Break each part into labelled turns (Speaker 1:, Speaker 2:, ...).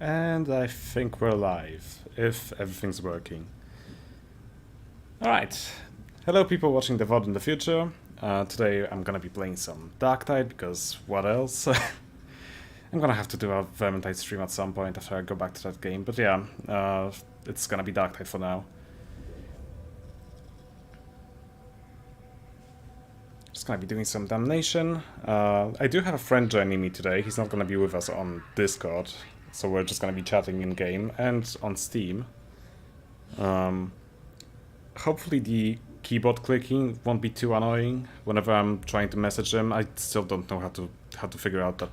Speaker 1: And I think we're live, if everything's working. Alright, hello people watching the VOD in the future. Today I'm gonna be playing some Darktide, because what else? I'm gonna have to do a Vermintide stream at some point after I go back to that game, but yeah, it's gonna be Darktide for now. Just gonna be doing some Damnation. I do have a friend joining me today. He's not gonna be with us on Discord, so we're just gonna be chatting in-game and on Steam. Hopefully the keyboard clicking won't be too annoying whenever I'm trying to message him. I still don't know how to figure out that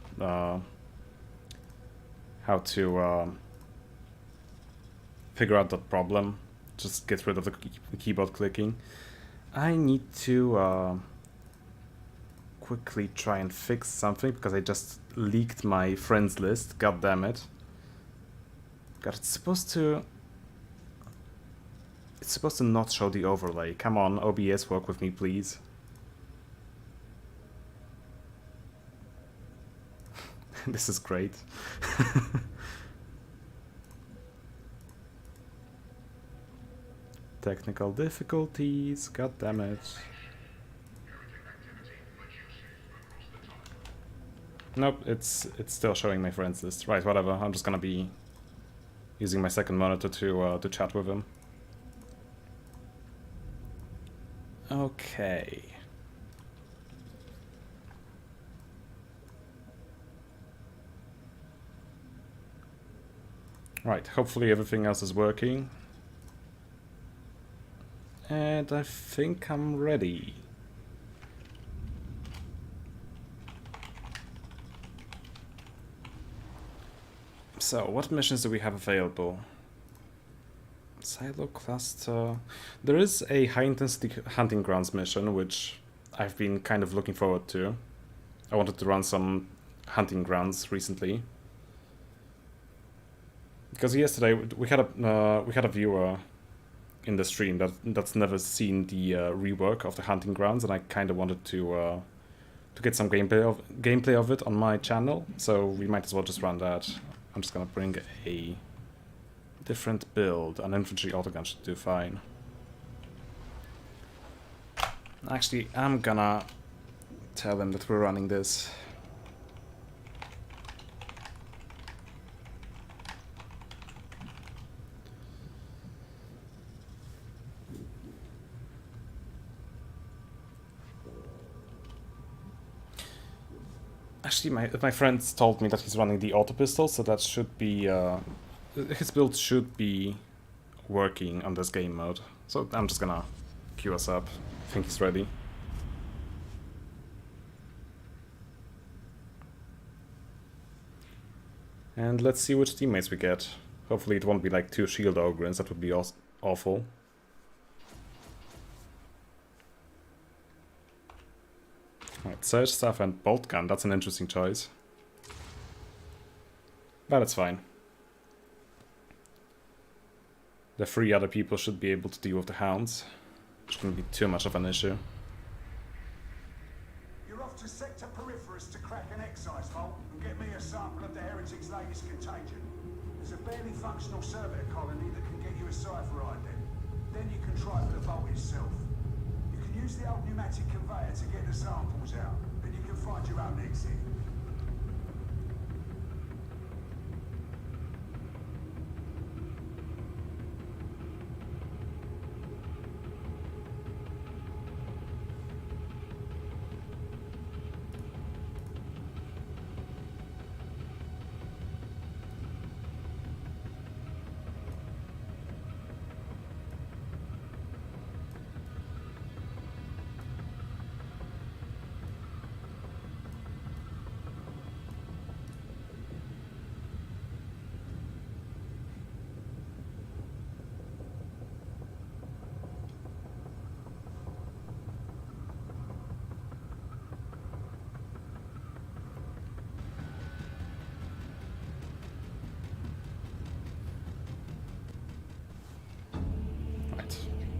Speaker 1: figure out that problem. Just get rid of the keyboard clicking. I need to quickly try and fix something because I just leaked my friends list. God damn it! God, it's supposed to not show the overlay. Come on, OBS, work with me, please. This is great. Technical difficulties, god damn it. Nope, it's still showing my friends list. Right, whatever. I'm just gonna be using my second monitor to chat with him. Okay. Right, hopefully everything else is working. And I think I'm ready. So, what missions do we have available? Silo cluster. There is a high intensity hunting grounds mission, which I've been kind of looking forward to. I wanted to run some hunting grounds recently. Because yesterday we had a viewer in the stream that's never seen the rework of the hunting grounds, and I kind of wanted to get some gameplay of it on my channel. So we might as well just run that. I'm just gonna bring a different build. An infantry autogun should do fine. Actually, I'm gonna tell them that we're running this. Actually, my friends told me that he's running the auto pistol, so that should be his build should be working on this game mode. So I'm just gonna queue us up. I think he's ready. And let's see which teammates we get. Hopefully it won't be like 2 shield ogrins, that would be awful. Right, Surge Staff and Bolt Gun, that's an interesting choice. But it's fine. The 3 other people should be able to deal with the hounds. Shouldn't be too much of an issue.
Speaker 2: You're off to Sector Peripherus to crack an excise vault and get me a sample of the Heretics' latest contagion. There's a barely functional survey colony that can get you a cipher ident. Then you can try for the vault itself. You can use the old pneumatic conveyor to get the samples out, and you can find your own exit.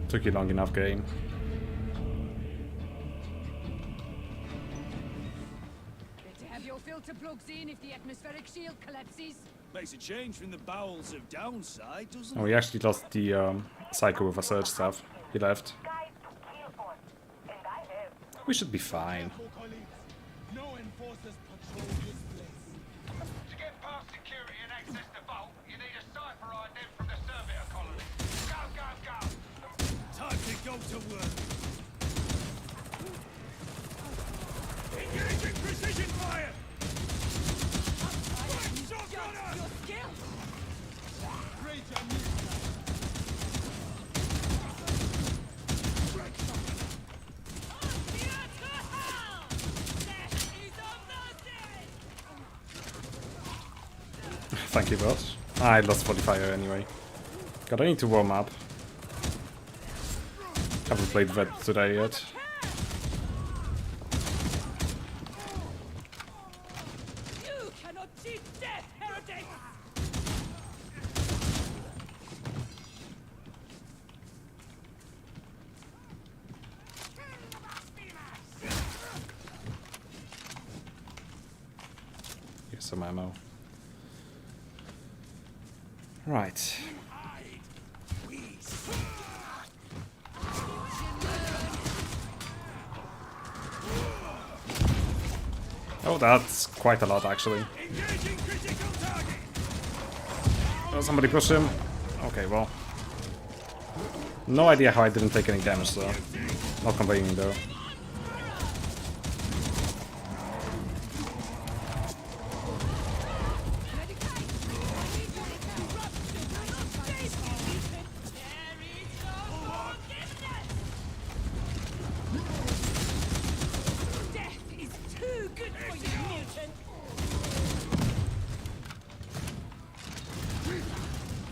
Speaker 1: Took you long enough, game.
Speaker 3: Better have your filter plugs in if the atmospheric shield collapses. Makes a change from the bowels of downside, doesn't
Speaker 1: Oh,
Speaker 3: it?
Speaker 1: we actually lost the Psycho with a surge staff. He left. We should be fine.
Speaker 3: No enforcers patrol this place.
Speaker 2: To get past security and access the vault, you need a cipher ident from the Servitor colony. Go, go, go!
Speaker 3: Time to go to work. Engaging precision fire! Shotgunner!
Speaker 4: Your skill!
Speaker 3: Great amusement.
Speaker 1: Thank you, bot. I lost 45 anyway. God, I need to warm up. Haven't played Vet today yet.
Speaker 4: You cannot cheat death, Heretics!
Speaker 1: Here's some ammo. Right. Oh, that's quite a lot actually.
Speaker 3: Engaging critical target.
Speaker 1: Oh, somebody push him. Okay, well. No idea how I didn't take any damage though. Not complaining though.
Speaker 4: Death is too good for you, mutant!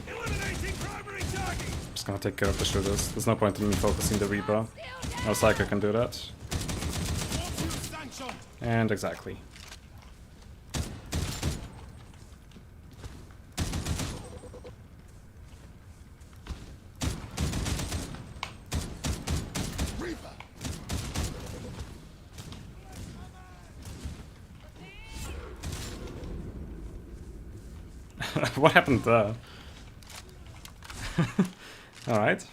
Speaker 3: Eliminating primary target.
Speaker 1: Just gonna take care of the shooters. There's no point in me focusing the Reaper. No Psycho can do that.
Speaker 3: Sanction.
Speaker 1: And exactly.
Speaker 3: Reaper.
Speaker 1: What happened there? Alright.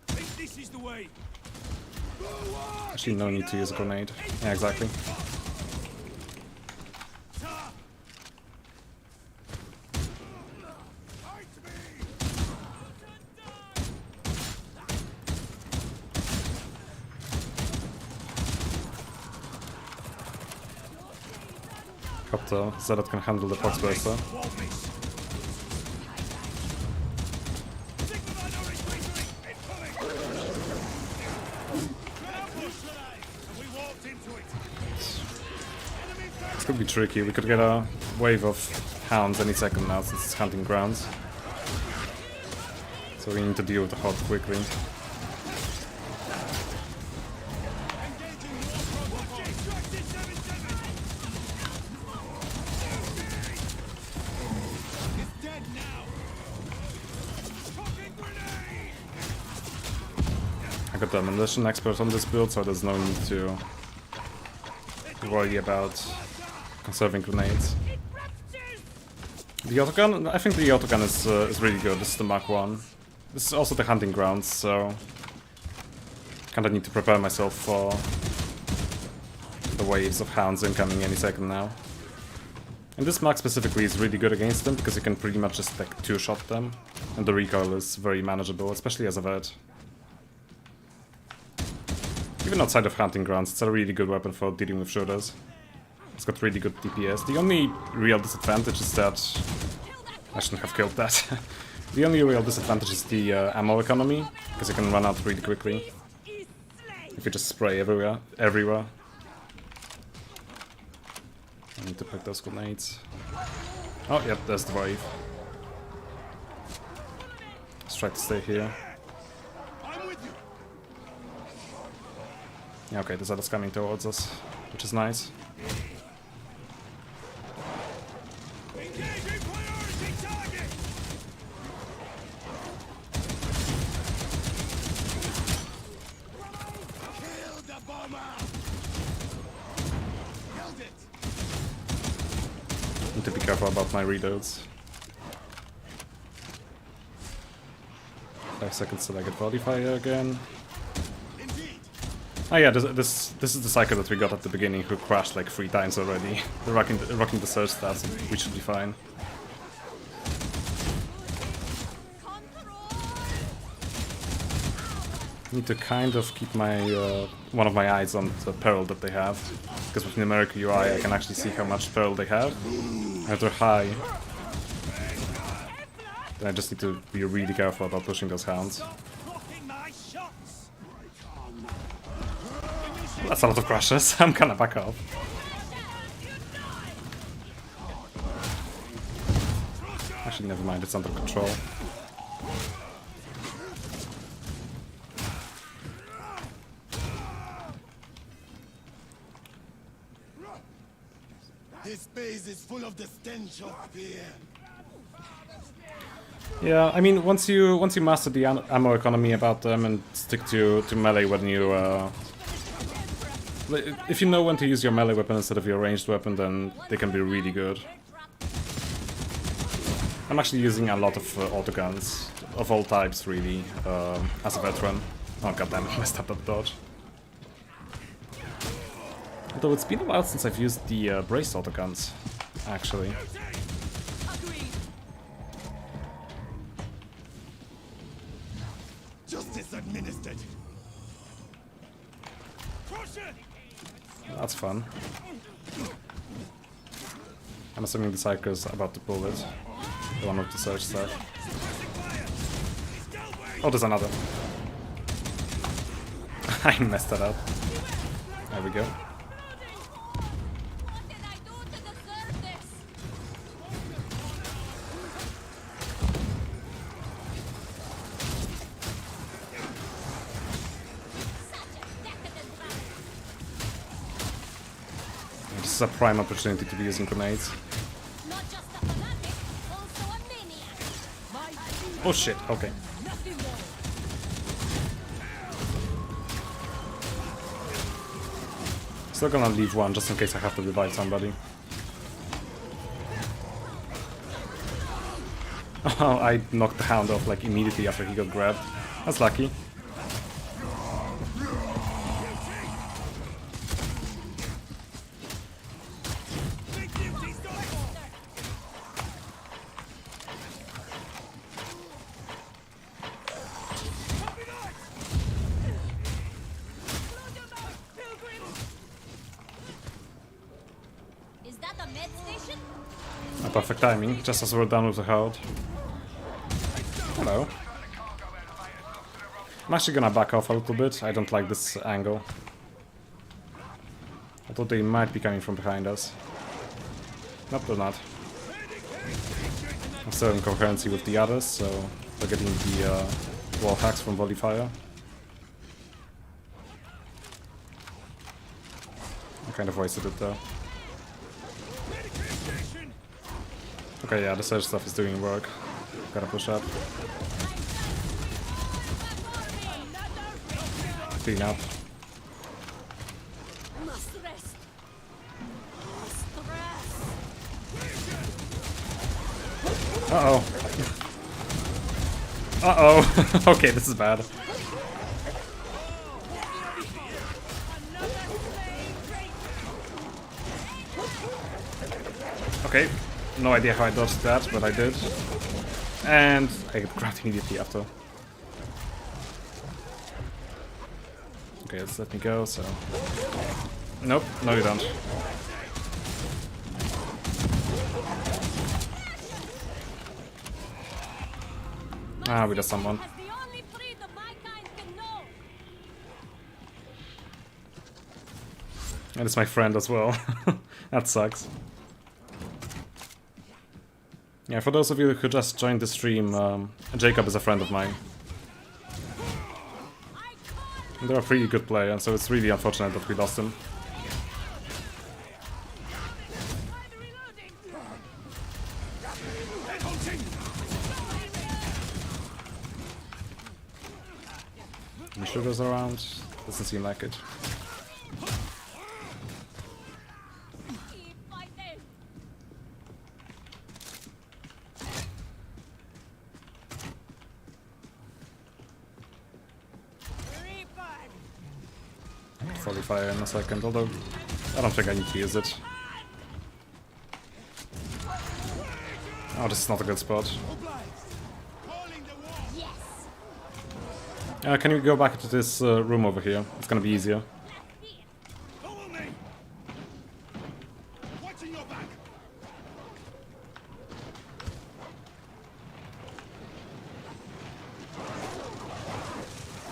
Speaker 3: Think this is the way.
Speaker 1: Actually, no need to use a grenade. Yeah, exactly. Hope the Zealot can handle the Fox Burster. This could be tricky. We could get a wave of hounds any second now since it's hunting grounds. So we need to deal with the horde quickly. I got the demolition expert on this build, so there's no need to worry about conserving grenades. The autogun, I think the autogun is really good. This is the Mark 1. This is also the hunting grounds, so kinda need to prepare myself for the waves of hounds incoming any second now. And this Mark specifically is really good against them because you can pretty much just like two-shot them, and the recoil is very manageable, especially as a vet. Even outside of hunting grounds, it's a really good weapon for dealing with shooters. It's got really good DPS. The only real disadvantage is that... I shouldn't have killed that. The only real disadvantage is the ammo economy, because you can run out really quickly if you just spray everywhere. I need to pick those grenades. Oh, yep, there's the wave. Let's try to stay here. Yeah, okay, the Zealot's coming towards us, which is nice.
Speaker 3: Engaging priority target. Kill the bomber. Held it.
Speaker 1: to be careful about my reloads. 5 seconds till I get body fire again. Oh yeah, this is the cycle that we got at the beginning, who crashed like 3 times already. They're rocking the surge stats, we should be fine. Need to kind of keep my one of my eyes on the pearl that they have, because with numeric UI I can actually see how much pearl they have. If they're high, then I just need to be really careful about pushing those hounds. That's a lot of crashes. I'm gonna back off. Actually, never mind. It's under control.
Speaker 3: This base is full of the stench of fear.
Speaker 1: Yeah, I mean, once you master the ammo economy about them and stick to melee when you if you know when to use your melee weapon instead of your ranged weapon, then they can be really good. I'm actually using a lot of autoguns of all types, really, as a veteran. Oh goddamn, I messed up that dodge. Although it's been a while since I've used the braced autoguns, actually.
Speaker 3: Justice administered.
Speaker 1: That's fun. I'm assuming the Psycho's about to pull it. The one with the surge stuff. Oh, there's another. I messed that up. There we go. This is a prime opportunity to be using grenades. Oh shit, okay. Still gonna leave one just in case I have to revive somebody. Oh, I knocked the hound off like immediately after he got grabbed. That's lucky. Perfect timing, just as we're done with the horde. Hello. I'm actually gonna back off a little bit, I don't like this angle. Although they might be coming from behind us. Nope, they're not. I'm still in coherency with the others, so they're getting the wall hacks from volley fire. I kind of wasted it though. Okay, yeah, the surge stuff is doing work. Gotta push up. Clean up. Uh-oh. Uh-oh. Okay, this is bad. Okay. No idea how I dodged that, but I did. And I get grabbed immediately after. Okay, let's let me go, so... Nope, no you don't. Ah, we lost someone. And it's my friend as well. That sucks. Yeah, for those of you who just joined the stream, Jacob is a friend of mine. And they're a pretty good player, so it's really unfortunate that we lost him. Any sugars around? Doesn't seem like it. Probably fire in a second, although I don't think I need to use it. Oh, this is not a good spot. Can you go back into this room over here? It's gonna be easier.
Speaker 3: Follow me. Watching your back.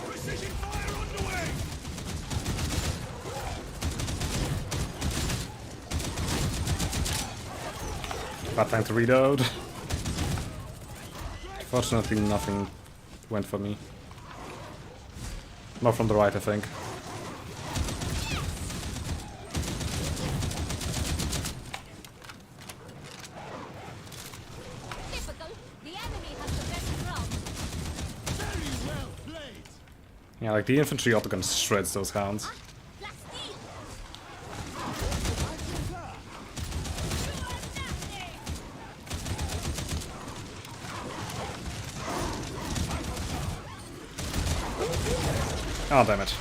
Speaker 3: Precision fire underway.
Speaker 1: Bad time to reload. Fortunately, nothing went for me. Not from the right, I think.
Speaker 5: Typical. The enemy has the best ground.
Speaker 3: Very well played.
Speaker 1: Yeah, like the infantry autogun shreds those hounds.
Speaker 5: Blastil.
Speaker 1: Oh, damn it.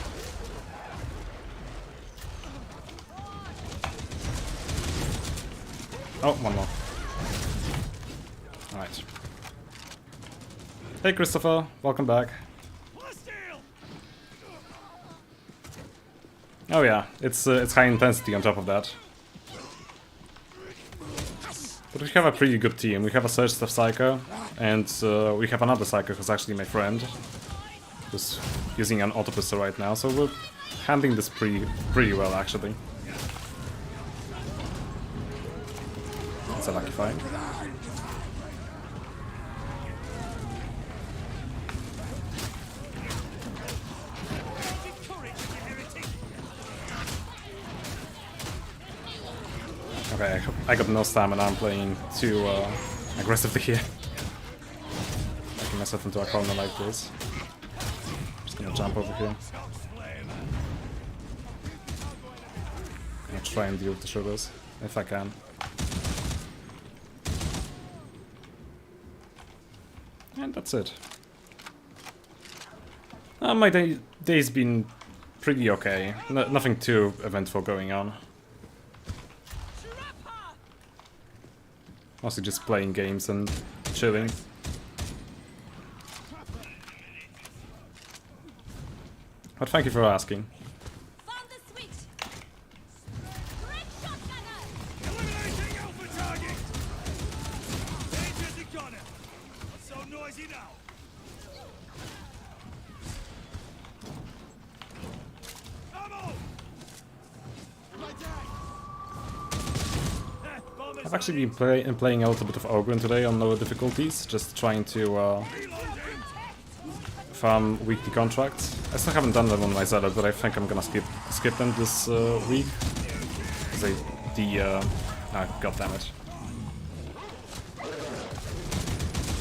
Speaker 1: Oh, one more. Alright. Hey, Christopher. Welcome back.
Speaker 3: Hostile.
Speaker 1: Oh yeah, it's high intensity on top of that. But we have a pretty good team. We have a Search Stuff Psycho, and we have another Psycho who's actually my friend, who's using an auto pistol right now, so we're handling this pretty well, actually. That's a lucky fight. Okay, I got no stamina, I'm playing too aggressively here. Making myself into a corner like this. Just gonna jump over here. Gonna try and deal with the sugars, if I can. And that's it. My day's been pretty okay. Nothing too eventful going on. Mostly just playing games and chilling. But thank you for asking.
Speaker 5: Found the switch. Great shot, gunner.
Speaker 3: Eliminating Alpha target. Danger the gunner. Not so noisy now. Ammo. My tag.
Speaker 1: I've actually been playing a little bit of Ogren today on lower difficulties, just trying to farm weekly contracts. I still haven't done them on my Zealot, but I think I'm gonna skip them this week. Because god damn it.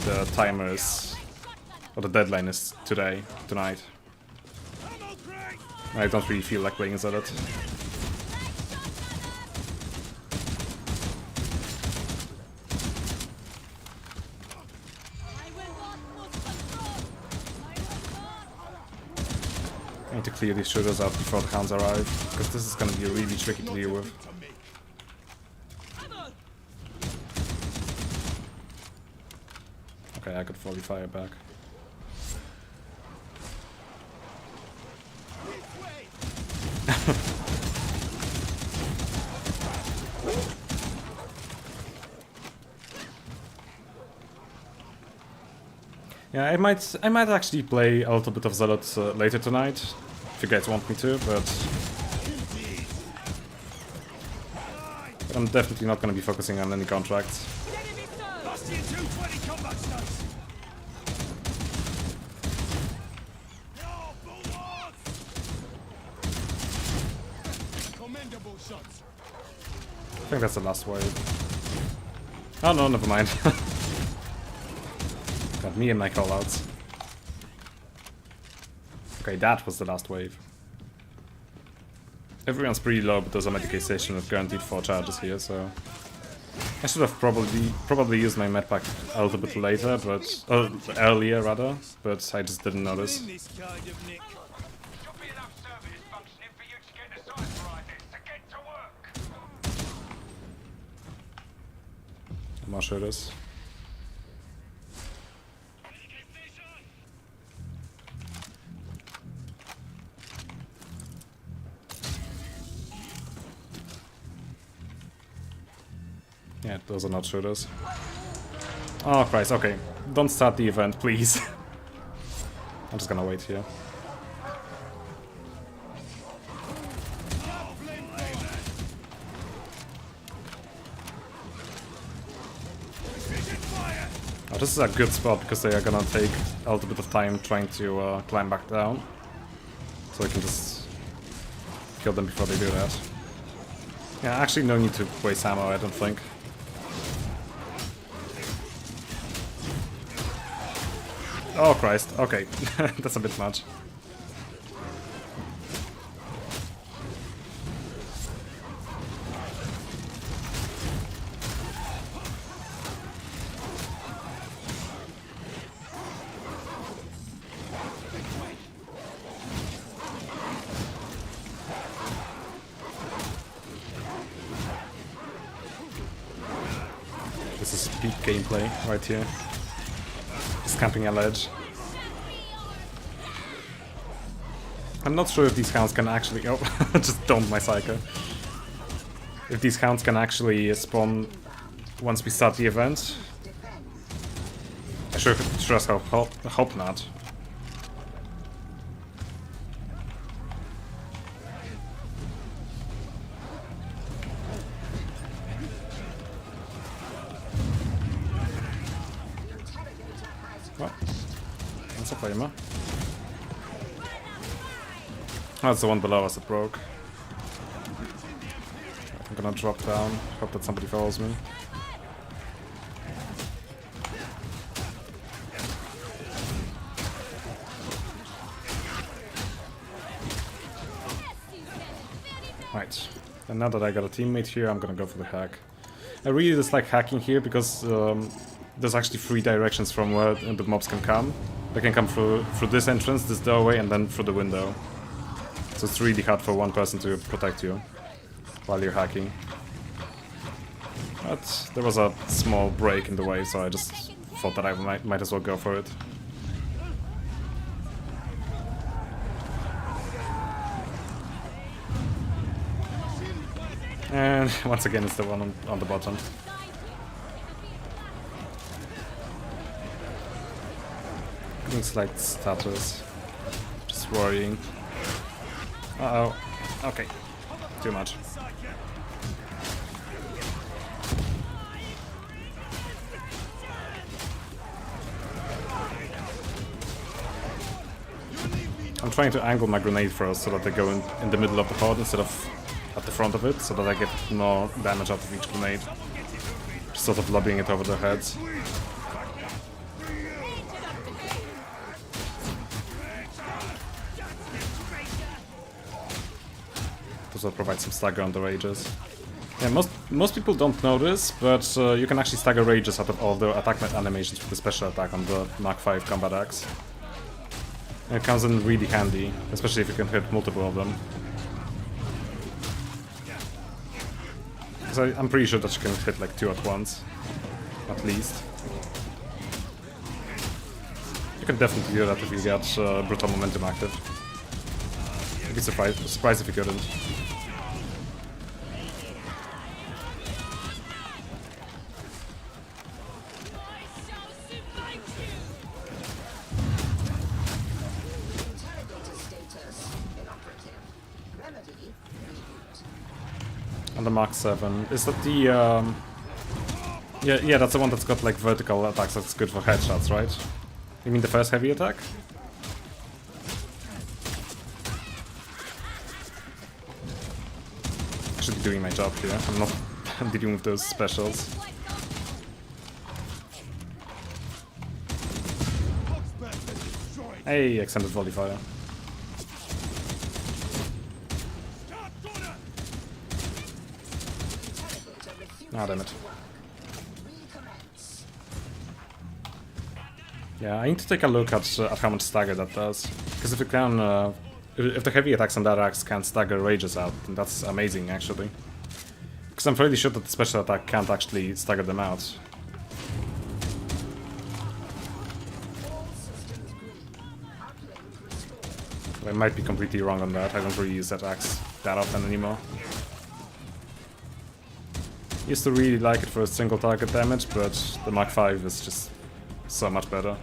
Speaker 1: The timer is, or the deadline is tonight.
Speaker 3: Ammo crate.
Speaker 1: I don't really feel like playing Zealot. I need to clear these sugars out before the hounds arrive, because this is gonna be really tricky to deal with.
Speaker 3: To me.
Speaker 1: Okay, I could fully fire back. Yeah, I might actually play a little bit of Zealot later tonight, if you guys want me to, but I'm definitely not going to be focusing on any contracts.
Speaker 3: Lost you 220 combat stunts. No, bulldogs. Commendable shots.
Speaker 1: I think that's the last wave. Oh no, never mind. Got me and my callouts. Okay, that was the last wave. Everyone's pretty low, but there's a medication station with guaranteed 4 charges here, so I should have probably used my medpack a little bit later, but earlier rather, but I just didn't notice.
Speaker 3: In this kind of nick.
Speaker 2: Should be enough services functioning for you to get
Speaker 1: I'm not sure it is. Yeah, those are not shooters. Oh Christ, okay. Don't start the event, please. I'm just gonna wait here. Oh, this is a good spot because they are gonna take a little bit of time trying to climb back down. So I can just kill them before they do that. Yeah, actually no need to waste ammo, I don't think. Oh Christ, okay. That's a bit much. This is peak gameplay right here. Just camping a ledge. I'm not sure if these hounds can actually... Oh, just domed my Psycho. If these hounds can actually spawn once we start the event. I sure as hell hope not. What? That's a flamer. Oh, that's the one below us that broke. I'm gonna drop down, hope that somebody follows me. Right, and now that I got a teammate here, I'm gonna go for the hack. I really dislike hacking here because there's actually 3 directions from where the mobs can come. They can come through this entrance, this doorway, and then through the window. So it's really hard for one person to protect you while you're hacking. But there was a small break in the way, so I just thought that I might as well go for it. And once again it's the one on the bottom. Getting slight status. Just worrying. Uh-oh. Okay. Too much. I'm trying to angle my grenade throws so that they go in the middle of the pod instead of at the front of it, so that I get more damage out of each grenade. Just sort of lobbying it over their heads. Will provide some stagger on the rages. Yeah, most people don't know this, but you can actually stagger rages out of all the attack animations with the special attack on the Mark 5 combat axe. And it comes in really handy, especially if you can hit multiple of them. Because I'm pretty sure that you can hit like 2 at once, at least. You can definitely do that if you get brutal momentum active. I'd be surprised if you couldn't. And the Mark 7. Is that the yeah, that's the one that's got like vertical attacks that's good for headshots, right? You mean the first heavy attack? I should be doing my job here. I'm not dealing with those specials. Hey, extended volley fire. Ah, damn it. Yeah, I need to take a look at how much stagger that does. Because if it can, if the heavy attacks on that axe can stagger rages out, then that's amazing, actually. Because I'm fairly sure that the special attack can't actually stagger them out. I might be completely wrong on that. I don't really use that axe that often anymore. Used to really like it for single target damage, but the Mark V is just so much better.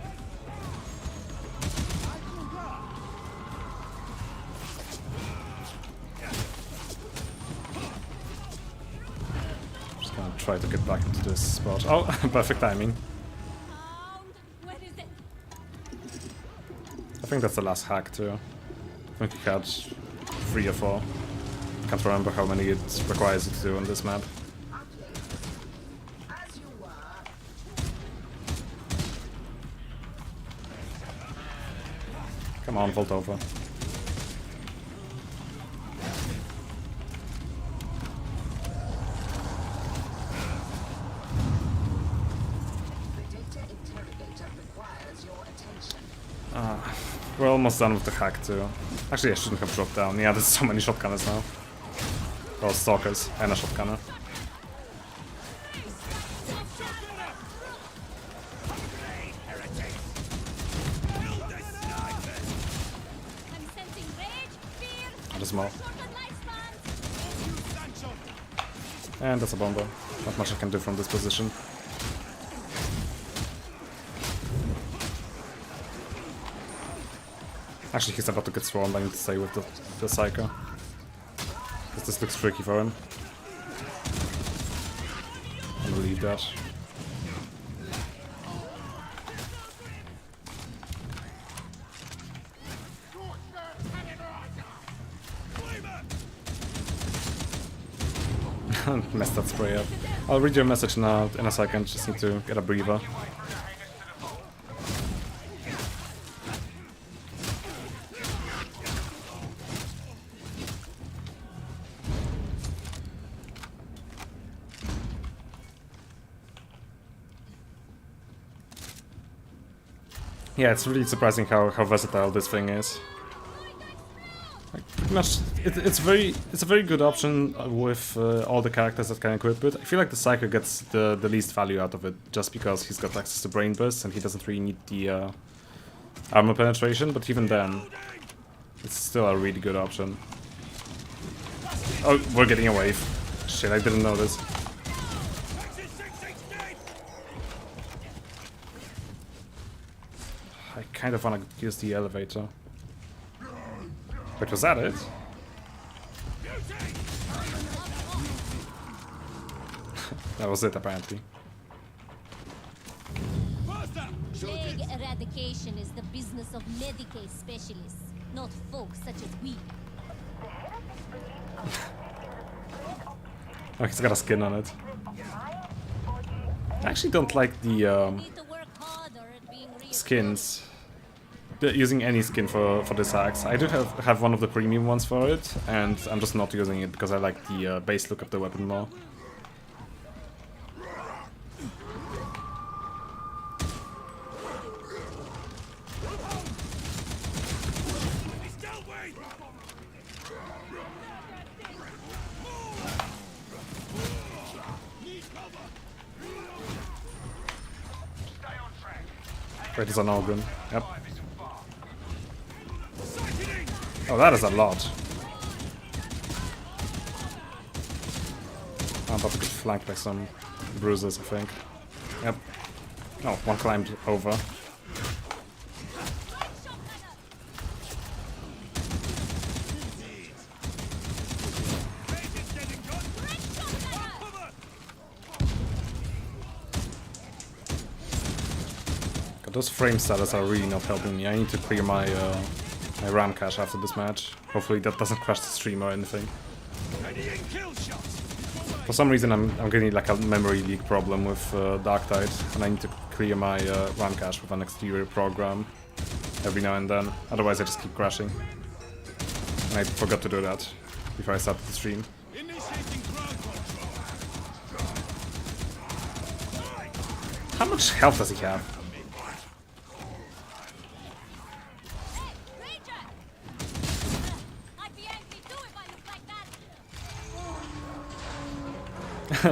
Speaker 1: Just gonna try to get back into this spot. Oh, perfect timing.
Speaker 5: Where is it?
Speaker 1: I think that's the last hack too. I think he had 3 or 4. Can't remember how many it requires you to do on this map. Come on, vault over. We're almost done with the hack too. Actually, I shouldn't have dropped down. Yeah, there's so many shotgunners now. Or stalkers and a shotgunner.
Speaker 5: I'm sensing rage, fear,
Speaker 1: There's more.
Speaker 5: shortened lifespans.
Speaker 1: And that's a bomber. Not much I can do from this position. Actually, he's about to get swarmed. I need to stay with the Psycho. Because this looks tricky for him. I'll leave that. Messed that spray up. I'll read your message now in a second. Just need to get a breather. Yeah, it's really surprising how versatile this thing is. Like, pretty much, it's a very good option with all the characters that can equip it. I feel like the Psycho gets the least value out of it just because he's got access to Brain Burst and he doesn't really need the armor penetration, but even then, it's still a really good option. Oh, we're getting a wave. Shit, I didn't know this. I kind of want to use the elevator. Wait, was that it? That was it, apparently.
Speaker 5: Plague eradication is the business of Medicaid specialists, not folks such as we.
Speaker 1: Oh, he's got a skin on it. I actually don't like the
Speaker 5: Need to work harder at being real.
Speaker 1: skins. Using any skin for this axe. I do have one of the premium ones for it, and I'm just not using it because I like the base look of the weapon more. Wait, it's an organ. Yep. Oh, that is a lot. I'm about to get flanked by some bruisers, I think. Yep. Oh, one climbed over. God, those frame status are really not helping me. I need to clear my my RAM cache after this match. Hopefully that doesn't crash the stream or anything. For some reason I'm getting like a memory leak problem with Darktide, and I need to clear my RAM cache with an exterior program every now and then. Otherwise I just keep crashing. And I forgot to do that before I started the stream. How much health does he have?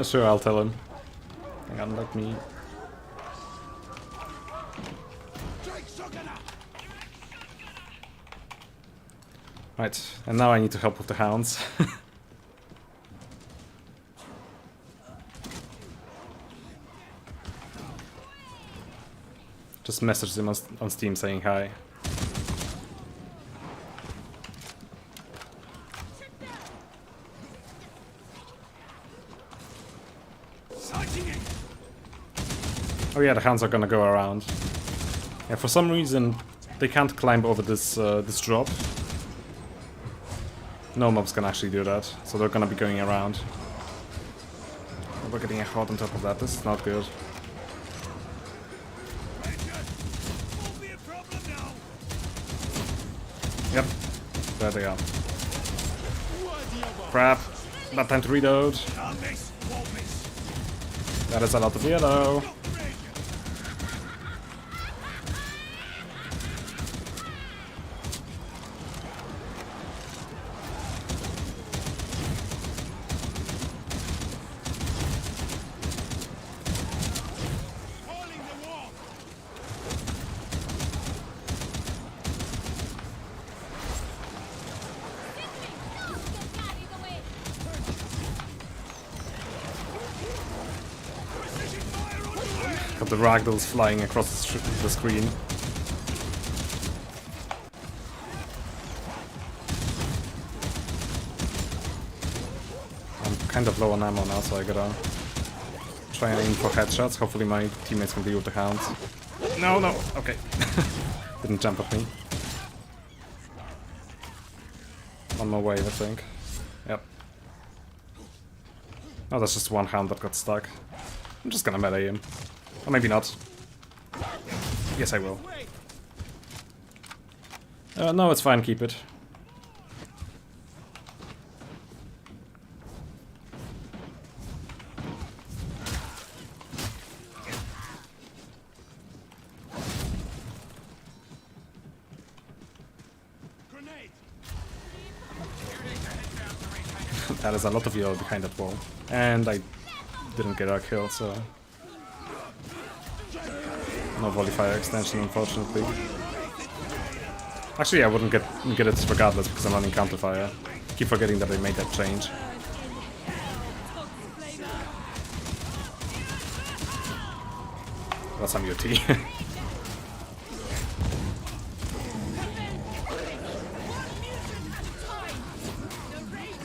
Speaker 1: Sure, I'll tell him. Hang on, let me... Right, and now I need to help with the hounds. Just message them on Steam saying hi. Oh yeah, the hounds are gonna go around. Yeah, for some reason they can't climb over this this drop. No mobs can actually do that, so they're gonna be going around. We're getting a hot on top of that. This is not good. Yep, there they are. Crap, not time to reload. That is a lot of yellow. Got the ragdolls flying across the screen. I'm kind of low on ammo now, so I gotta try and aim for headshots. Hopefully my teammates can deal with the hounds. No, no, okay. Didn't jump at me. One more wave, I think. Yep. Oh, that's just one hound that got stuck. I'm just gonna melee him. Or maybe not. Yes, I will. No, it's fine, keep it. That is a lot of yellow behind that wall. And I didn't get a kill, so... No volley fire extension, unfortunately. Actually, I wouldn't get it regardless because I'm running counterfire. Keep forgetting that I made that change. That's some UT.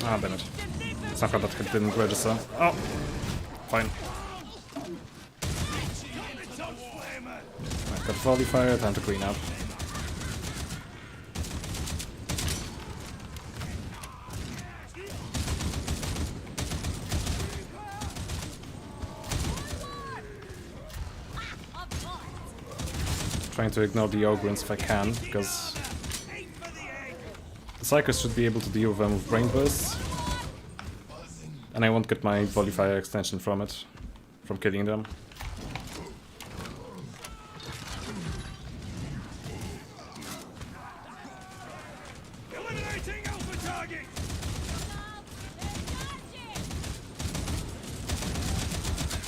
Speaker 1: Ah, damn it. Somehow that hit didn't register. Oh! Fine. I've got volley fire, time to clean up. Trying to ignore the Ogrins if I can, because the Psychers should be able to deal with them with brain bursts. And I won't get my volley fire extension from it, from killing them.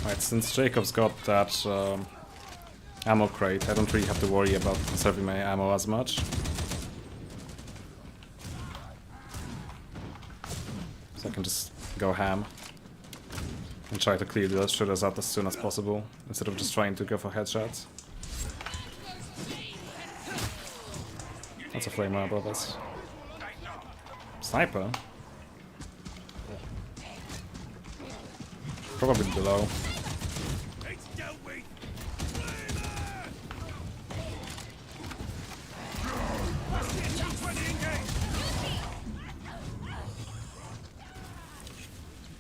Speaker 1: Right, since Jacob's got that ammo crate, I don't really have to worry about conserving my ammo as much. So I can just go ham and try to clear the shooters out as soon as possible, instead of just trying to go for headshots. That's a flamer above us. Sniper? Probably below.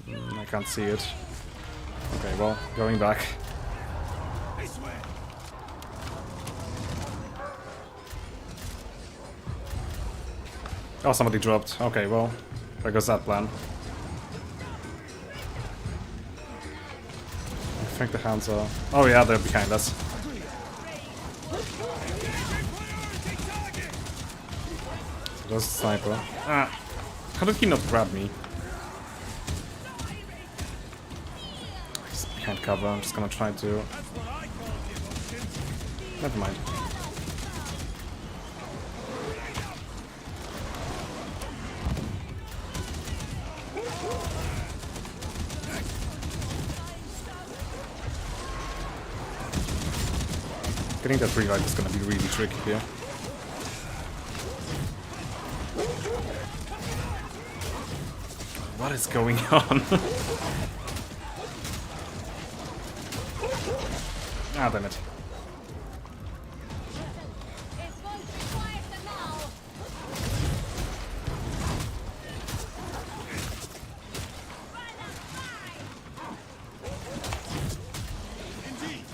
Speaker 1: I can't see it. Okay, well, going back. Oh, somebody dropped. Okay, well, there goes that plan. I think the hounds are... Oh yeah, they're behind us. So there's a sniper. Ah! How did he not grab me? He's behind cover, I'm just gonna try to... Never mind. Getting that revive is gonna be really tricky here. What is going on? Ah, damn it.
Speaker 5: It won't be quieter now.
Speaker 3: Indeed.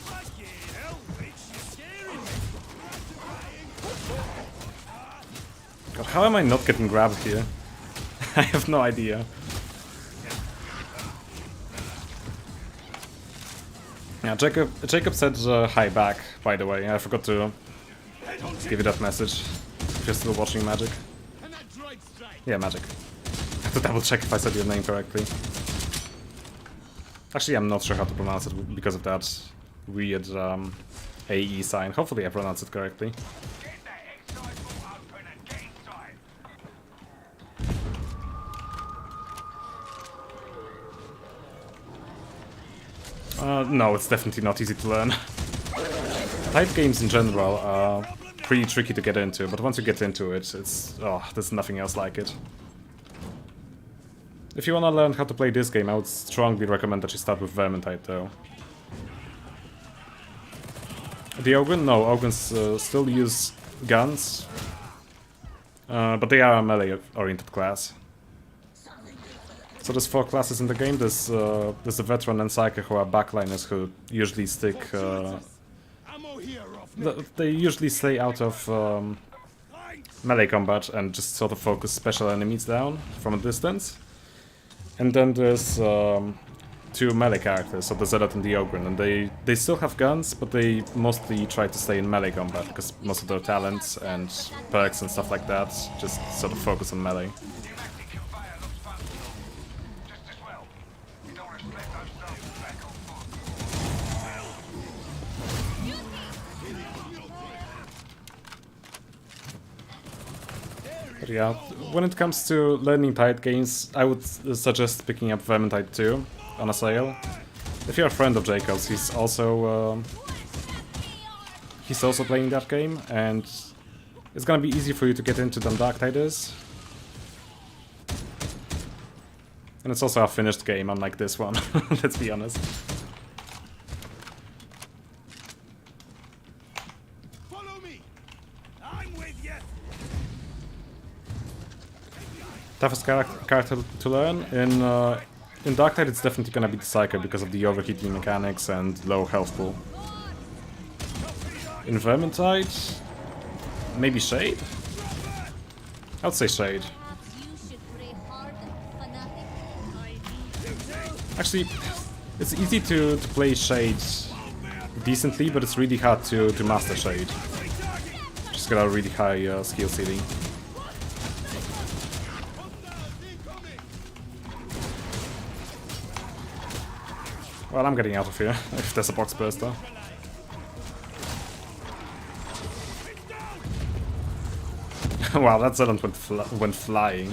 Speaker 3: Fucking hell, bitch, you're scaring me.
Speaker 1: God, how am I not getting grabbed here? I have no idea. Yeah, Jacob said hi back, by the way. I forgot to give you that message. If you're still watching Magic.
Speaker 3: And that droid strike.
Speaker 1: Yeah, Magic. I have to double check if I said your name correctly. Actually, I'm not sure how to pronounce it because of that weird AE sign. Hopefully I pronounced it correctly.
Speaker 2: Get that excise vault open and get inside.
Speaker 1: No, it's definitely not easy to learn. Tide games in general are pretty tricky to get into, but once you get into it, there's nothing else like it. If you want to learn how to play this game, I would strongly recommend that you start with Vermintide, though. The Ogren? No, Ogrens still use guns, but they are a melee-oriented class. So there's 4 classes in the game. There's a Veteran and Psyker who are backliners who usually stick...
Speaker 3: Ammo here off.
Speaker 1: they usually stay out of melee combat and just sort of focus special enemies down from a distance. And then there's 2 melee characters, so the Zealot and the Ogren, and they still have guns, but they mostly try to stay in melee combat because most of their talents and perks and stuff like that just sort of focus on melee.
Speaker 2: Pneumatic conveyor looks functional. Just as well. You don't want to let those soldiers back on foot.
Speaker 1: But yeah, when it comes to learning Tide games, I would suggest picking up Vermintide 2 on a sale. If you're a friend of Jacob's, he's also playing that game, and it's gonna be easier for you to get into than Darktide is. And it's also a finished game, unlike this one, let's be honest.
Speaker 3: Follow me. I'm with you.
Speaker 1: Toughest character to learn? In Darktide it's definitely gonna be the Psyker because of the overheating mechanics and low health pool. In Vermintide, maybe Shade? I'd say Shade.
Speaker 5: Perhaps you should pray harder, fanatic. I need
Speaker 1: Actually, it's easy to play Shade decently, but it's really hard to master Shade. Just got a really high skill ceiling. Well, I'm getting out of here, if there's a box burster. Wow, that Zealot went flying.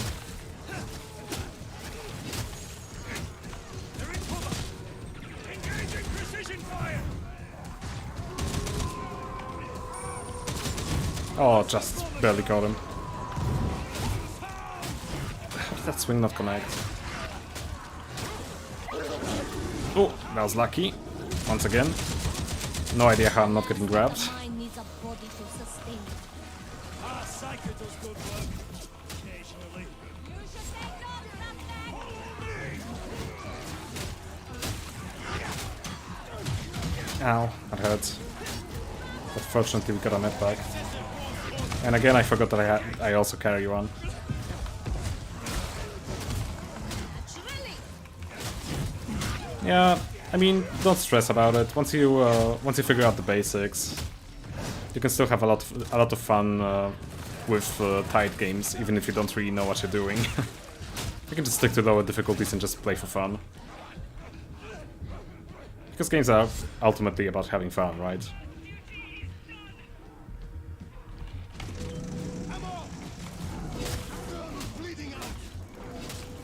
Speaker 3: They're in cover. Engaging precision fire.
Speaker 1: Oh, just barely got him. How did that swing not connect? Oh, that was lucky. Once again. No idea how I'm not getting grabbed.
Speaker 5: Mine needs a body to sustain it.
Speaker 3: Our Psyker does good work. Occasionally.
Speaker 5: You should take off something.
Speaker 1: Ow, that hurts. But fortunately we got a med back. And again I forgot that I also carry one. Yeah, I mean, don't stress about it. Once you figure out the basics, you can still have a lot of fun with Tide games, even if you don't really know what you're doing. You can just stick to lower difficulties and just play for fun. Because games are ultimately about having fun, right?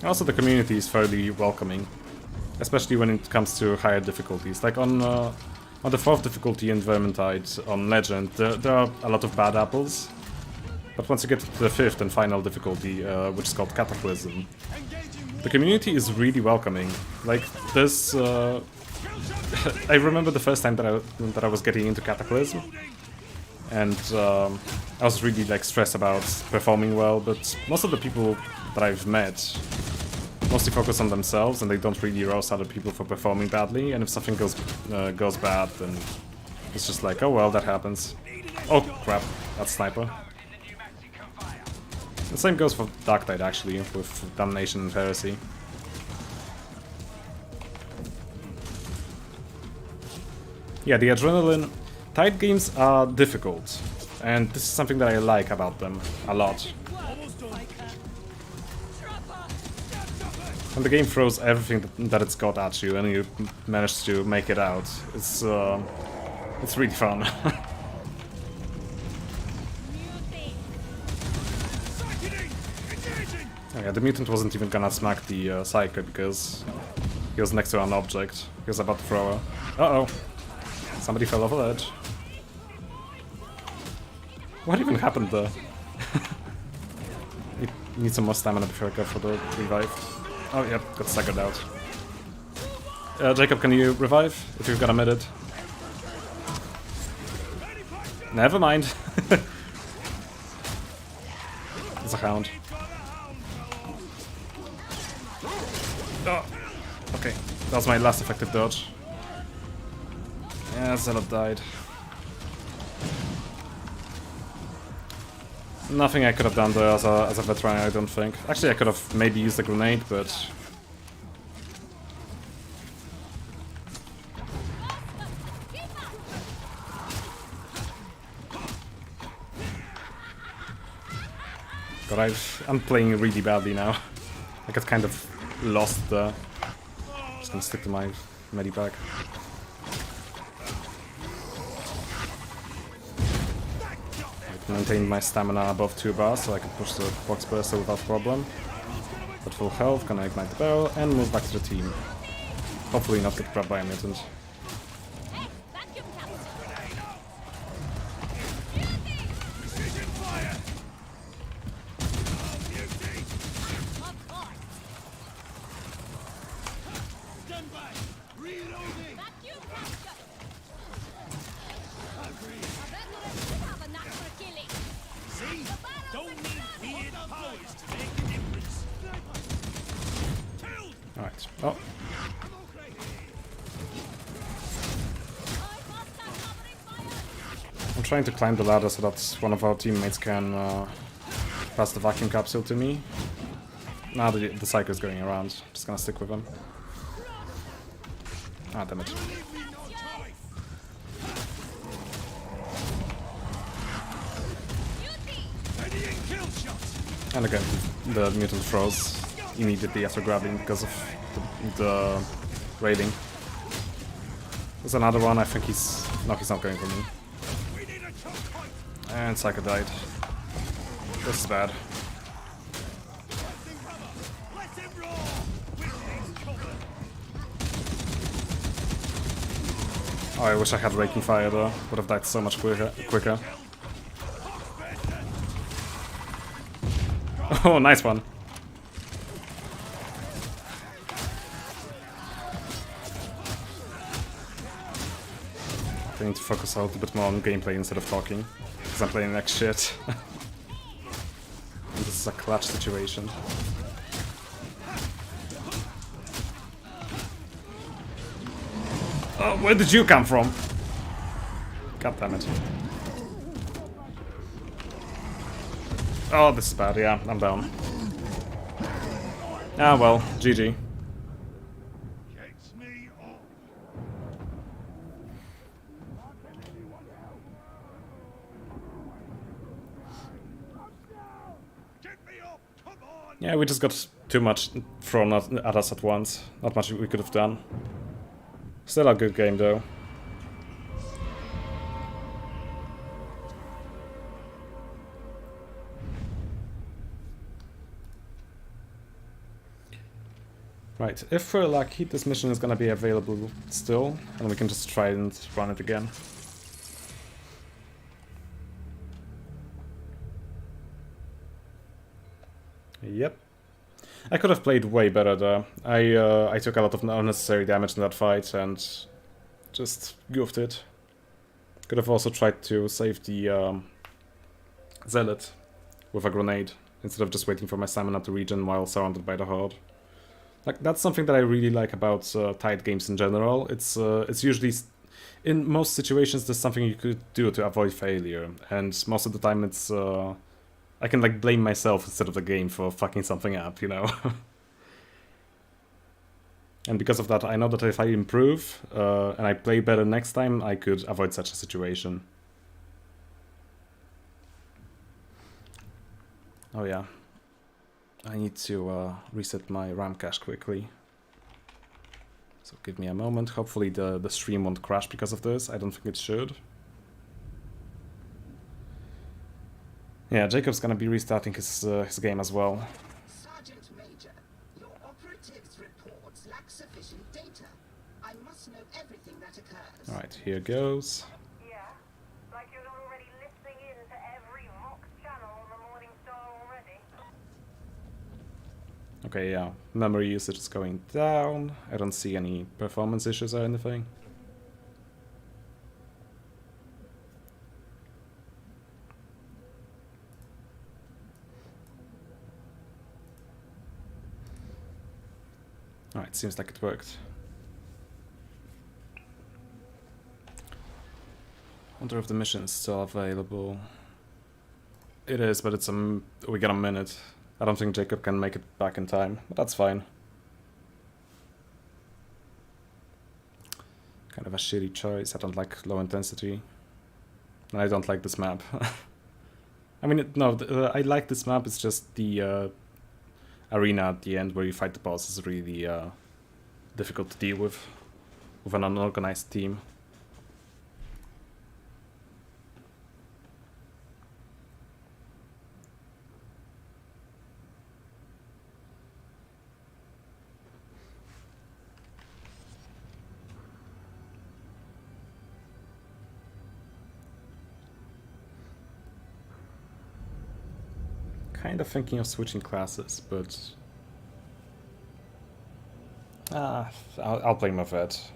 Speaker 1: Also, the community is fairly welcoming, especially when it comes to higher difficulties. Like on On the 4th difficulty in Vermintide on Legend, there are a lot of bad apples. But once you get to the 5th and final difficulty, which is called Cataclysm, the community is really welcoming. Like, this... I remember the first time that I was getting into Cataclysm, and I was really like stressed about performing well, but most of the people that I've met mostly focus on themselves, and they don't really roast other people for performing badly, and if something goes bad, then it's just like, oh well, that happens. Oh crap, that's Sniper. The same goes for Darktide actually, with Damnation and Heresy. Yeah, the adrenaline... Tide games are difficult, and this is something that I like about them a lot. When the game throws everything that it's got at you and you manage to make it out, it's really fun. Oh yeah, the mutant wasn't even gonna smack the Psyker because he was next to an object. He was about to throw her. Uh-oh. Somebody fell off a ledge. What even happened there? Need some more stamina before I go for the revive. Oh, yep, got staggered out. Jacob, can you revive? If you've got a minute. Never mind. It's a hound. Oh, okay. That was my last effective dodge. Yeah, Zealot died. Nothing I could have done there as a veteran, I don't think. Actually, I could have maybe used a grenade, but... God, I'm playing really badly now. I got kind of lost there. Just gonna stick to my medipack. Maintained my stamina above 2 bars so I could push the box burster without problem. At full health, gonna ignite the barrel and move back to the team. Hopefully not get grabbed by a mutant. Alright, oh. I'm trying to climb the ladder so that one of our teammates can pass the vacuum capsule to me. Now the Psycho is going around, just gonna stick with him. Ah, damn it. And again, the mutant froze immediately after grabbing because of the raiding. There's another one, I think he's... No, he's not going for me. And Psycho died. This is bad. Oh, I wish I had Raking Fire though. Would have died so much quicker. Oh, nice one. I need to focus a little bit more on gameplay instead of talking, because I'm playing like shit. And this is a clutch situation. Oh, where did you come from? God damn it. Oh, this is bad, yeah, I'm down. Ah well, GG. Yeah, we just got too much thrown at us at once. Not much we could have done. Still a good game though. Right, if we're lucky, this mission is gonna be available still, and we can just try and run it again. Yep. I could have played way better there. I took a lot of unnecessary damage in that fight and just goofed it. Could have also tried to save the Zealot with a grenade, instead of just waiting for my stamina to regen while surrounded by the Horde. Like, that's something that I really like about Tide games in general. It's usually, in most situations, there's something you could do to avoid failure, and most of the time it's, I can like blame myself instead of the game for fucking something up, you know? And because of that, I know that if I improve, and I play better next time, I could avoid such a situation. Oh yeah. I need to reset my RAM cache quickly. So give me a moment. Hopefully the stream won't crash because of this. I don't think it should. Yeah, Jacob's gonna be restarting his game as well.
Speaker 6: Sergeant Major, your operatives' reports lack sufficient data. I must know everything that occurs.
Speaker 1: Alright, here goes.
Speaker 7: Yeah, like you're not already listening in to every Vox channel on the Morning Star already.
Speaker 1: Okay, yeah, memory usage is going down. I don't see any performance issues or anything. Alright, seems like it worked. Wonder if the mission is still available. It is, but it's we got a minute. I don't think Jacob can make it back in time, but that's fine. Kind of a shitty choice. I don't like low intensity. And I don't like this map. I mean, I like this map, it's just the arena at the end where you fight the boss is really difficult to deal with an unorganized team. Kind of thinking of switching classes, but I'll play my vet.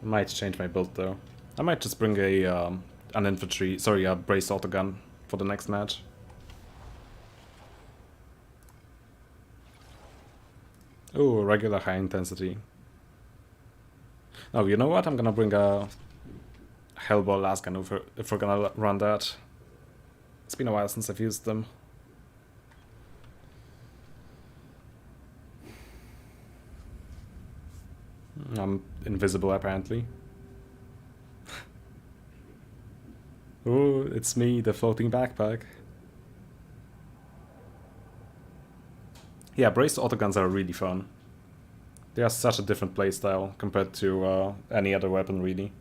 Speaker 1: Might change my build though. I might just bring a brace autogun for the next match. Ooh, regular high intensity. Oh, you know what? I'm gonna bring a Hellball lasgun if we're gonna run that. It's been a while since I've used them. I'm invisible, apparently. Ooh, it's me, the floating backpack. Yeah, braced autoguns are really fun. They are such a different playstyle compared to any other weapon, really.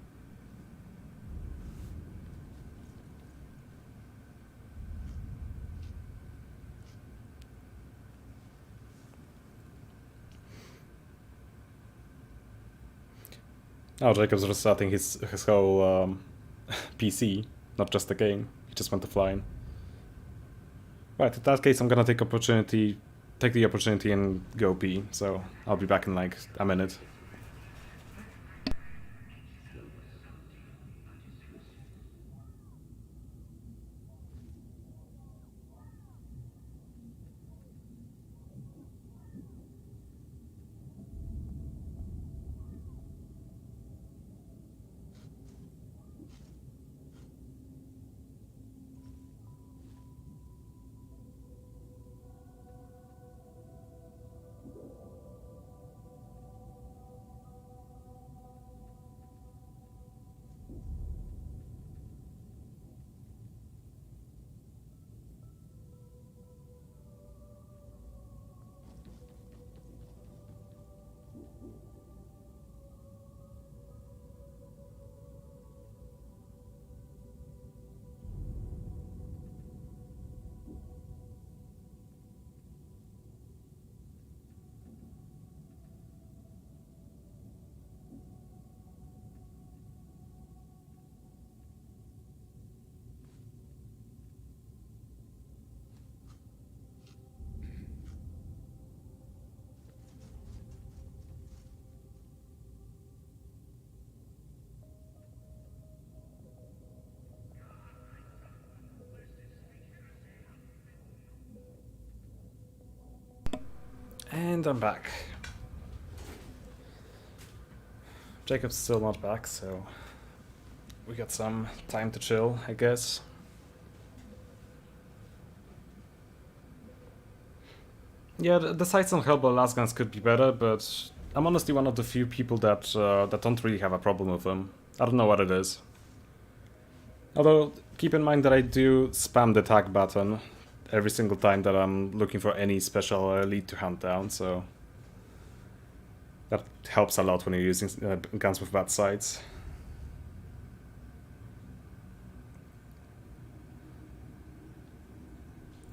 Speaker 1: Oh, Jacob's restarting his whole PC, not just the game. He just went offline. Right, in that case I'm gonna take the opportunity and go pee, so I'll be back in like a minute. And I'm back. Jacob's still not back, so we got some time to chill, I guess. Yeah, the sights on Hellboy lasguns could be better, but I'm honestly one of the few people that that don't really have a problem with them. I don't know what it is. Although, keep in mind that I do spam the tag button every single time that I'm looking for any special lead to hunt down, so that helps a lot when you're using guns with bad sights.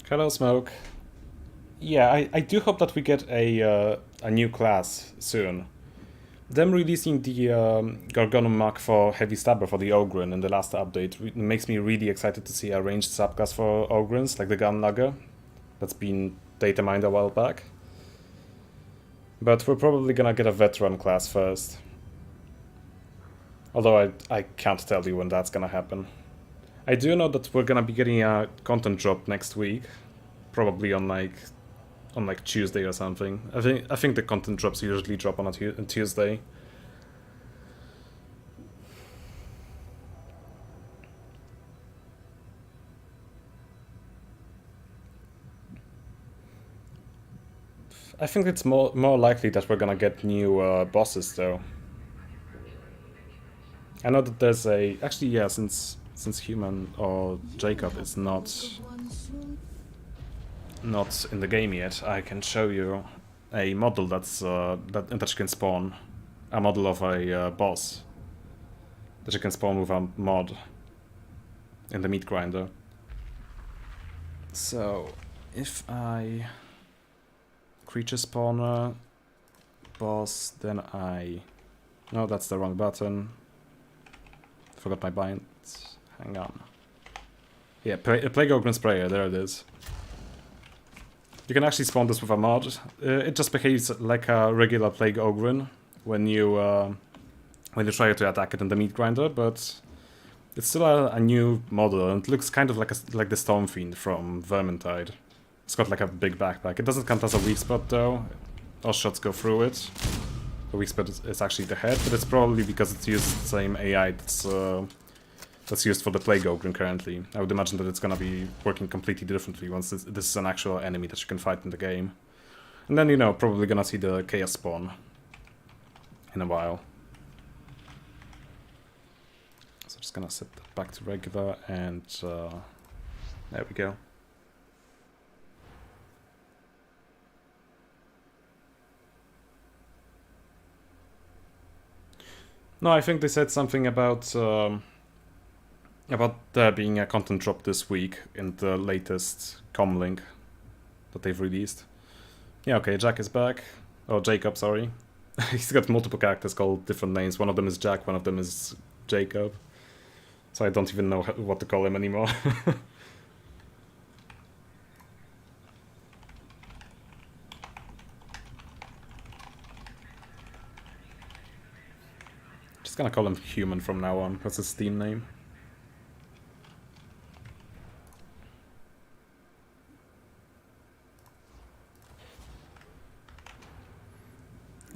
Speaker 1: Hello, Smoke. Yeah, I do hope that we get a new class soon. Them releasing the Garganum Mark for Heavy Stabber for the Ogryn in the last update makes me really excited to see a ranged subclass for Ogryns, like the Gunlugger. That's been data mined a while back. But we're probably gonna get a veteran class first. Although I can't tell you when that's gonna happen. I do know that we're gonna be getting a content drop next week. Probably on like Tuesday or something. I think the content drops usually drop on a Tuesday. I think it's more likely that we're gonna get new bosses though. I know that there's actually yeah, since Human or Jacob is not in the game yet, I can show you a model that you can spawn, a model of a boss that you can spawn with a mod in the meat grinder. So if I creature spawner boss, then no, that's the wrong button. Forgot my binds. Hang on. Yeah, Plague Ogryn Sprayer. There it is. You can actually spawn this with a mod. It just behaves like a regular Plague Ogryn when you try to attack it in the meat grinder, but it's still a new model and it looks kind of like the Storm Fiend from Vermintide. It's got like a big backpack. It doesn't count as a weak spot though. All shots go through it. The weak spot is actually the head, but it's probably because it's used the same AI that's used for the Plague Ogryn currently. I would imagine that it's gonna be working completely differently once this is an actual enemy that you can fight in the game. And then, you know, probably gonna see the Chaos spawn in a while. So just gonna set that back to regular and there we go. No, I think they said something about there being a content drop this week in the latest comlink that they've released. Yeah, okay, Jack is back. Oh, Jacob, sorry. He's got multiple characters called different names. One of them is Jack, one of them is Jacob. So I don't even know what to call him anymore. Just gonna call him Human from now on. That's his Steam name.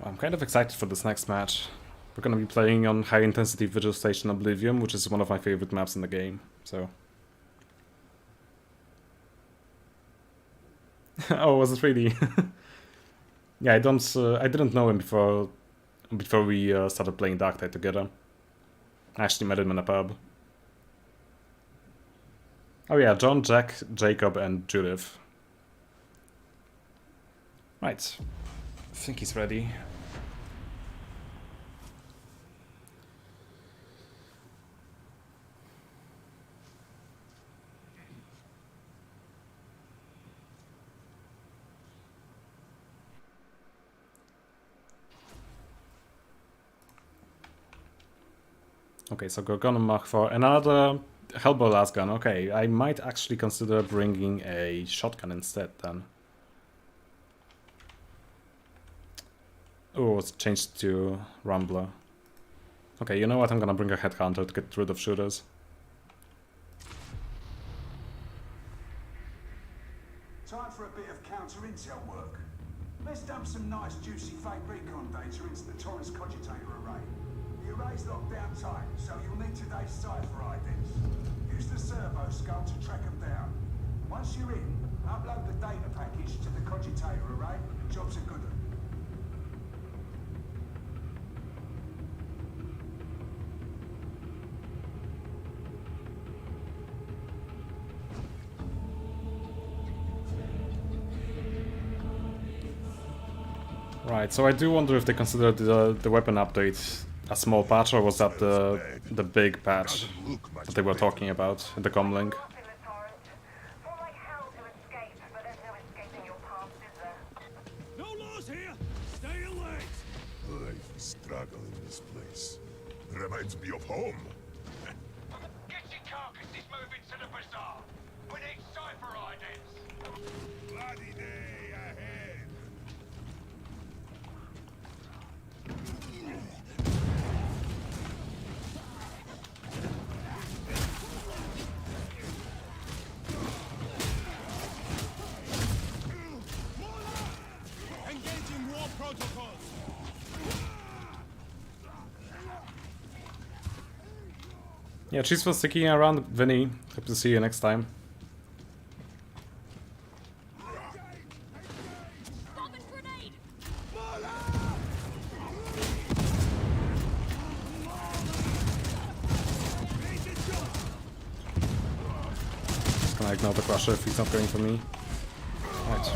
Speaker 1: I'm kind of excited for this next match. We're gonna be playing on high intensity Vigil Station Oblivion, which is one of my favorite maps in the game, so. Oh, was it really? Yeah, I didn't know him before we started playing Darktide together. I actually met him in a pub. Oh yeah, John, Jack, Jacob, and Judith. Right. I think he's ready. Okay, so we're gonna mark for another Hellboy lasgun. Okay, I might actually consider bringing a shotgun instead then. Oh, it's changed to Rumbler. Okay, you know what? I'm gonna bring a headhunter to get rid of shooters.
Speaker 2: Time for a bit of counter-intel work. Let's dump some nice juicy fake recon data into the Taurus cogitator array. The array's locked down tight, so you'll need today's cipher idents. Use the servo skull to track them down. Once you're in, upload the data package to the cogitator array. Job's a good one.
Speaker 1: Right, so I do wonder if they considered the weapon update a small patch, or was that the big patch that they were talking about in the comlink?
Speaker 7: Up in the torrent. Fought like hell to escape, but there's no escaping your past, is there?
Speaker 3: No laws here! Stay alert!
Speaker 8: Life is struggle in this place. Reminds me of home.
Speaker 9: Get your carcasses moving to the bazaar. We need cipher idents.
Speaker 8: Bloody day ahead.
Speaker 3: Engaging war protocols!
Speaker 1: Yeah, cheers for sticking around, Vinny. Hope to see you next time.
Speaker 4: Bomb and grenade!
Speaker 1: Just gonna ignore the crusher if he's not going for me. Right.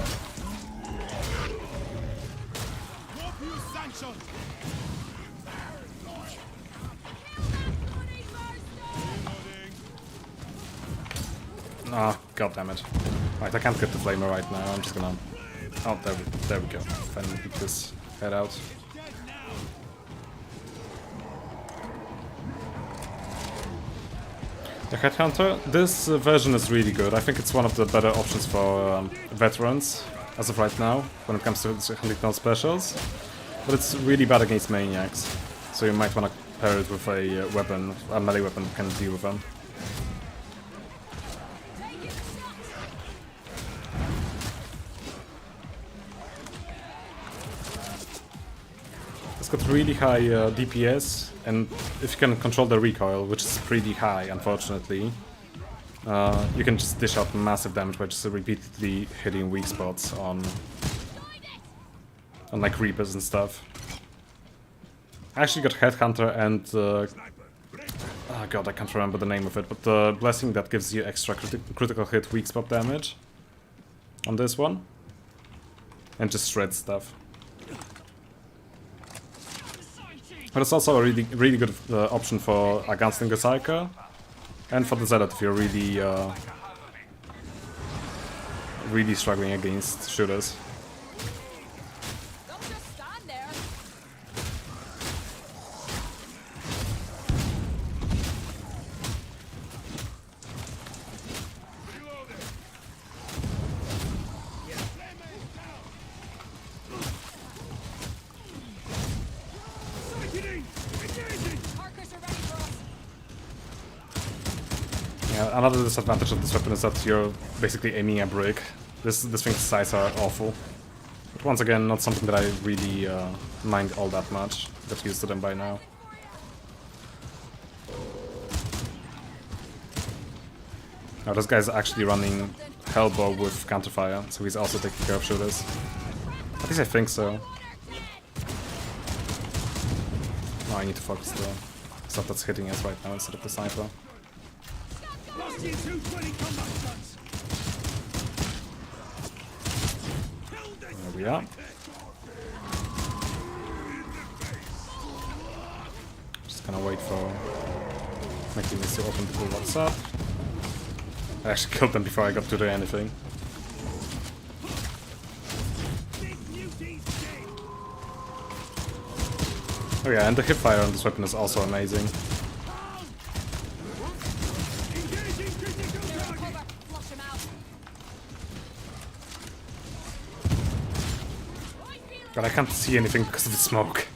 Speaker 3: Warp use sanctioned!
Speaker 1: Ah, god damn it. Right, I can't get the flamer right now. I'm just gonna. Oh, there we go. Finally keep this head out.
Speaker 3: Dead now!
Speaker 1: The Headhunter, this version is really good. I think it's one of the better options for veterans as of right now when it comes to hunting down specials. But it's really bad against maniacs, so you might want to pair it with a weapon, a melee weapon that can deal with them. It's got really high DPS, and if you can control the recoil, which is pretty high, unfortunately, you can just dish out massive damage by just repeatedly hitting weak spots on like Reapers and stuff. I actually got Headhunter and oh god, I can't remember the name of it, but the blessing that gives you extra critical hit weak spot damage on this one, and just shred stuff. But it's also a really good option for a Gunslinger Psycho, and for the Zealot if you're really struggling against shooters.
Speaker 4: Don't just stand there!
Speaker 3: Sickening! Engaging!
Speaker 4: Parkers are ready for us!
Speaker 1: Yeah, another disadvantage of this weapon is that you're basically aiming a brick. This thing's sights are awful. But once again, not something that I really mind all that much. Got used to them by now. Now this guy's actually running Hellbow with counterfire, so he's also taking care of shooters. At least I think so. No, I need to focus the stuff that's hitting us right now instead of the sniper.
Speaker 3: Lost you 220 combat guns!
Speaker 1: There we are. Just gonna wait for making this to open the toolbox up. I actually killed them before I got to do anything. Oh yeah, and the hipfire on this weapon is also amazing.
Speaker 3: Engaging critical target!
Speaker 4: Cover! Flush him out!
Speaker 1: But I can't see anything because of the smoke.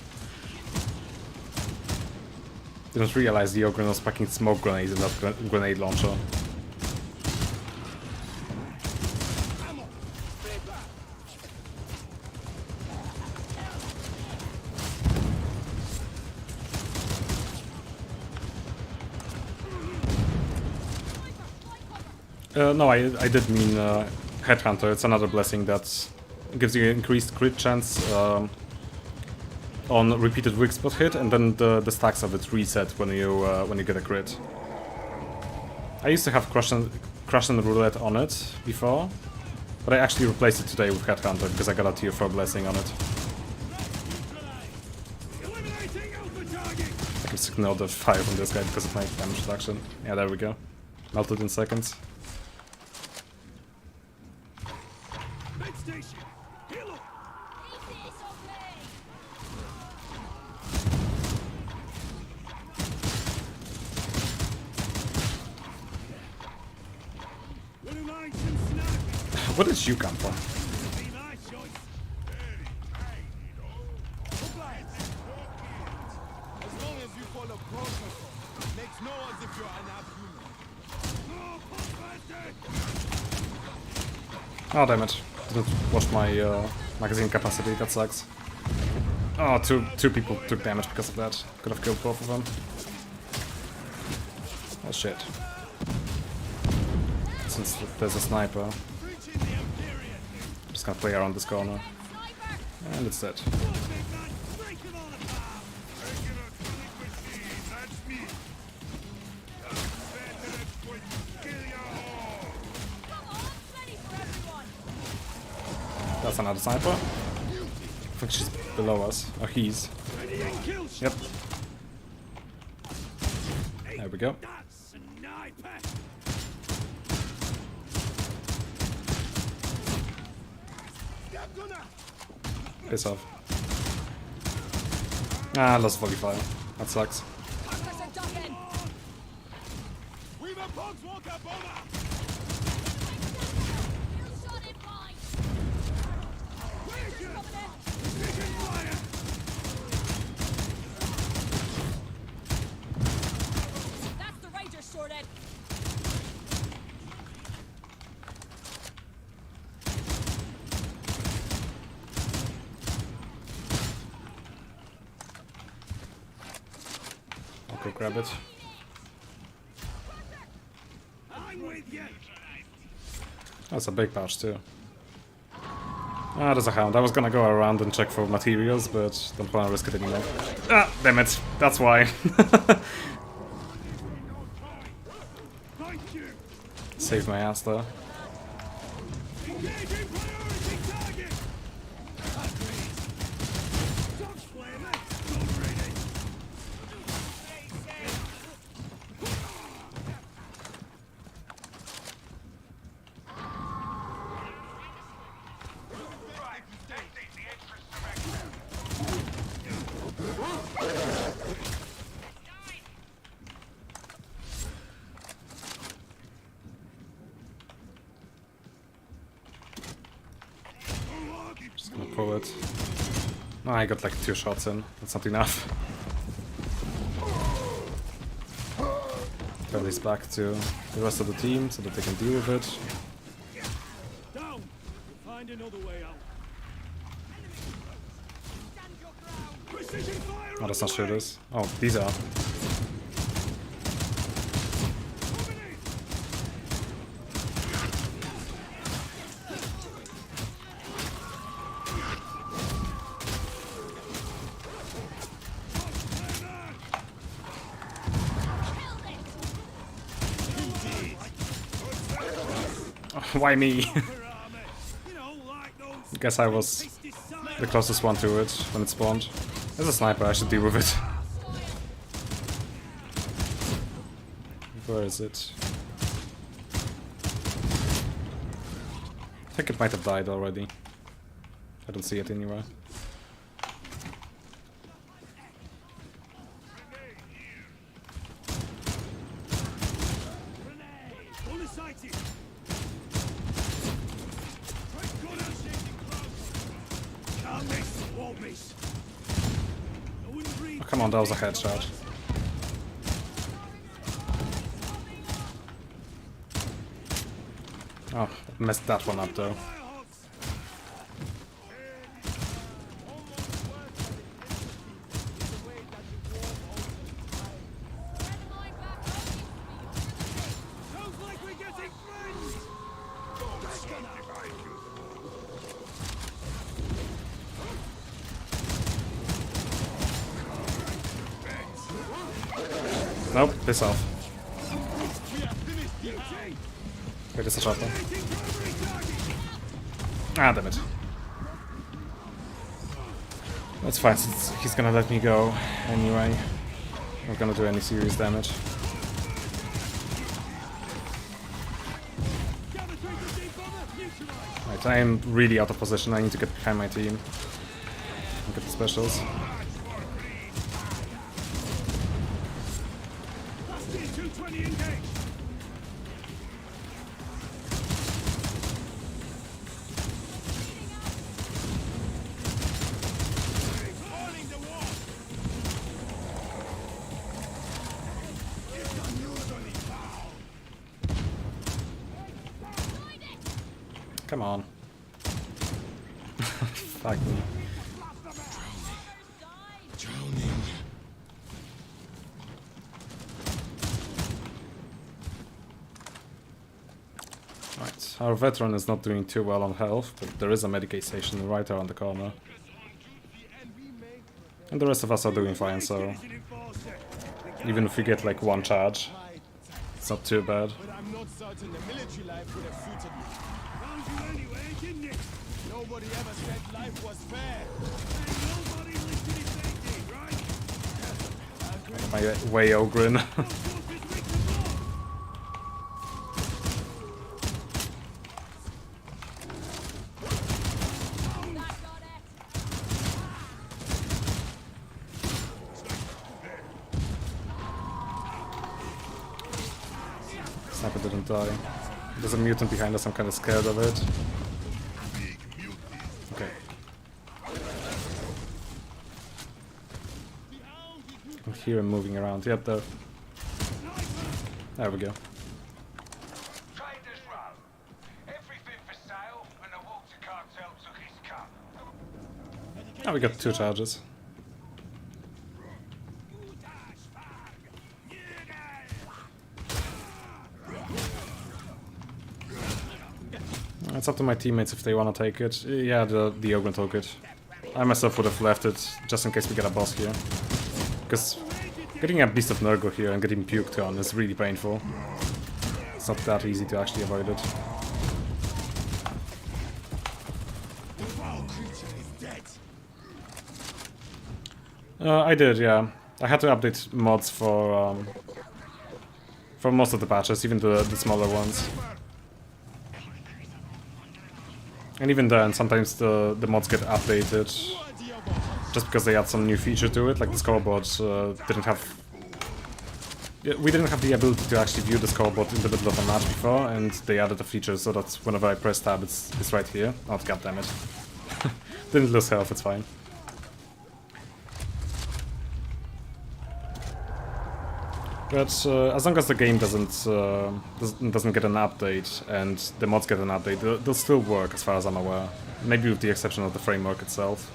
Speaker 1: Didn't realize the Ogren was packing smoke grenades in that grenade launcher. No, I did mean Headhunter. It's another blessing that gives you increased crit chance on repeated weak spot hit, and then the stacks of it reset when you get a crit. I used to have Crush and Roulette on it before, but I actually replaced it today with Headhunter because I got a tier 4 blessing on it. I can just ignore the fire from this guy because of my damage reduction. Yeah, there we go. Melted in seconds. Where did you come from? Oh damn it. Didn't watch my magazine capacity, that sucks. Oh, two people took damage because of that. Could have killed both of them. Oh shit. Since there's a sniper. Just gonna play around this corner. And it's dead. That's another sniper. I think she's below us. Or he's. Yep. There we go. Piss off. Ah, lost volley fire. That sucks. I'll go grab it. That's a big pouch too. Ah, there's a hound. I was gonna go around and check for materials, but don't wanna risk it anymore. Ah, damn it. That's why. Saved my ass there. Just gonna pull it. Oh, I got like 2 shots in. That's not enough. Turn this back to the rest of the team so that they can deal with it.
Speaker 3: Down. Find another way out.
Speaker 1: Oh, that's not sure this. Oh, these are. Why me? Guess I was the closest one to it when it spawned. There's a sniper, I should deal with it. Where is it? I think it might have died already. I don't see it anywhere. Oh, come on, that was a headshot. Oh, messed that one up though. Nope, piss off. Wait, it's a shot though. Ah, damn it. That's fine, since he's gonna let me go anyway. Not gonna do any serious damage. Right, I am really out of position. I need to get behind my team and get the specials. Come on. Fuck me. Right, our veteran is not doing too well on health, but there is a Medicaid station right around the corner. And the rest of us are doing fine, so even if we get like one charge, it's not too bad.
Speaker 3: But I'm not certain the military life would have suited me. Found you anyway, didn't it? Nobody ever said life was fair. And nobody listed his safety, right?
Speaker 1: My way Ogrin. Sniper didn't die. There's a mutant behind us, I'm kinda scared of it. Okay. I hear him moving around. Yep, there. There we go.
Speaker 9: Traders Row. Everything for sale, and the water cartel took his cut.
Speaker 1: Now we got 2 charges. It's up to my teammates if they want to take it. Yeah, the Ogren took it. I myself would have left it, just in case we get a boss here. Because getting a Beast of Nurgle here and getting puked on is really painful. It's not that easy to actually avoid it. I did, yeah. I had to update mods for most of the patches, even the smaller ones. And even then, sometimes the mods get updated just because they add some new feature to it, like the scoreboard didn't have... We didn't have the ability to actually view the scoreboard in the middle of a match before, and they added a feature so that whenever I press tab, it's right here. Oh, goddammit. Didn't lose health, it's fine. But as long as the game doesn't get an update and the mods get an update, they'll still work as far as I'm aware. Maybe with the exception of the framework itself.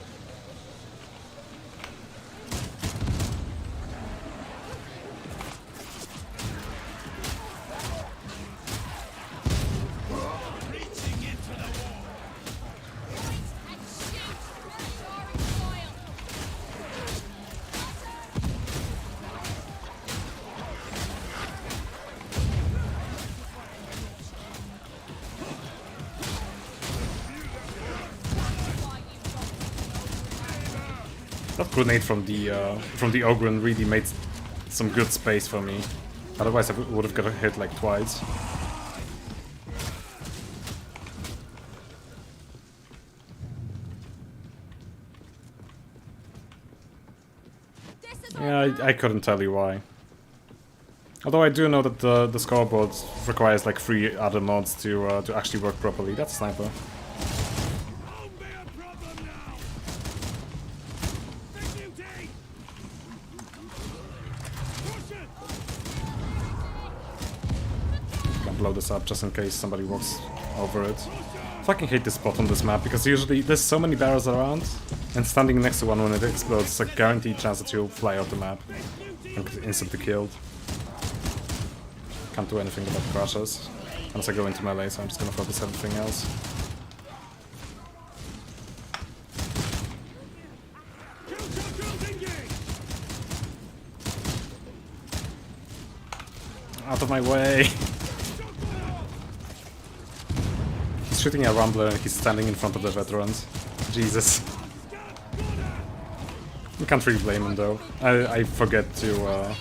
Speaker 1: That grenade from the Ogren really made some good space for me. Otherwise I would have got hit like twice. Yeah, I couldn't tell you why. Although I do know that the scoreboard requires like 3 other mods to actually work properly. That's a sniper. Blow this up just in case somebody walks over it. I fucking hate this spot on this map because usually there's so many barrels around, and standing next to one when it explodes is a guaranteed chance that you'll fly off the map and get instantly killed. Can't do anything about crashes unless I go into melee, so I'm just gonna focus everything else. Out of my way! He's shooting a rumbler and he's standing in front of the veterans. Jesus. You can't really blame him though. I forget to...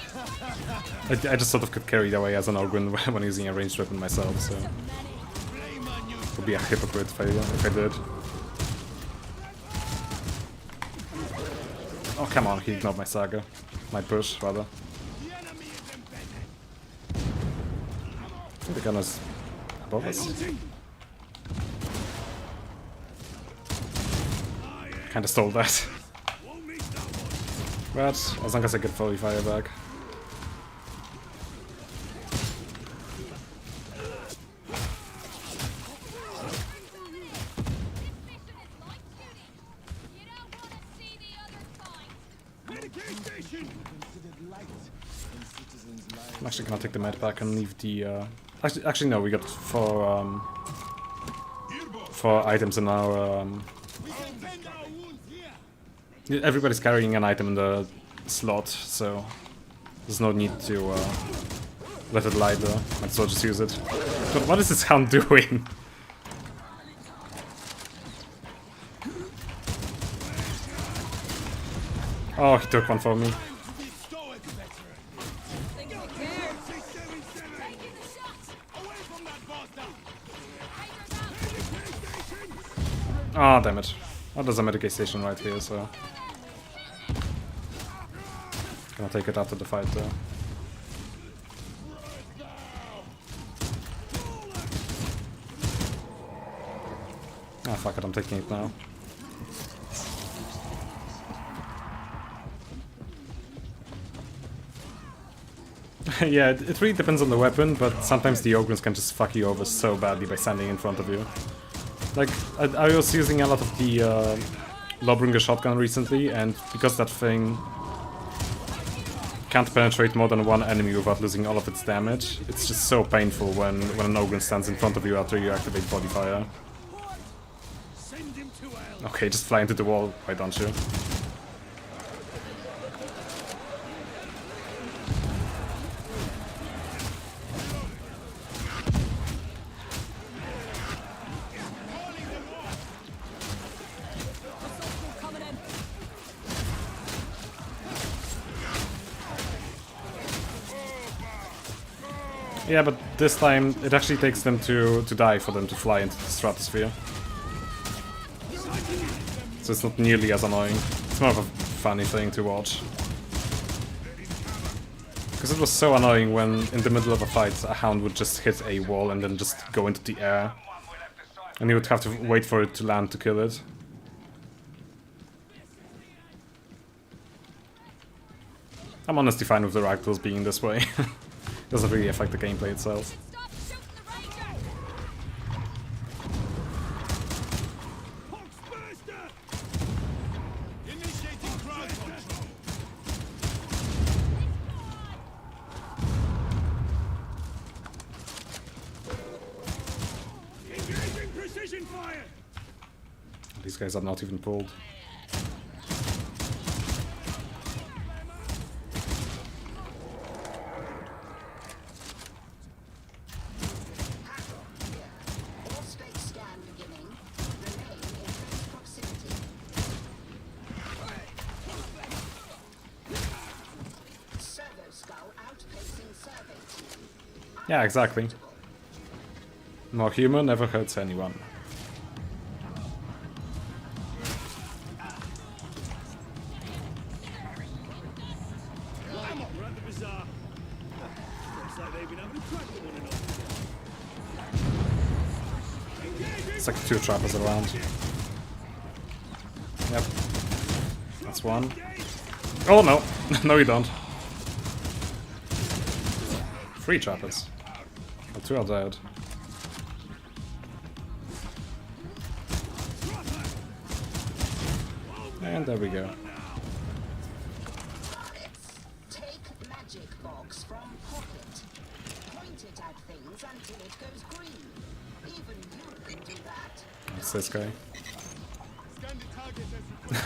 Speaker 1: I just sort of get carried away as an Ogryn when using a ranged weapon myself, so... It would be a hypocrite if I did. Oh, come on, he ignored my saga. My push, rather. I think the gun is above us. Kinda stole that. But, as long as I get fully fire back. I'm actually gonna take the med back and leave the actually no, we got four items in our everybody's carrying an item in the slot, so there's no need to let it lie there. Might as well just use it. But what is this hound doing? Oh, he took one for me. Ah, oh, damn it. Oh, there's a medication station right here, so... Gonna take it after the fight, though. Ah, fuck it, I'm taking it now. Yeah, it really depends on the weapon, but sometimes the Ogryns can just fuck you over so badly by standing in front of you. Like, I was using a lot of the Lawbringer shotgun recently, and because that thing can't penetrate more than one enemy without losing all of its damage, it's just so painful when an Ogryn stands in front of you after you activate body fire. Okay, just fly into the wall, why don't you? Yeah, but this time it actually takes them to die for them to fly into the stratosphere. So it's not nearly as annoying. It's more of a funny thing to watch. Because it was so annoying when in the middle of a fight a hound would just hit a wall and then just go into the air. And you would have to wait for it to land to kill it. I'm honestly fine with the ragdolls being this way. Doesn't really affect the gameplay itself. These guys are not even pulled. Yeah, exactly. More humor never hurts anyone. It's like 2 trappers around. Yep. That's one. Oh no! No you don't. 3 trappers. Well, 2 are dead. And there we go.
Speaker 6: Take magic box from pocket. Point it at things until it goes green. Even you can do that.
Speaker 1: What's this guy?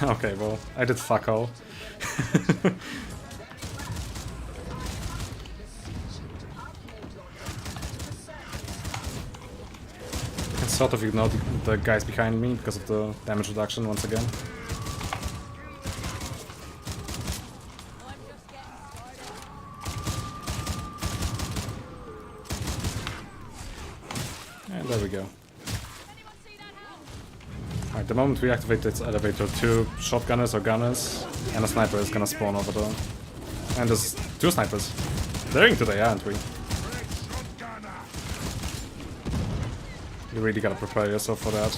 Speaker 1: Okay, well, I did fuck all. sort of ignored the guys behind me because of the damage reduction once again. And there we go. Alright, the moment we activate this elevator, 2 shotgunners or gunners and a sniper is gonna spawn over there. And there's 2 snipers. Daring today, aren't we? You really gotta prepare yourself for that.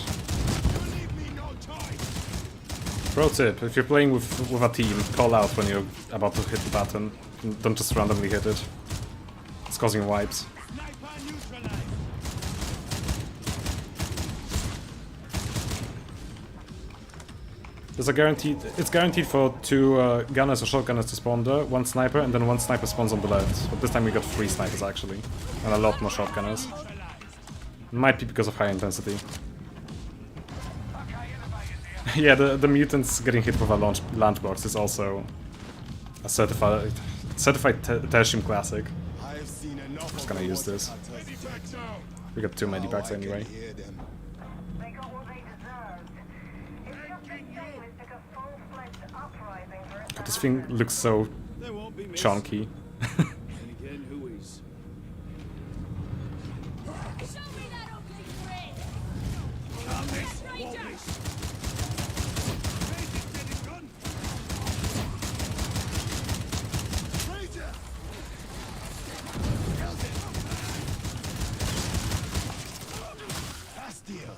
Speaker 1: Pro tip, if you're playing with a team, call out when you're about to hit the button. Don't just randomly hit it. It's causing wipes. There's a guaranteed. It's guaranteed for 2 gunners or shotgunners to spawn there, 1 sniper, and then 1 sniper spawns on the left. But this time we got 3 snipers actually, and a lot more shotgunners. Might be because of high intensity. Yeah, the mutants getting hit with a launch box is also a certified Tertium classic. I'm just gonna use this. We got 2 medipacks anyway.
Speaker 7: They got what they deserved. It's just a shame it took a full-fledged uprising for it.
Speaker 1: God, this thing looks so
Speaker 3: There won't be miss.
Speaker 1: chunky.
Speaker 3: And again, who is?
Speaker 4: Show me that ugly grin!
Speaker 3: Can't miss, won't miss. Raise it, get it done. Raise it. Held it. Last deal.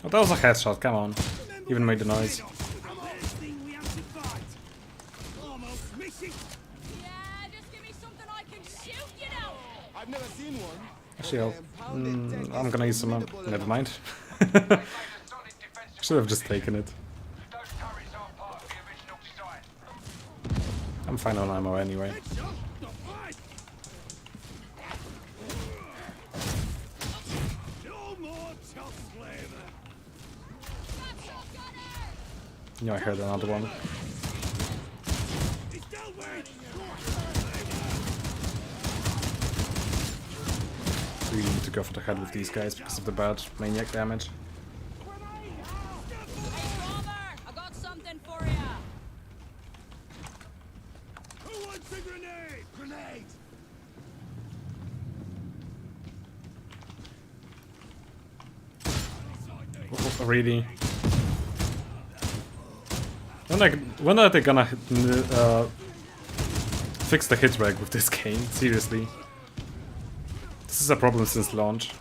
Speaker 1: Oh, that was a headshot, come on. Even made the noise.
Speaker 3: First thing we have to fight. Almost missing.
Speaker 4: Yeah, just give me something I can shoot, you know!
Speaker 3: I've never seen one.
Speaker 1: Actually, I'm gonna use some. Never mind. Should have just taken it.
Speaker 9: Those turrets aren't part of the original design.
Speaker 1: I'm fine on ammo anyway.
Speaker 3: Headshot. The fight. No more tough flavor.
Speaker 1: Yeah, I heard another one.
Speaker 3: It's still waiting.
Speaker 1: Really need to go for the head with these guys because of the bad maniac damage.
Speaker 4: Hey, Robert! I got something for ya!
Speaker 3: Who wants a grenade? Grenade.
Speaker 1: Really? When are they gonna fix the hit rate with this game? Seriously. This is a problem since launch.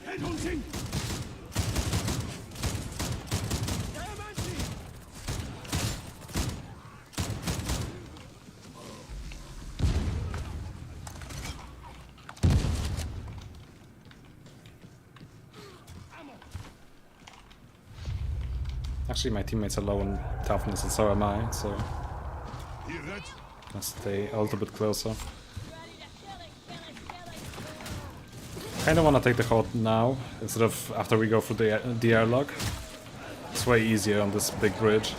Speaker 3: Headhunting.
Speaker 1: Actually, my teammates are low on toughness and so am I, so
Speaker 8: Hear that?
Speaker 1: I'll stay a little bit closer. Kinda wanna take the hold now, instead of after we go through the airlock. It's way easier on this big bridge.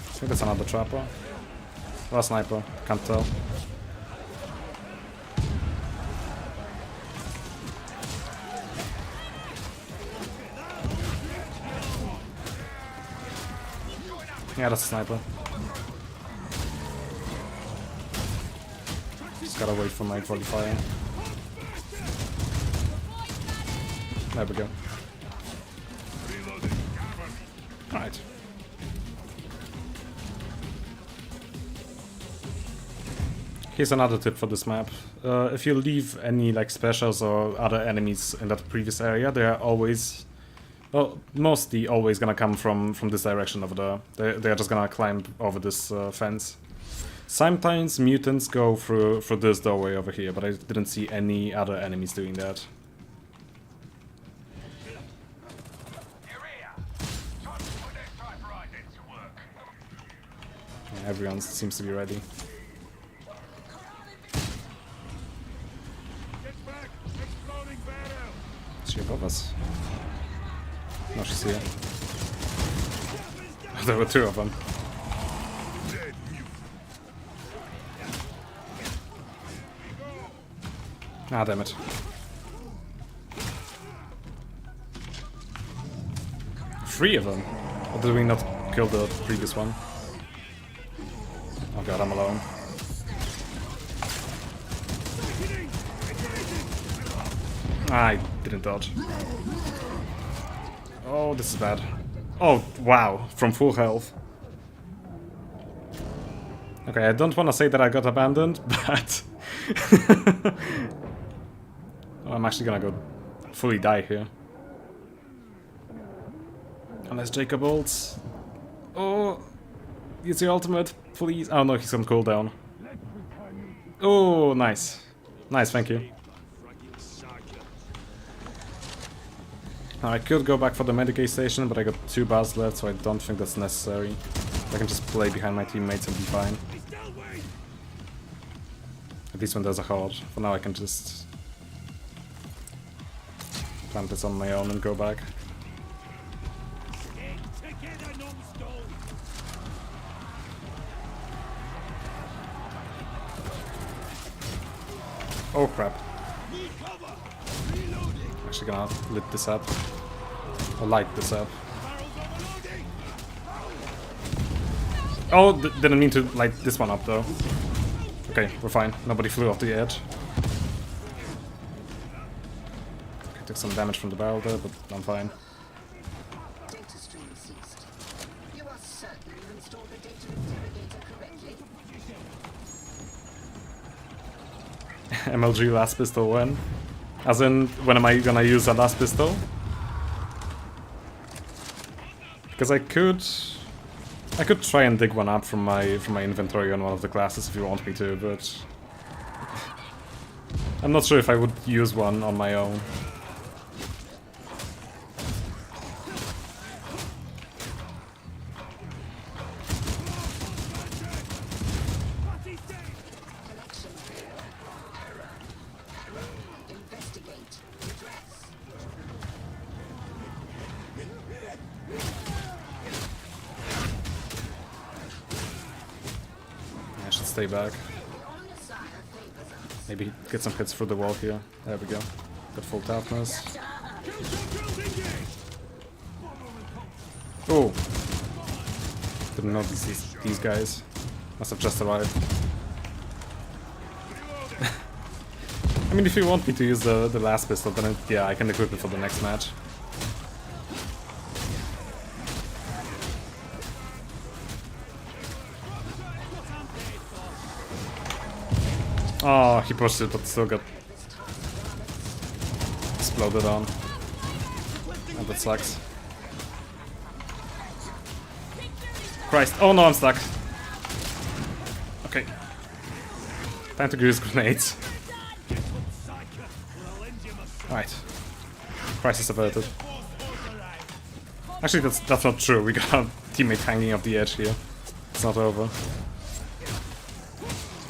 Speaker 1: I think that's another trapper. Or a sniper, can't tell. Yeah, that's a sniper. Just gotta wait for my qualifier. There we go. Alright. Here's another tip for this map. If you leave any like specials or other enemies in that previous area, they are always, well, mostly always gonna come from this direction over there. They're just gonna climb over this fence. Sometimes mutants go through this doorway over here, but I didn't see any other enemies doing that. Yeah, everyone seems to be ready. Is she above us? No, she's here. There were 2 of them. Ah, damn it. 3 of them? Or did we not kill the previous one? Oh god, I'm alone. I didn't dodge. Oh, this is bad. Oh, wow, from full health. Okay, I don't want to say that I got abandoned, but... oh, I'm actually gonna go fully die here. Unless Jacob ults. Oh, use your ultimate, please. Oh no, he's on cooldown. Oh, nice. Nice, thank you. Now, I could go back for the Medicaid station, but I got 2 bars left, so I don't think that's necessary. I can just play behind my teammates and be fine. At least when there's a horde. For now I can just plant this on my own and go back. Oh crap. Actually gonna lit this up. Or light this up. Oh, didn't mean to light this one up though. Okay, we're fine. Nobody flew off the edge. Okay, took some damage from the barrel there, but I'm fine.
Speaker 6: Data stream ceased. You are certain you installed the data interrogator correctly?
Speaker 1: MLG last pistol when? As in, when am I gonna use that last pistol? Because I could try and dig one up from my inventory on one of the classes if you want me to, but I'm not sure if I would use one on my own. I should stay back. Maybe get some hits through the wall here. There we go. Got full toughness. Oh! Didn't notice these guys. Must have just arrived. I mean, if you want me to use the last pistol, then yeah, I can equip it for the next match. Oh, he pushed it, but still got exploded on. And that sucks. Christ. Oh no, I'm stuck. Okay. Time to use grenades. Right. Crisis averted. Actually, that's not true. We got a teammate hanging off the edge here. It's not over.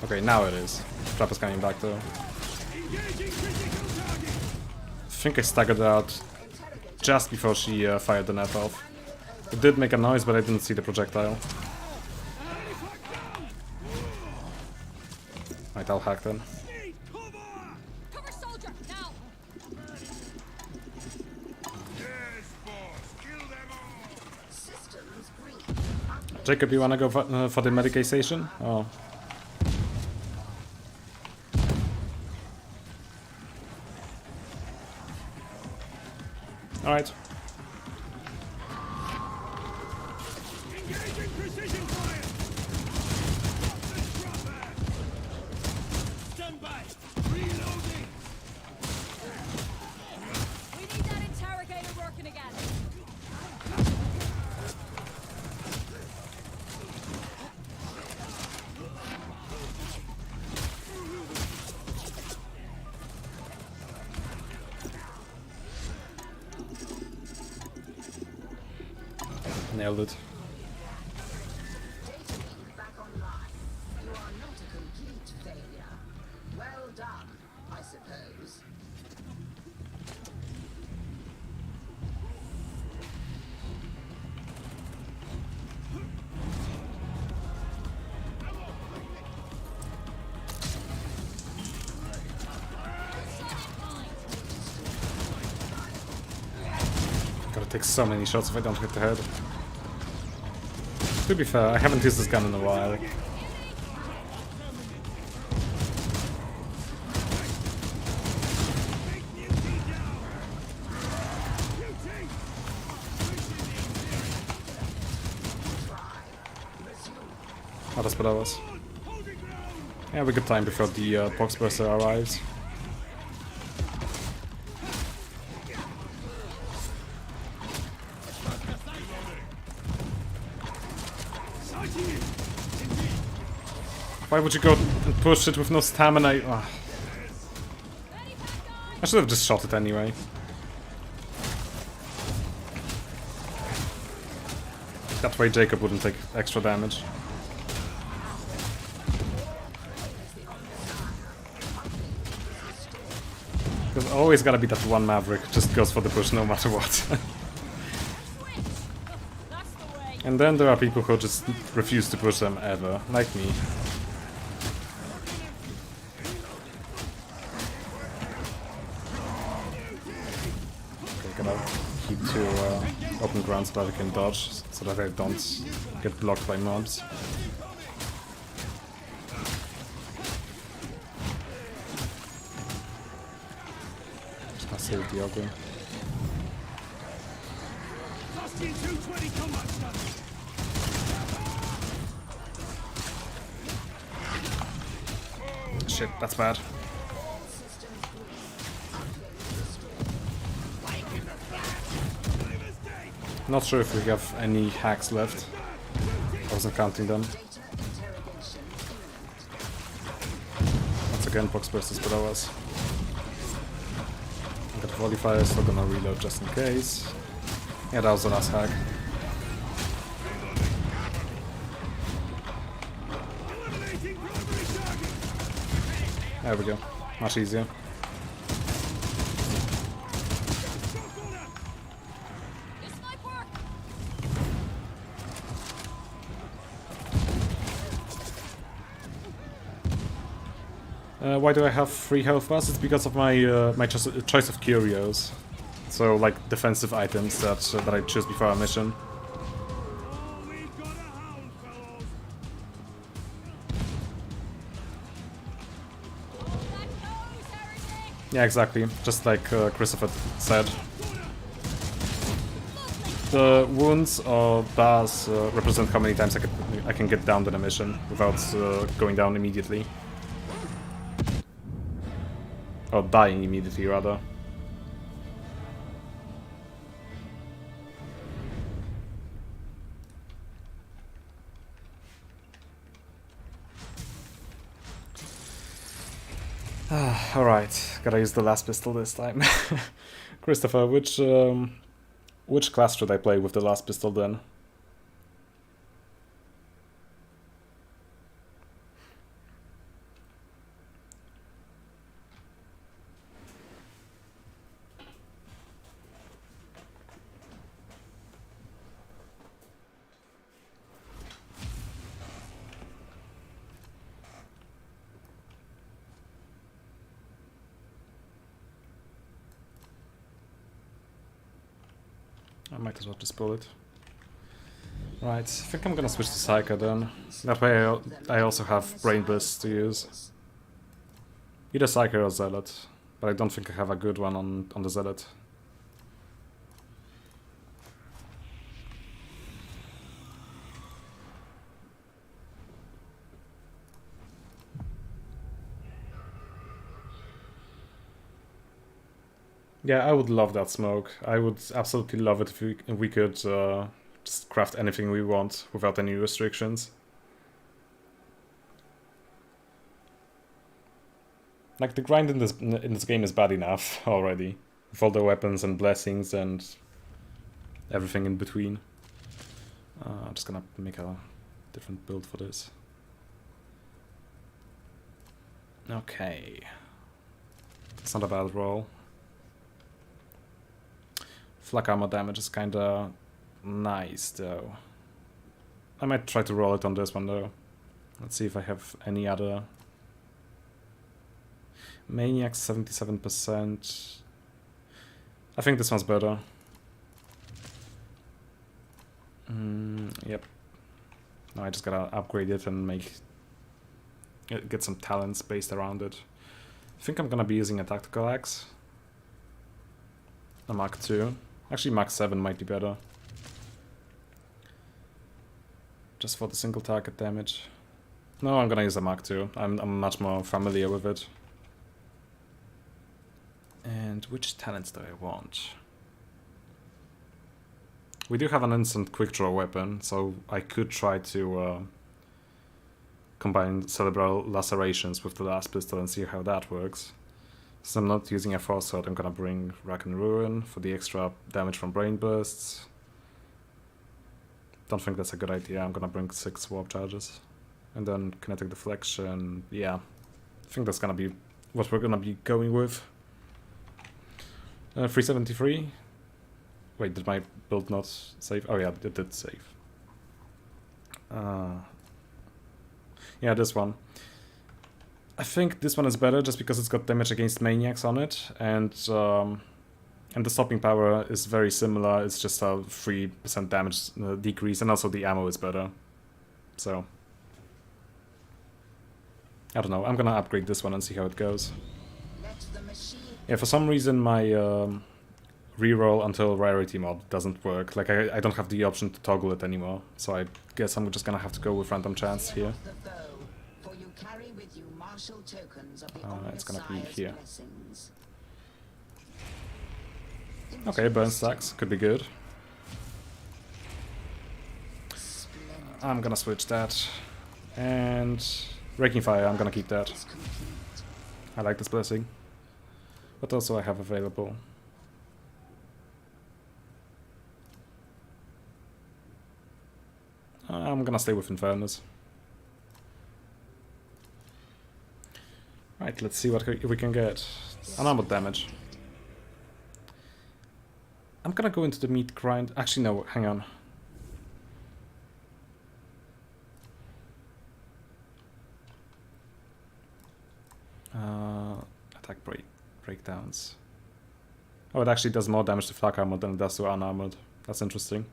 Speaker 1: Okay, now it is. Trap is coming back though. I think I staggered out just before she fired the net off. It did make a noise, but I didn't see the projectile. Right, I'll hack then.
Speaker 4: Cover soldier now.
Speaker 1: Jacob, you wanna go for the Medicaid station? Oh. Alright.
Speaker 3: Stand by. Reloading.
Speaker 4: We need that interrogator working again.
Speaker 1: Nailed it.
Speaker 6: Back online. You are not a complete failure. Well done, I suppose.
Speaker 1: take so many shots if I don't hit the head. To be fair, I haven't used this gun in a while. Oh, that's what I was. Yeah, we got time before the Boxburster arrives. Why would you go and push it with no stamina? Ugh. I should have just shot it anyway. That way Jacob wouldn't take extra damage. There's always gotta be that one Maverick, just goes for the push no matter what. And then there are people who just refuse to push them ever, like me. Okay, gotta keep to open ground so that I can dodge, so that I don't get blocked by mobs. Save the ogre. Shit, that's bad. Not sure if we have any hacks left. I wasn't counting them. Once again, Boxbursters below us. Got volley fire, still gonna reload just in case. Yeah, that was the last hack. There we go. Much easier. Why do I have 3 health bars? It's because of my my choice of curios. So like defensive items that I choose before a mission. Yeah, exactly. Just like Christopher said. The wounds or bars represent how many times I can get down to the mission without going down immediately. Or dying immediately, rather. Alright, gotta use the last pistol this time. Christopher, which class should I play with the last pistol then? I might as well just pull it. Right, I think I'm gonna switch to Psyker then. That way I also have Brain Bliss to use. Either Psyker or Zealot, but I don't think I have a good one on the Zealot. Yeah, I would love that smoke. I would absolutely love it if we could just craft anything we want without any restrictions. Like, the grind in this game is bad enough already, with all the weapons and blessings and everything in between. I'm just gonna make a different build for this. Okay. It's not a bad roll. Flak armor damage is kinda nice though. I might try to roll it on this one though. Let's see if I have any other. Maniac 77%. I think this one's better. Yep. Now I just gotta upgrade it and get some talents based around it. I think I'm gonna be using a tactical axe. A Mach 2. Actually, Mach 7 might be better. Just for the single target damage. No, I'm gonna use a Mach 2. I'm much more familiar with it. And which talents do I want? We do have an instant quick draw weapon, so I could try to combine cerebral lacerations with the last pistol and see how that works. Since I'm not using a force sword, I'm gonna bring Rack and Ruin for the extra damage from brain bursts. Don't think that's a good idea. I'm gonna bring 6 warp charges. And then kinetic deflection. Yeah, I think that's gonna be what we're gonna be going with. 373. Wait, did my build not save? Oh yeah, it did save. Yeah, this one. I think this one is better just because it's got damage against maniacs on it, and the stopping power is very similar. It's just a 3% damage decrease, and also the ammo is better. So I don't know. I'm gonna upgrade this one and see how it goes. Yeah, for some reason my reroll until rarity mod doesn't work. Like I don't have the option to toggle it anymore. So I guess I'm just gonna have to go with random chance here. It's gonna be here. Okay, burn stacks could be good. I'm gonna switch that. And Raking Fire, I'm gonna keep that. I like this blessing. What else do I have available? I'm gonna stay with Infernus. Right, let's see what we can get. Unarmored damage. I'm gonna go into the meat grind. Actually, no, hang on. Attack breakdowns. Oh, it actually does more damage to flak armor than it does to unarmored. That's interesting.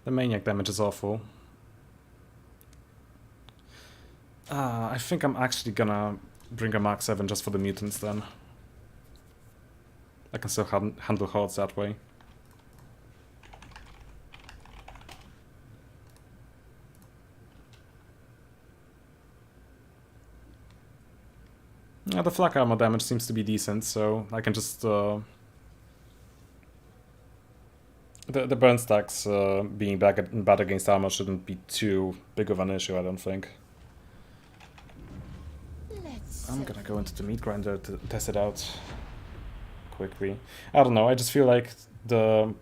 Speaker 1: The maniac damage is awful. I think I'm actually gonna bring a Mark 7 just for the mutants then. I can still handle hordes that way. Yeah, the flak armor damage seems to be decent, so I can just the burn stacks being bad against armor shouldn't be too big of an issue, I don't think. I'm gonna go into the meat grinder to test it out quickly. I don't know, I just feel like the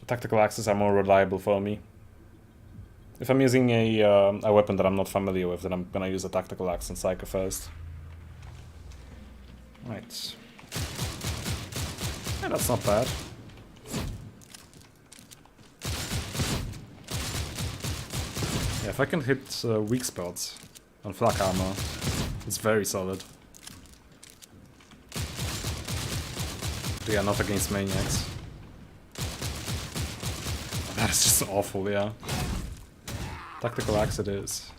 Speaker 1: tactical axes are more reliable for me. If I'm using a weapon that I'm not familiar with, then I'm gonna use a tactical axe and Psycho first. Right. Yeah, that's not bad. Yeah, if I can hit weak spots on flak armor, it's very solid. But yeah, not against maniacs. That is just awful, yeah. Tactical axe it is.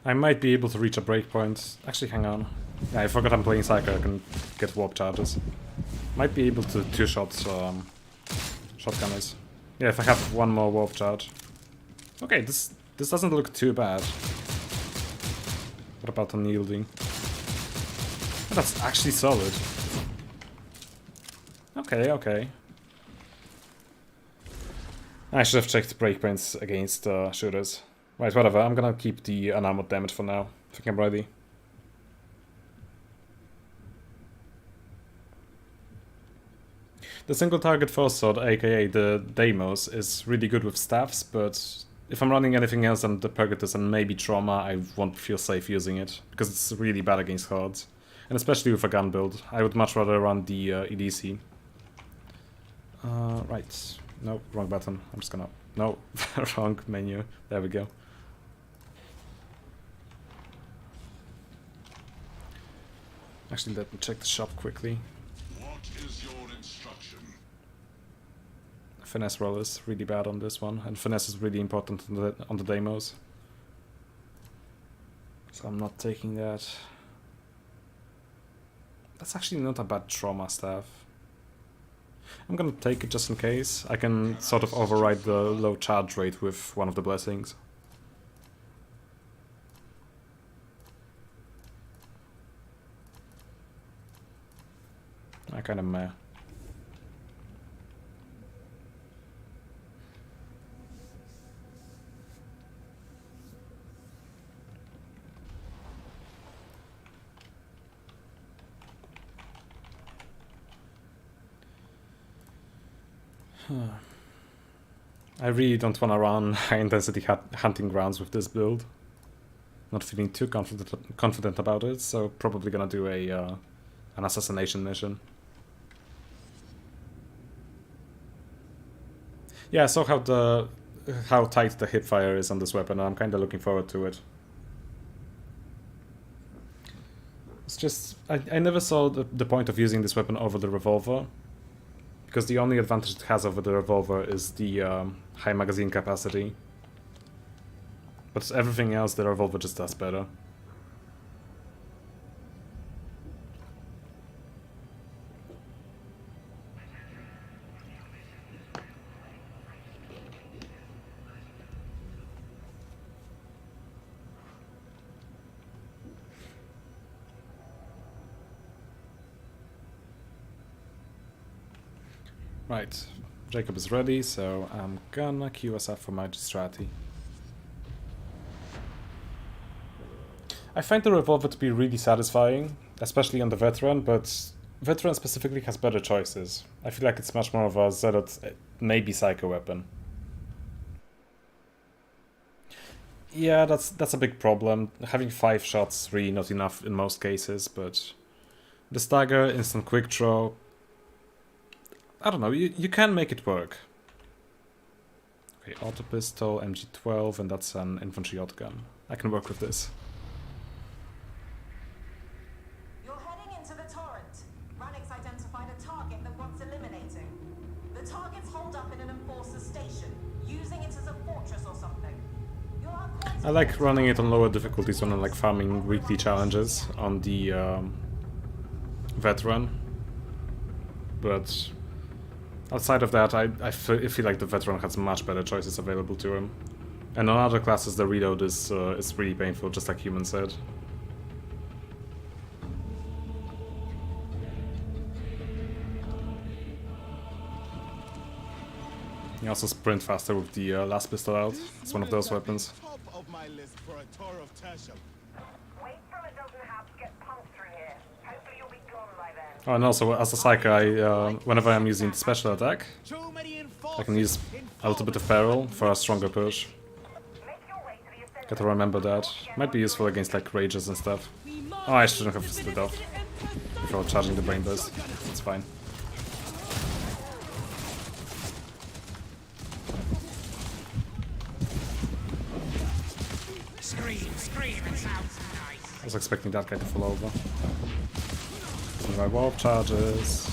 Speaker 1: I might be able to reach a breakpoint. Actually, hang on. Yeah, I forgot I'm playing Psycho. I can get warp charges. Might be able to two-shot shotgunners. Yeah, if I have one more warp charge. Okay, this doesn't look too bad. What about unyielding? Oh, that's actually solid. Okay, okay. I should have checked breakpoints against shooters. Right, whatever. I'm gonna keep the unarmored damage for now. I think I'm ready. The single target force sword, aka the Deimos, is really good with staffs, but if I'm running anything else than the Purgatus and maybe Trauma, I won't feel safe using it, because it's really bad against hordes. And especially with a gun build. I would much rather run the EDC. Right. No, wrong button. I'm just gonna... No, wrong menu. There we go. Actually, let me check the shop quickly.
Speaker 8: What is your instruction?
Speaker 1: Finesse roll is really bad on this one, and finesse is really important on the demos. So I'm not taking that. That's actually not a bad trauma staff. I'm gonna take it just in case. I can sort of override the low charge rate with one of the blessings. I kinda meh. I really don't want to run high-intensity hunting grounds with this build. Not feeling too confident about it, so probably gonna do a an assassination mission. Yeah, I saw how tight the hipfire is on this weapon, and I'm kind of looking forward to it. It's just I never saw the point of using this weapon over the revolver. Because the only advantage it has over the revolver is the high magazine capacity. But everything else, the revolver just does better. Right, Jacob is ready, so I'm gonna queue us up for Magistrati. I find the revolver to be really satisfying, especially on the veteran, but veteran specifically has better choices. I feel like it's much more of a zealot, maybe psycho weapon. Yeah, that's a big problem. Having 5 shots is really not enough in most cases, but the stagger, instant quick draw, I don't know, you can make it work. Okay, auto pistol, MG12, and that's an infantry autogun. I can work with this.
Speaker 10: You're heading into the torrent. Heretics identified a target that wants eliminating. The target's holed up in an enforcer station, using it as a fortress or something.
Speaker 1: I like running it on lower difficulties when I'm like farming weekly challenges on the veteran. But outside of that, I feel like the veteran has much better choices available to him. And on other classes, the reload is really painful, just like Human said. You also sprint faster with the last pistol out. It's one of those weapons. Oh, and also, as a psyker, whenever I'm using the special attack, I can use a little bit of peril for a stronger push. Gotta remember that. Might be useful against like rages and stuff. Oh, I shouldn't have split off before charging the brain burst. It's fine. I was expecting that guy to fall over. My warp charges.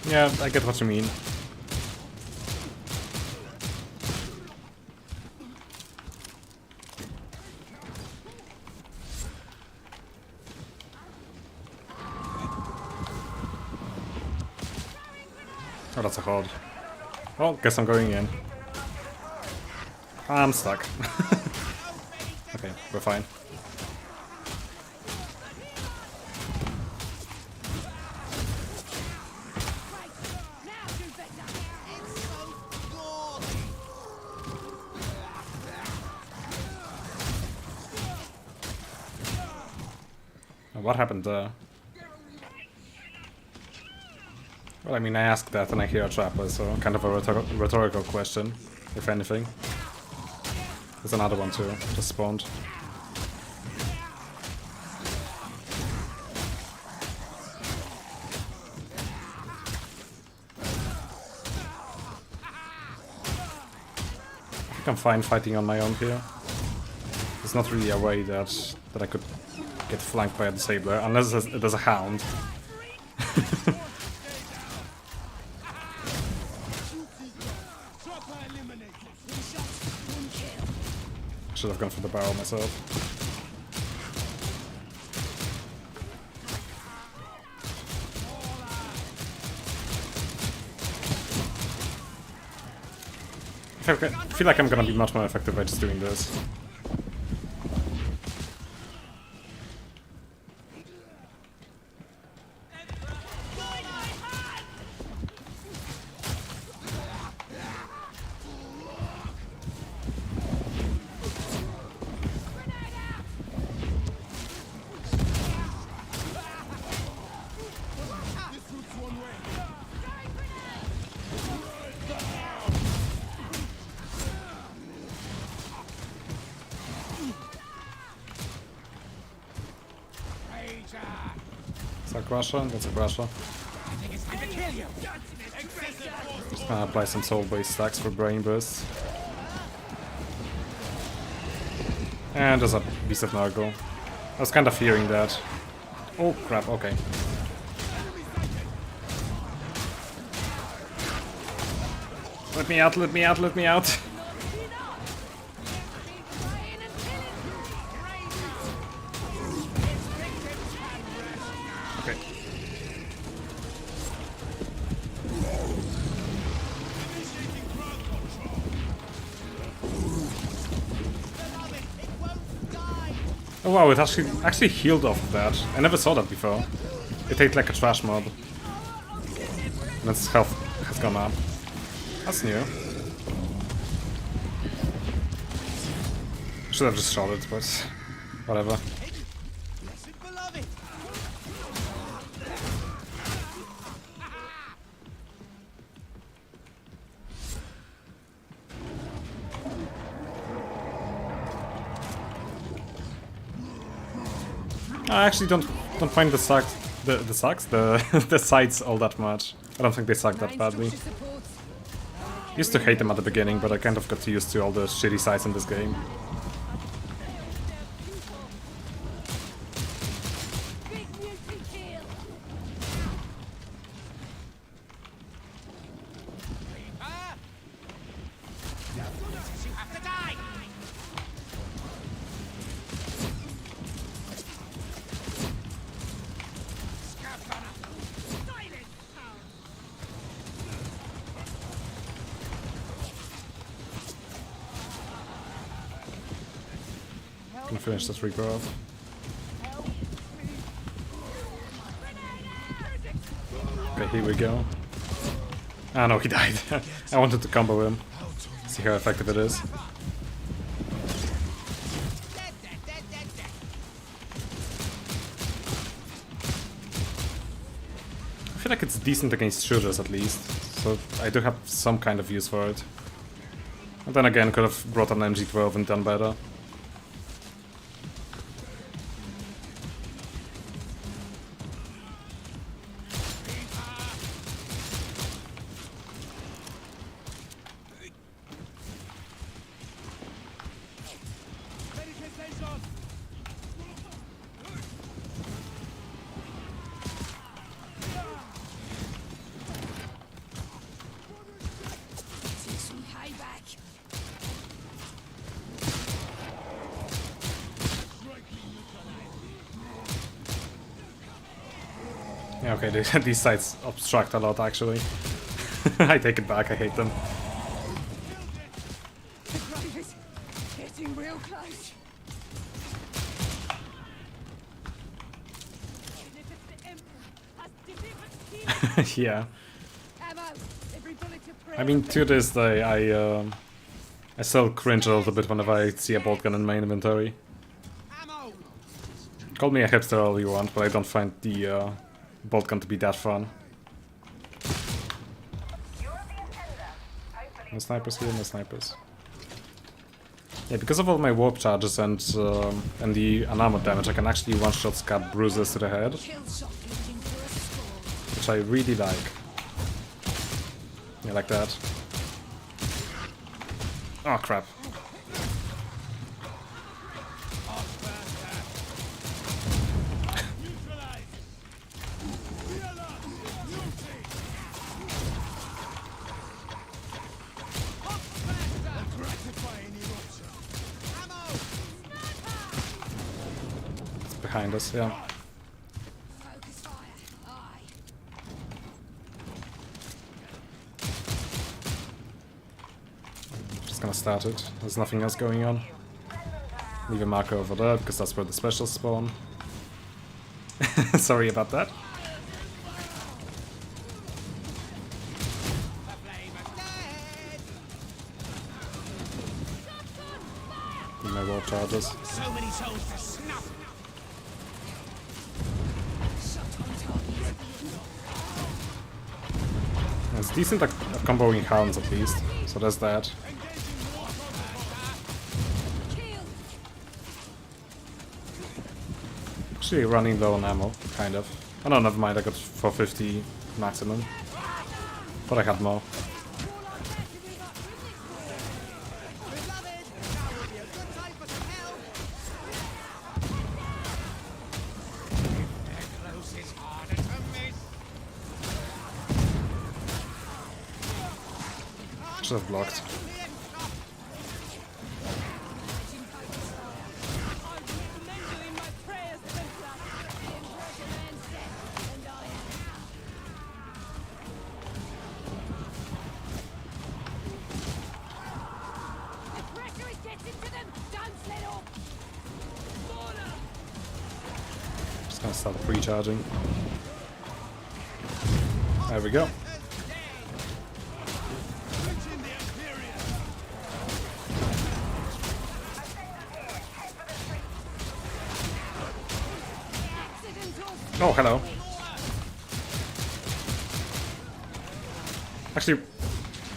Speaker 1: Yeah, I get what you mean. Oh, that's a horde. Well, guess I'm going in. I'm stuck. Okay, we're fine. what happened there? Well, I mean, I asked that and I hear a trapper, so kind of a rhetorical question, if anything. There's another one too, just spawned. I think I'm fine fighting on my own here. There's not really a way that I could get flanked by a disabler, unless there's a hound. Should have gone for the barrel myself. I feel like I'm gonna be much more effective by just doing this. Crusher, that's a crusher. Just gonna apply some soul-based stacks for brain bursts. And there's a Beast of Nargle. I was kind of fearing that. Oh crap, okay. Let me out, let me out, let me out! Oh wow, it actually healed off of that. I never saw that before. It ate like a trash mob. And its health has gone up. That's new. Should have just shot it, but whatever. I actually don't find the sides all that much. I don't think they suck that badly. Used to hate them at the beginning, but I kind of got used to all the shitty sides in this game. Gonna finish this Reaper off. Okay, here we go. Ah no, he died. I wanted to combo him. See how effective it is. I feel like it's decent against shooters at least, so I do have some kind of use for it. And then again, could have brought an MG12 and done better. Yeah, okay, these sites obstruct a lot actually. I take it back, I hate them.
Speaker 4: Getting real close.
Speaker 1: Yeah. I mean, to this day, I still cringe a little bit whenever I see a bolt gun in my inventory. Call me a hipster all you want, but I don't find the bolt gun to be that fun. No snipers here, no snipers. Yeah, because of all my warp charges and the unarmored damage, I can actually one-shot scab bruises to the head, which I really like. Yeah, like that. Oh crap. Behind us, yeah. Just gonna start it. There's nothing else going on. Leave a marker over there because that's where the specials spawn. Sorry about that. Need my wall charges.
Speaker 3: So many souls to snuff.
Speaker 1: It's decent at comboing hounds at least, so there's that. Actually running low on ammo, kind of. Oh no, never mind, I got 450 maximum. Thought I had more. Should have blocked. Just gonna start recharging. There we go. Oh, hello. Actually,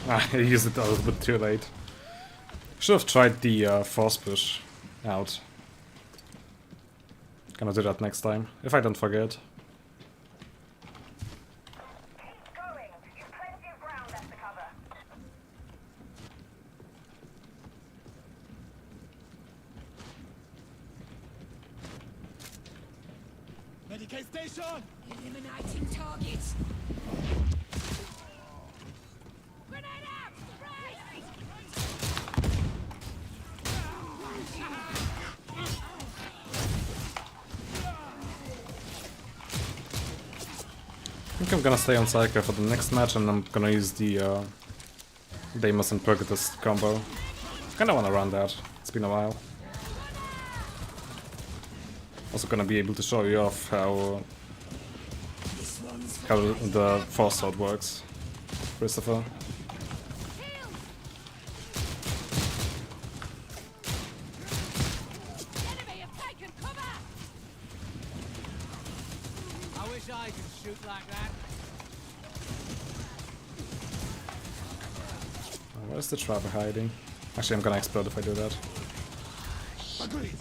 Speaker 1: I used it a little bit too late. Should have tried the force push out. Gonna do that next time, if I don't forget.
Speaker 7: Keep going. You've plenty of ground left to cover.
Speaker 3: Medicate station!
Speaker 4: Eliminating targets. Grenade out! Right!
Speaker 1: I think I'm gonna stay on Psycho for the next match, and I'm gonna use the Deimos and Purgatus combo. Kinda wanna run that, it's been a while. Also gonna be able to show you off how the force sword works, Christopher.
Speaker 4: Enemy have taken cover!
Speaker 3: I wish I could shoot like that.
Speaker 1: Where's the trapper hiding? Actually, I'm gonna explode if I do that.
Speaker 3: Agreed.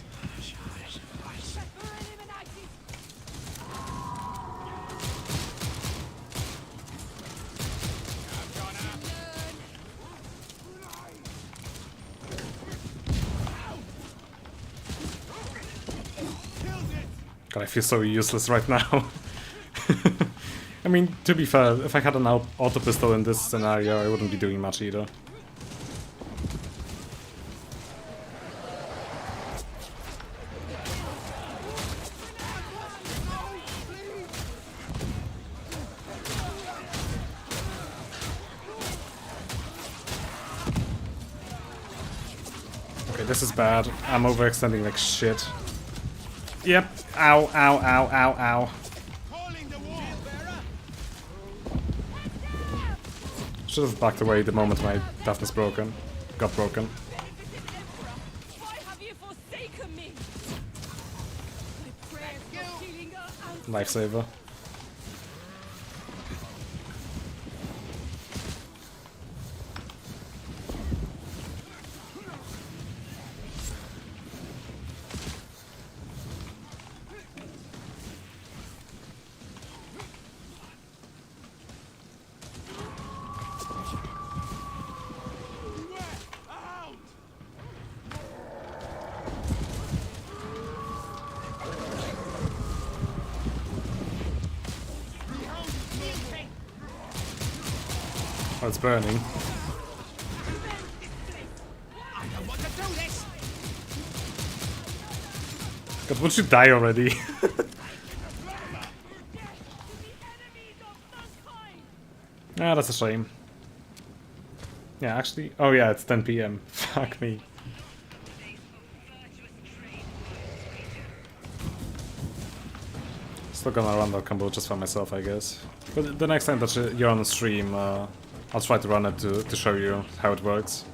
Speaker 1: God, I feel so useless right now. I mean, to be fair, if I had an auto pistol in this scenario, I wouldn't be doing much either. Okay, this is bad. I'm overextending like shit. Yep. Ow, ow, ow, ow, ow. Should have backed away the moment my toughness got broken.
Speaker 4: Why have you forsaken me? My prayers
Speaker 1: Lifesaver. Oh, it's burning. God, would you die already? Ah, that's a shame. Yeah, actually... Oh yeah, it's 10 PM. Fuck me. Still gonna run that combo just for myself, I guess. But the next time that you're on the stream, I'll try to run it to show you how it works.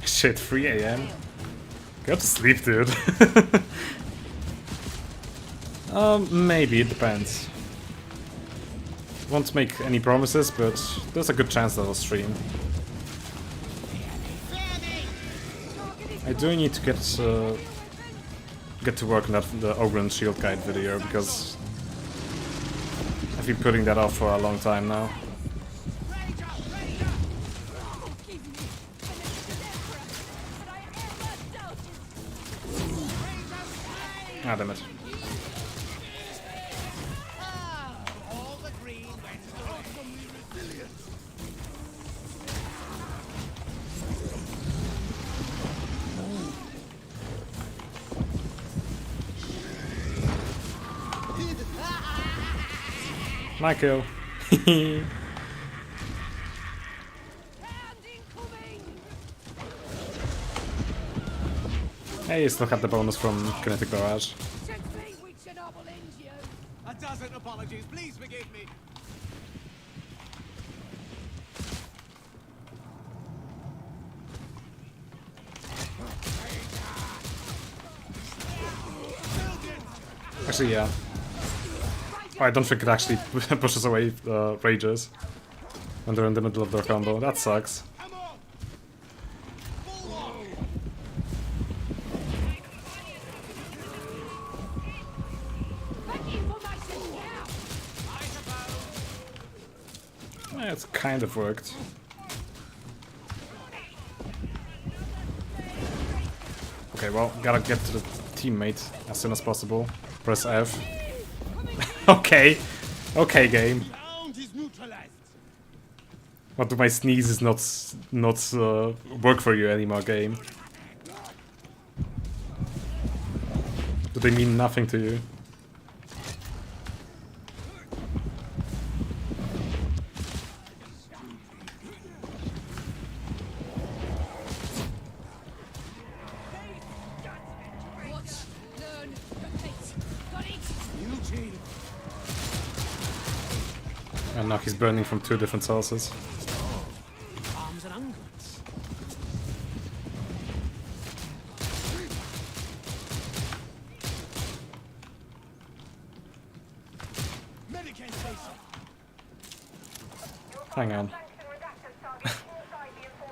Speaker 1: Shit, 3 AM? Go to sleep, dude. Maybe, it depends. Won't make any promises, but there's a good chance that I'll stream. I do need to get to work on the Oberon Shield Guide video, because I've been putting that off for a long time now. Ah, damn it. My kill. Hey, you still have the bonus from Kinetic Barrage.
Speaker 3: A dozen apologies, please forgive me.
Speaker 1: Actually, yeah. Oh, I don't think it actually pushes away rages when they're in the middle of their combo. That sucks. Yeah, it's kind of worked. Okay, well, gotta get to the teammate as soon as possible. Press F. Okay. Okay, game. What do my sneezes not work for you anymore, game? Do they mean nothing to you? And now he's burning from 2 different sources.
Speaker 3: Arms and unguents. Medicate station.
Speaker 1: Hang on.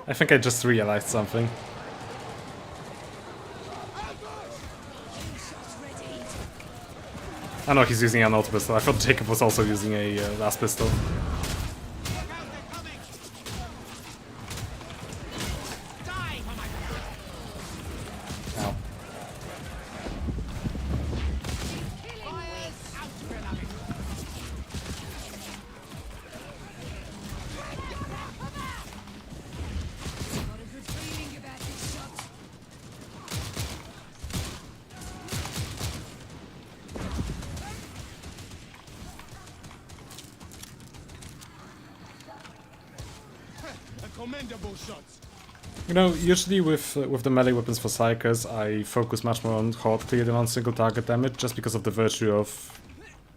Speaker 1: I think I just realized something. I know he's using an auto pistol. I thought Jacob was also using a last pistol. Ow.
Speaker 3: Commendable shots.
Speaker 1: You know, usually with the melee weapons for Psychers, I focus much more on horde clear than on single target damage, just because of the virtue of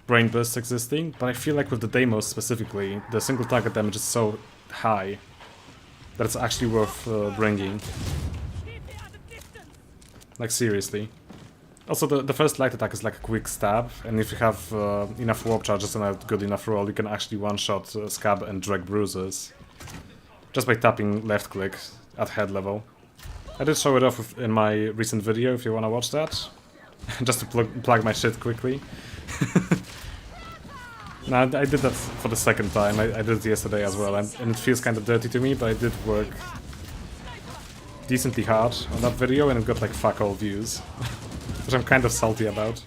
Speaker 1: brain bursts existing. But I feel like with the Deimos specifically, the single target damage is so high that it's actually worth bringing. Like, seriously. Also, the first light attack is like a quick stab, and if you have enough warp charges and a good enough roll, you can actually one-shot Scab and drag bruises. Just by tapping left click at head level. I did show it off in my recent video if you wanna watch that. Just to plug my shit quickly. No, I did that for the second time. I did it yesterday as well, and it feels kinda dirty to me, but I did work decently hard on that video and it got like fuck all views. Which I'm kind of salty about.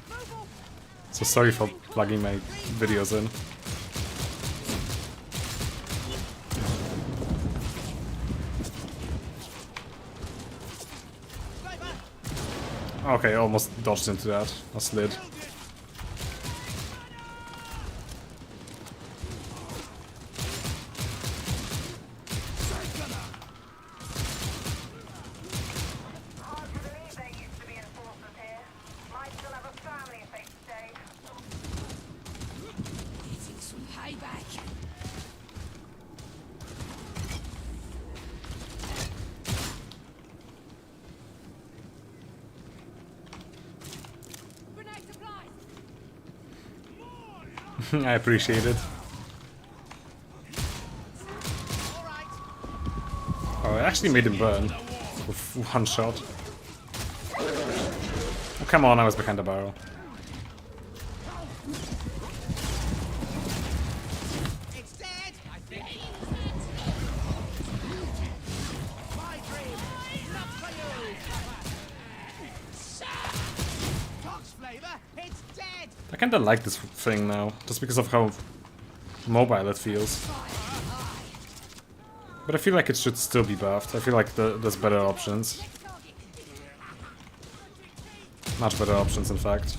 Speaker 1: So sorry for plugging my videos in. Okay, almost dodged into that. I slid. I appreciate it. Oh, I actually made him burn with one shot. Oh, come on, I was behind the barrel.
Speaker 3: It's dead, I think.
Speaker 1: I kinda like this thing now, just because of how mobile it feels. But I feel like it should still be buffed. I feel like there's better options. Much better options, in fact.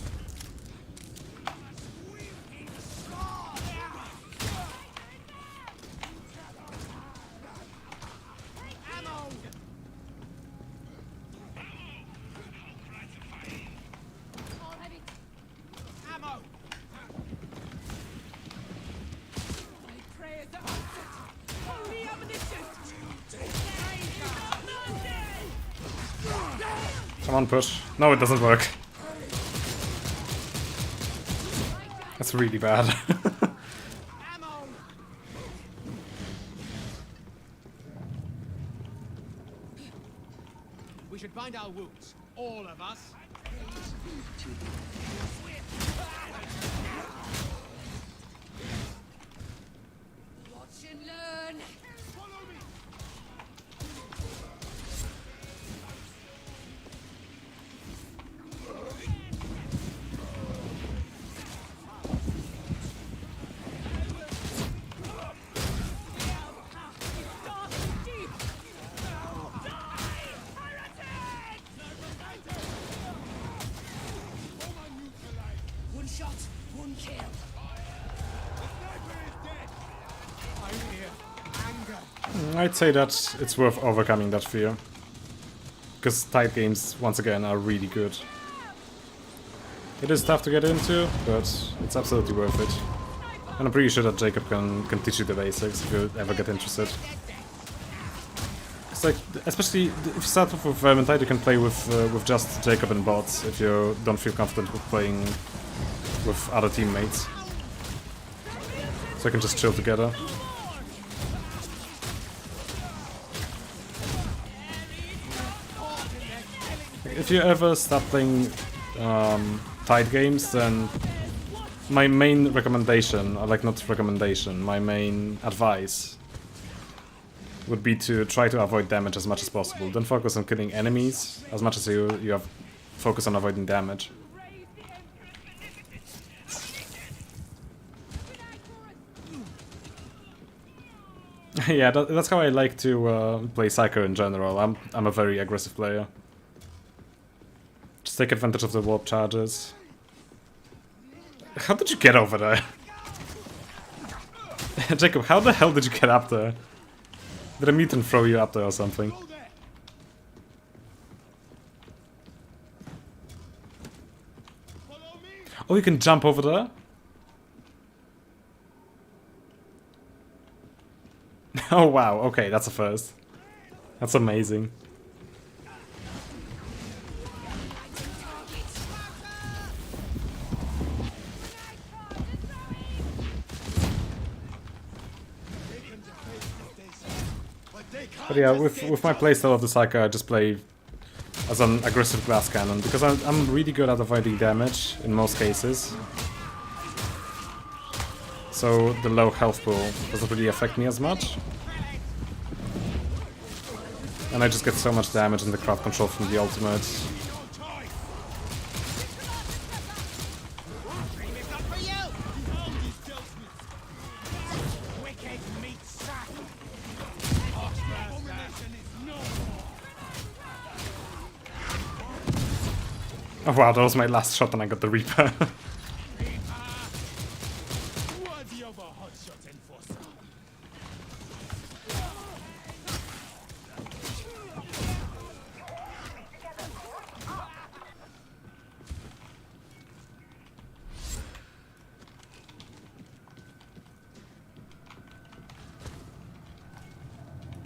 Speaker 1: Come on, push. No, it doesn't work. That's really bad.
Speaker 3: We should bind our wounds, all of us.
Speaker 4: Watch and learn.
Speaker 3: Follow me.
Speaker 4: One shot, one kill.
Speaker 3: I hear anger.
Speaker 1: I'd say that it's worth overcoming that fear. Because Tide games, once again, are really good. It is tough to get into, but it's absolutely worth it. And I'm pretty sure that Jacob can teach you the basics if you ever get interested. It's like, especially if you start off with Vermintide, you can play with just Jacob and bots if you don't feel confident with playing with other teammates. So you can just chill together. If you ever start playing Tide games, then my main recommendation, or like not recommendation, my main advice would be to try to avoid damage as much as possible. Don't focus on killing enemies as much as you have focus on avoiding damage. Yeah, that's how I like to play Psycho in general. I'm a very aggressive player. Just take advantage of the warp charges. How did you get over there? Jacob, how the hell did you get up there? Did a mutant throw you up there or something? Oh, you can jump over there? Oh wow, okay, that's a first. That's amazing. But yeah, with my playstyle of the Psyker, I just play as an aggressive glass cannon, because I'm really good at avoiding damage in most cases. So the low health pool doesn't really affect me as much. And I just get so much damage in the crowd control from the ultimate. Oh wow, that was my last shot and I got the Reaper.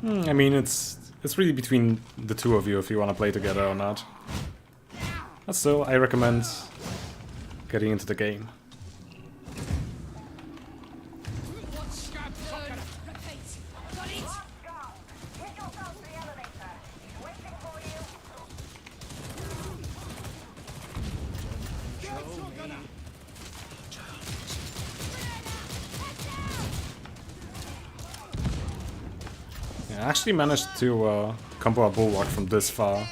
Speaker 1: I mean, it's really between the two of you if you want to play together or not. But still, I recommend getting into the game. I actually managed to combo a bulwark from this far.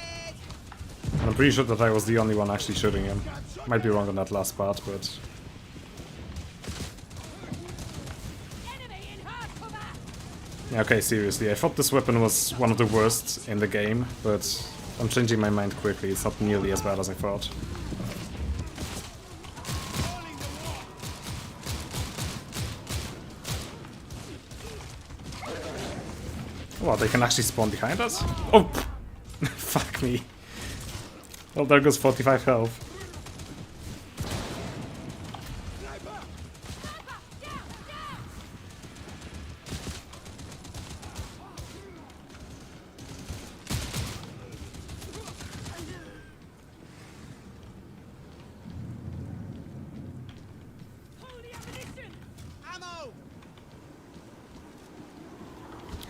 Speaker 1: And I'm pretty sure that I was the only one actually shooting him. Might be wrong on that last part, but... Yeah, okay, seriously, I thought this weapon was one of the worst in the game, but I'm changing my mind quickly. It's not nearly as bad as I thought. Well, they can actually spawn behind us? Oh! Fuck me. Well, there goes 45 health.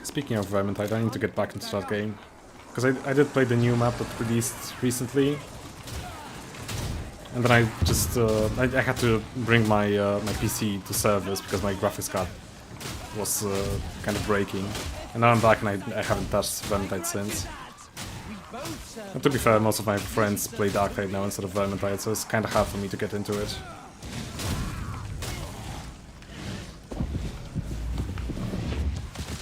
Speaker 1: Speaking of Vermintide, I need to get back into that game. Because I did play the new map that released recently. And then I just, I had to bring my my PC to service because my graphics card was kind of breaking. And now I'm back and I haven't touched Vermintide since. And to be fair, most of my friends play Darktide now instead of Vermintide, so it's kind of hard for me to get into it.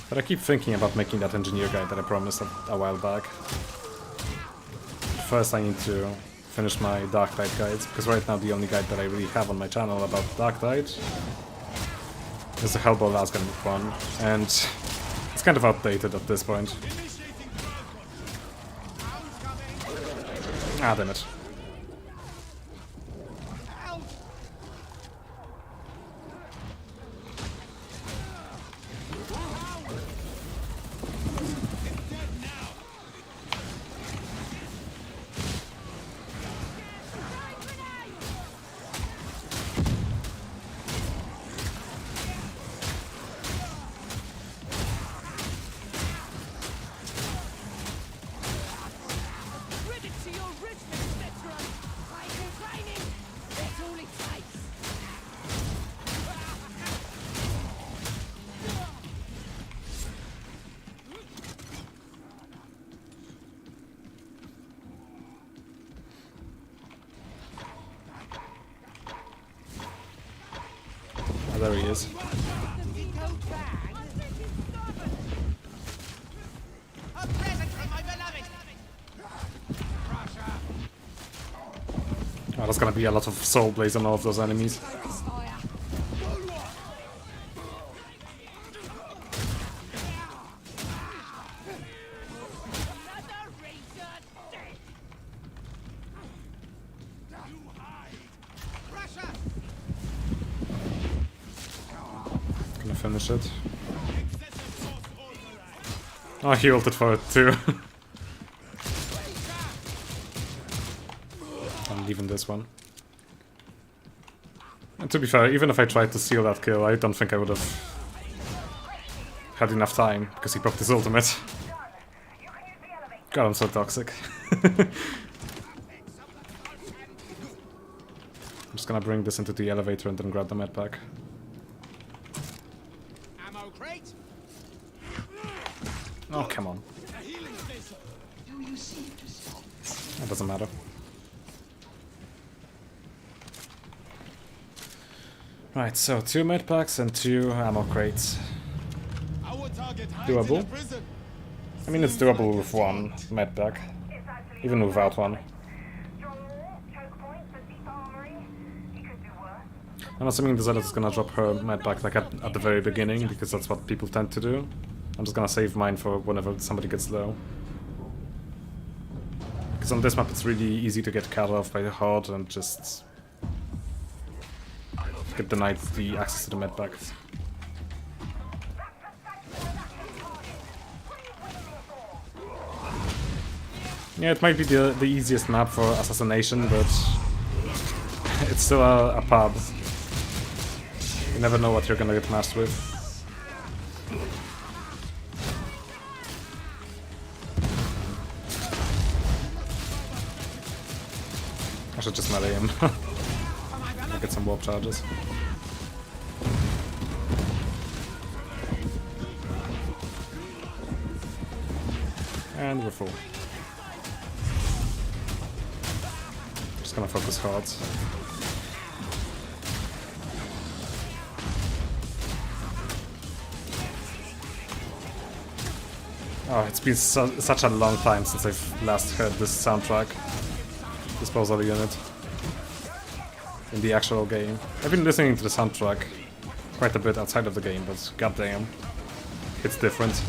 Speaker 1: But I keep thinking about making that engineer guide that I promised a while back. First I need to finish my Darktide guides, because right now the only guide that I really have on my channel about Darktide is the Hellbolt Asgard one, and it's kind of outdated at this point. Ah, damn it. There he is. Oh, there's gonna be a lot of soul blaze on all of those enemies. finish it. Oh, he ulted for it too. I'm leaving this one. And to be fair, even if I tried to steal that kill, I don't think I would have had enough time, because he popped his ultimate. God, I'm so toxic. I'm just gonna bring this into the elevator and then grab the med pack.
Speaker 3: Ammo crate.
Speaker 1: Oh, come on.
Speaker 3: A healing station.
Speaker 1: That doesn't matter. Right, so 2 med packs and 2 ammo crates.
Speaker 3: Our target
Speaker 1: Doable?
Speaker 3: in a prison.
Speaker 1: I mean, it's doable with 1 med pack, even without one. I'm assuming the Zealot is gonna drop her med pack like at the very beginning, because that's what people tend to do. I'm just gonna save mine for whenever somebody gets low. Because on this map it's really easy to get cut off by the Horde and just get denied the access to the med pack. Yeah, it might be the easiest map for assassination, but it's still a pub. You never know what you're gonna get matched with. I should just melee him. I'll get some warp charges. And we're full. Just gonna focus hard. Oh, it's been such a long time since I've last heard this soundtrack. Disposal unit. In the actual game. I've been listening to the soundtrack quite a bit outside of the game, but goddamn, it's different.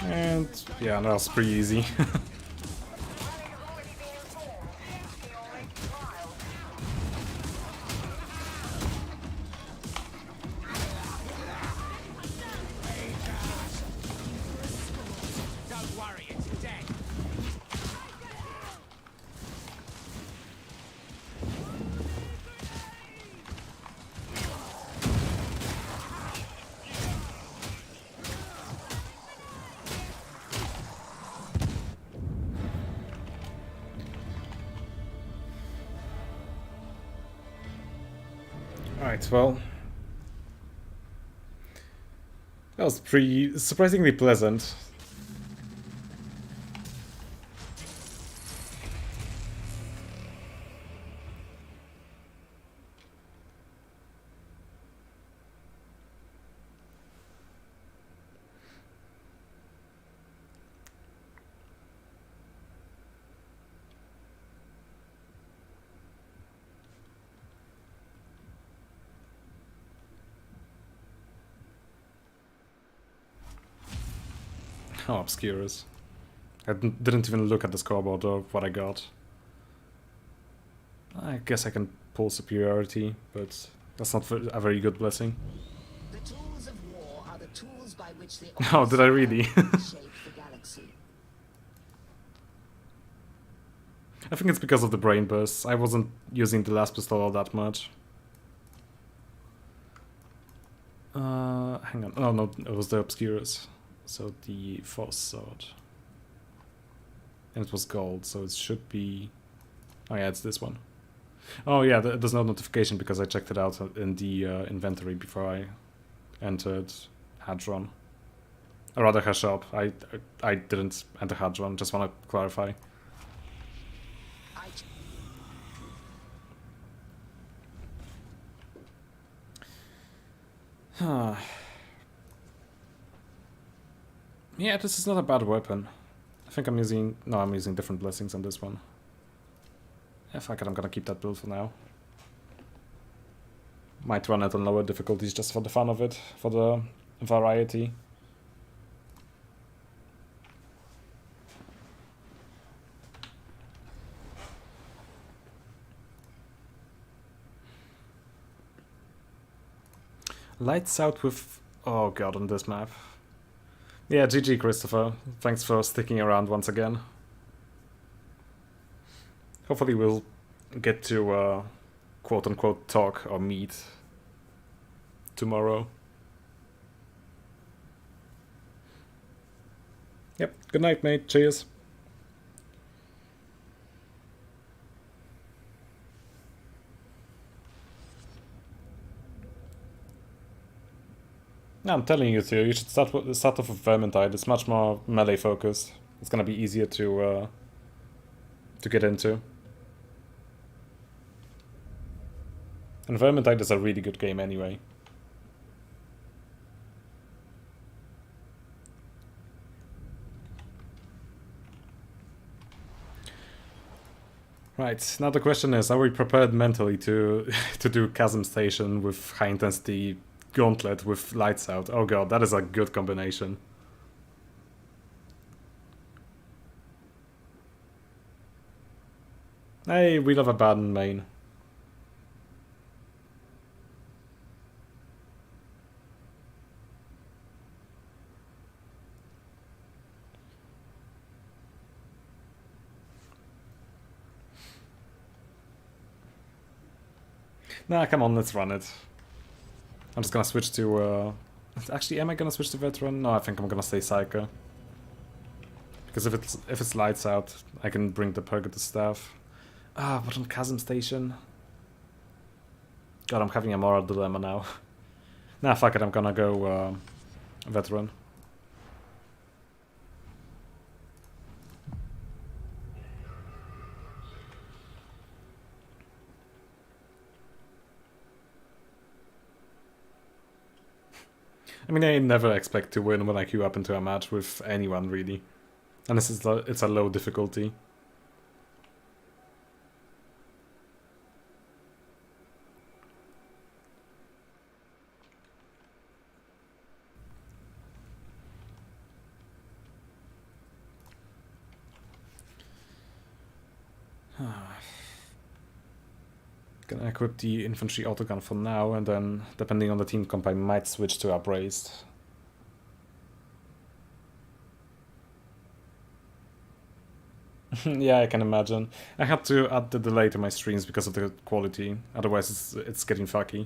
Speaker 1: And yeah, that was pretty easy.
Speaker 3: Don't worry, it's dead.
Speaker 1: Alright, well, that was pretty surprisingly pleasant. How obscurous. I didn't even look at the scoreboard or what I got. I guess I can pull superiority, but that's not a very good blessing.
Speaker 6: The tools of war are the tools by which the
Speaker 1: Oh, did I really?
Speaker 6: shape the galaxy.
Speaker 1: I think it's because of the brain bursts. I wasn't using the last pistol all that much. Hang on. Oh no, it was the Obscurus. So the Force Sword. And it was gold, so it should be... Oh yeah, it's this one. Oh yeah, there's no notification because I checked it out in the inventory before I entered Hadron. Or rather her shop. I didn't enter Hadron, just want to clarify. Yeah, this is not a bad weapon. I think I'm using... No, I'm using different blessings on this one. Yeah, fuck it, I'm gonna keep that build for now. Might run it on lower difficulties just for the fun of it, for the variety. Lights out with... oh god, on this map. Yeah, GG Christopher. Thanks for sticking around once again. Hopefully we'll get to quote-unquote talk or meet tomorrow. Yep, good night mate, cheers. No, I'm telling you to, you should start off with Vermintide. It's much more melee focused. It's gonna be easier to get into. And Vermintide is a really good game anyway. Right, now the question is, are we prepared mentally to to do Chasm Station with high intensity Gauntlet with lights out? Oh god, that is a good combination. Hey, we love a bad main. Nah, come on, let's run it. I'm just gonna switch to... actually, am I gonna switch to Veteran? No, I think I'm gonna stay Psycho. Because if it's lights out, I can bring the Purgative Staff. Ah, but on Chasm Station... god, I'm having a moral dilemma now. Nah, fuck it, I'm gonna go Veteran. I mean, I never expect to win when I queue up into a match with anyone, really. Unless it's a low difficulty. Gonna equip the infantry autogun for now, and then, depending on the team comp, I might switch to upraised. Yeah, I can imagine. I had to add the delay to my streams because of the quality, otherwise it's getting fucky.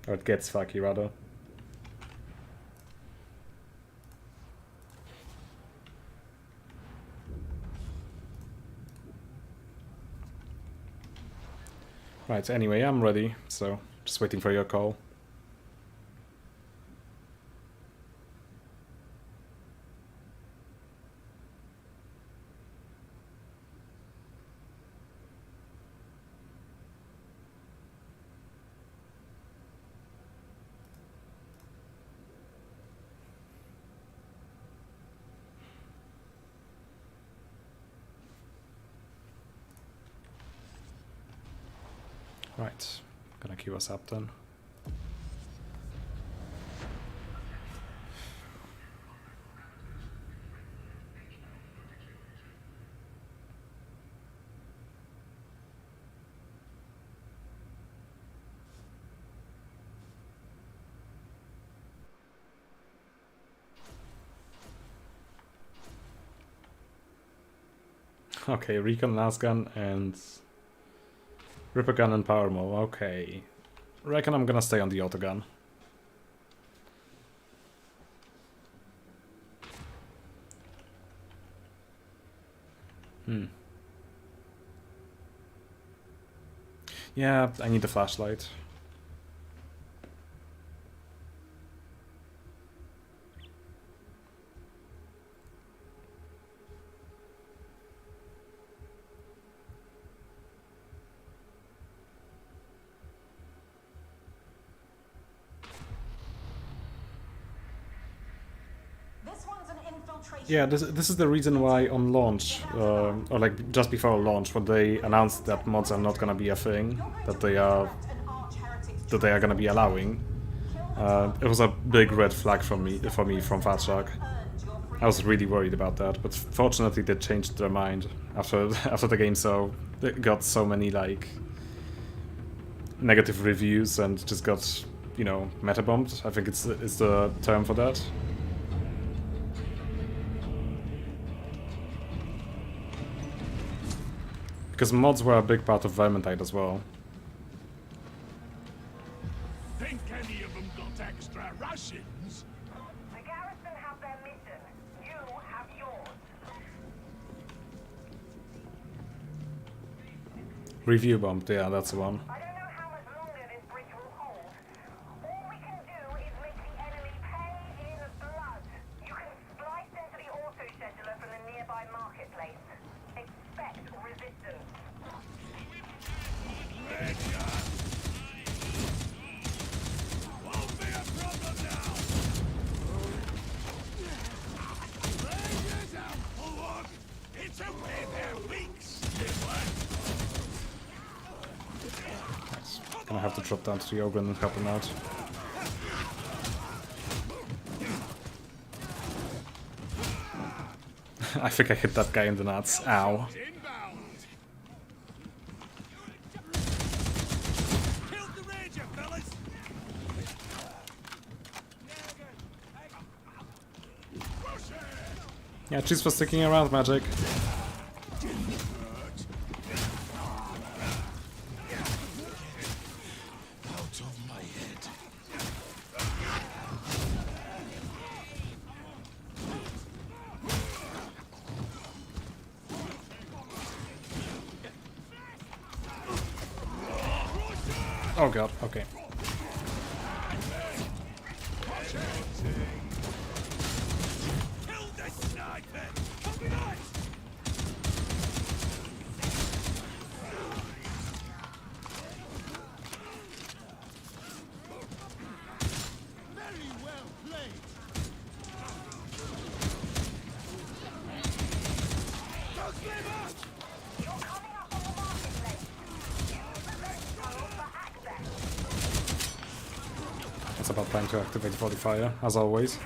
Speaker 1: Or it gets fucky, rather. Right, anyway, I'm ready, so just waiting for your call. Right, gonna queue us up then. Okay, Recon, Lasgun, and Ripper Gun and Power Move. Okay. Reckon I'm gonna stay on the autogun. Yeah, I need a flashlight. Yeah, this is the reason why on launch, or like just before launch, when they announced that mods are not gonna be a thing, that they are gonna be allowing, It was a big red flag for me from Fat Shark. I was really worried about that, but fortunately they changed their mind after the game, so they got so many like negative reviews and just got, you know, meta bombed. I think it's the term for that. Because mods were a big part of Vermintide as well.
Speaker 3: Think any of them got extra rations?
Speaker 7: The garrison have their mission. You have yours.
Speaker 1: Review bomb, yeah, that's the one.
Speaker 7: I don't know how much longer this bridge will hold. All we can do is make the enemy pay in blood. You can splice into the auto-scheduler from the nearby marketplace. Expect resistance.
Speaker 3: Won't be a problem now! Rangers out for work! It's a way their weeks!
Speaker 1: Gonna have to drop down to the Ogre and help him out. I think I hit that guy in the nuts. Ow.
Speaker 3: Inbound! Killed the ranger, fellas!
Speaker 1: Yeah, cheers for sticking around, Magic.
Speaker 3: Out of my head.
Speaker 1: Oh god, okay.
Speaker 3: Killed the sniper! Coming on! Very well played! Don't slip up!
Speaker 7: You're coming up on the marketplace. Use the vent tunnel for access.
Speaker 1: It's about time to activate Volley Fire, as always.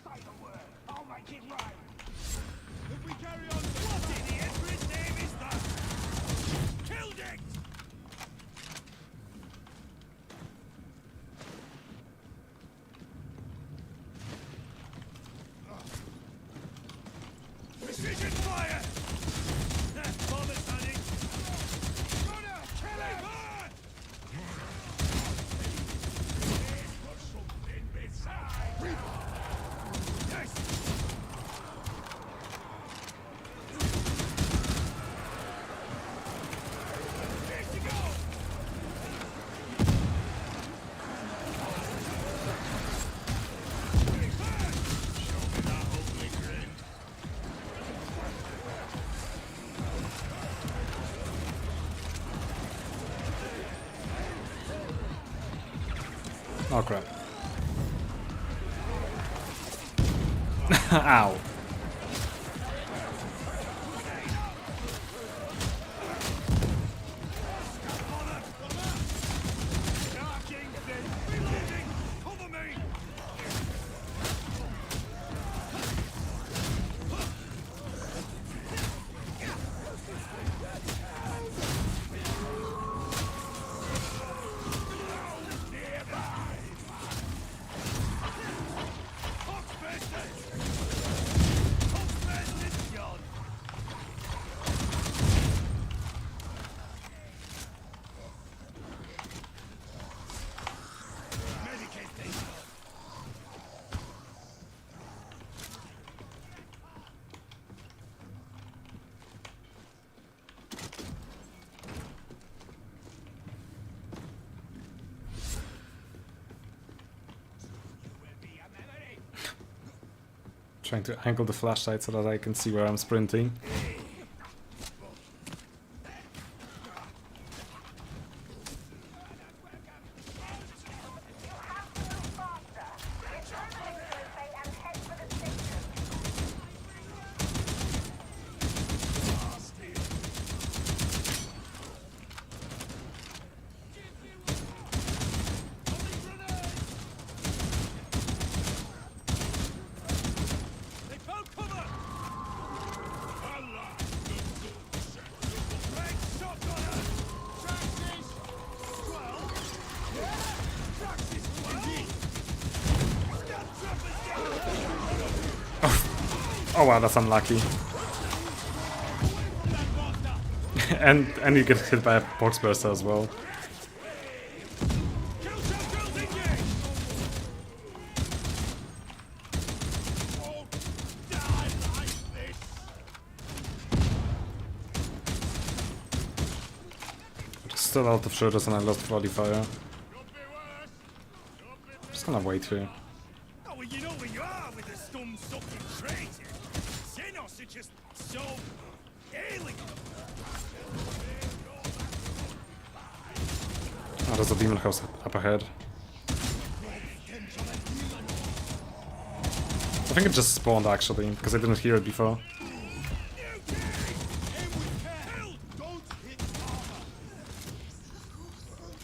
Speaker 3: Say the word, I'll make it right. If we carry on, what in the Emperor's name is that? Killed it! Precision fire! That bomb is honey! Runner, kill him! Something beside! Yes! Here to go! Show me that holy friend!
Speaker 1: Oh crap. Ow.
Speaker 3: Darking thing! Reloading! Cover me! Nearby! Hogsbesters! Hogsbesters gone! Medicate these.
Speaker 1: Trying to angle the flashlight so that I can see where I'm sprinting. Oh wow, that's unlucky. and you get hit by a box burster as well. Still out of shoulders and I lost volley fire. Just gonna wait here.
Speaker 3: Oh, well, you know where you are with the stum-sucking traitor. Xenos are just so alien.
Speaker 1: Oh, there's a demon house up ahead. I think it just spawned actually, because I didn't hear it before.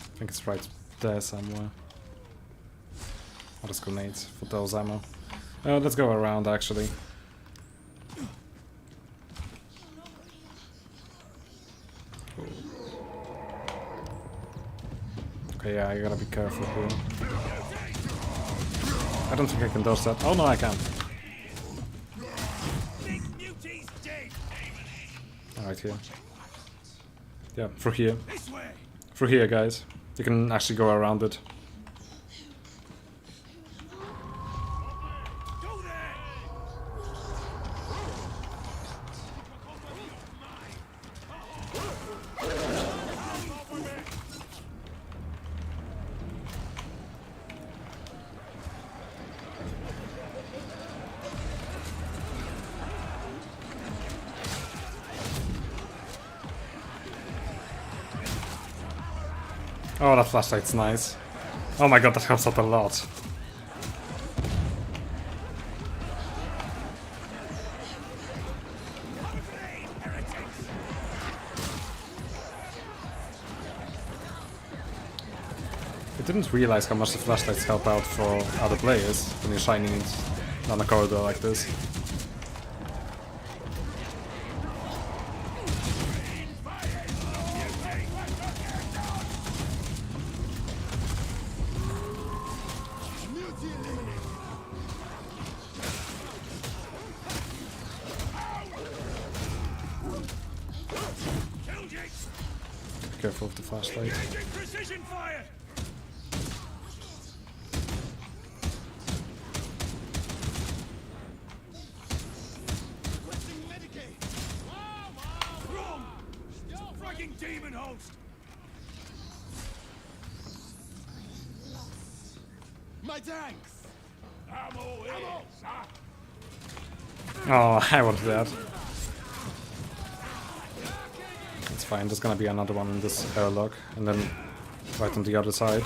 Speaker 1: I think it's right there somewhere. Oh, there's grenades for those ammo. Let's go around actually. Okay, yeah, you gotta be careful here. I don't think I can dodge that. Oh no, I can. Alright, here. Yeah, through here. Through here, guys. You can actually go around it. Oh, that flashlight's nice. Oh my god, that helps out a lot. I didn't realize how much the flashlights help out for other players when you're shining it down a corridor like this. Careful with the flashlight.
Speaker 3: Precision fire. Fragging demon host. My tanks. Ammo.
Speaker 1: Oh, I wanted that. It's fine, there's gonna be another one in this airlock, and then right on the other side.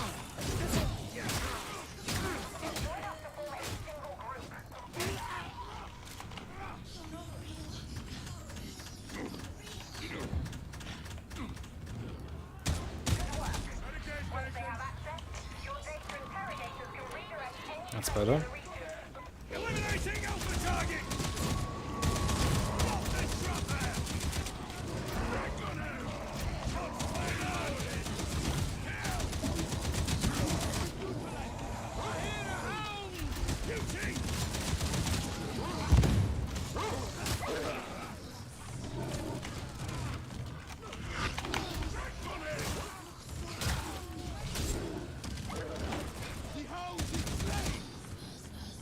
Speaker 1: That's better.
Speaker 3: Eliminating alpha target.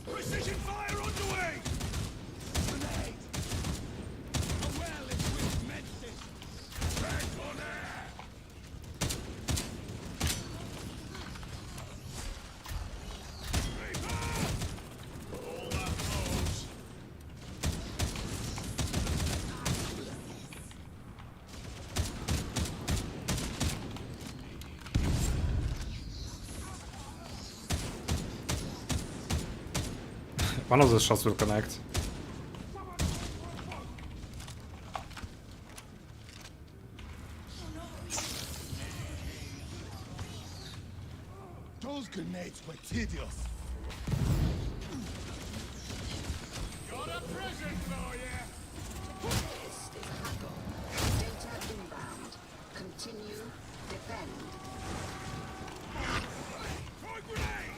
Speaker 3: Precision fire underway! Grenade! Oh well, if we've meant it! Back on air! All that moves!
Speaker 1: One of the shots will connect.
Speaker 3: Those grenades were tedious. Got a present for you!
Speaker 6: Data inbound. Continue. Defend.
Speaker 3: Throw a grenade!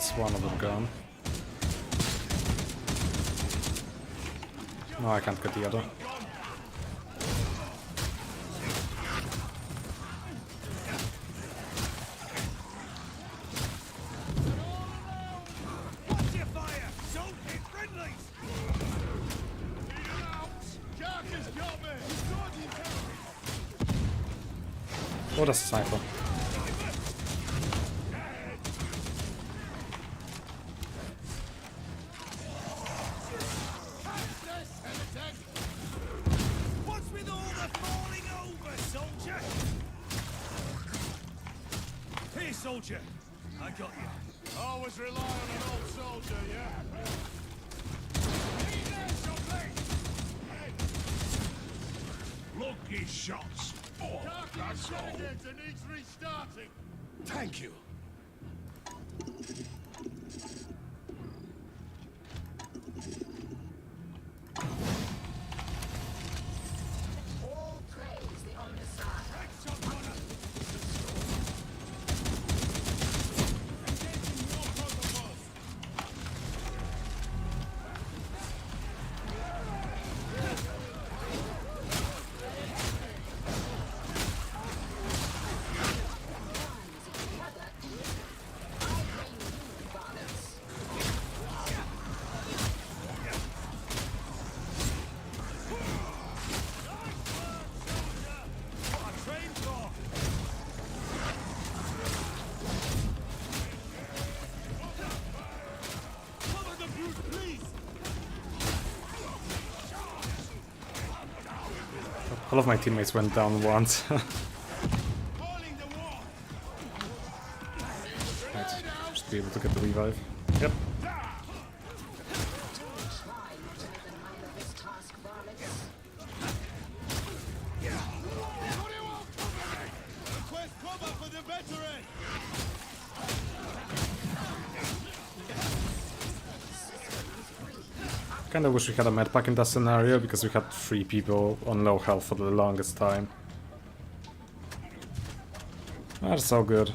Speaker 1: That's one of them gone. No, I can't get the other.
Speaker 3: Watch your fire! Don't hit friendlies! Lead him out! Jack has got me! He's dodging territory!
Speaker 1: Oh, that's a sniper.
Speaker 3: What's with all the falling over, soldier? Here, soldier. I got you. Always rely on an old soldier, yeah?
Speaker 8: Lucky shots. Oh, that's all.
Speaker 3: Needs restarting. Thank you.
Speaker 6: All praise the Omnissiah.
Speaker 1: All of my teammates went down once. Right, should be able to get the revive. Yep. Kinda wish we had a medpack in that scenario because we had 3 people on low health for the longest time. That's so good.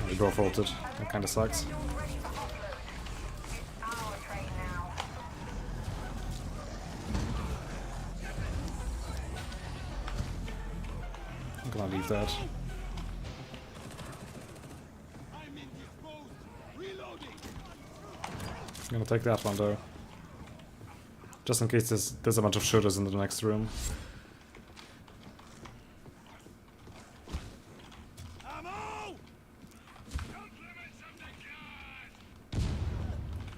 Speaker 1: We both ulted. That kinda sucks. I'm gonna leave that. I'm gonna take that one though. Just in case there's a bunch of shooters in the next room.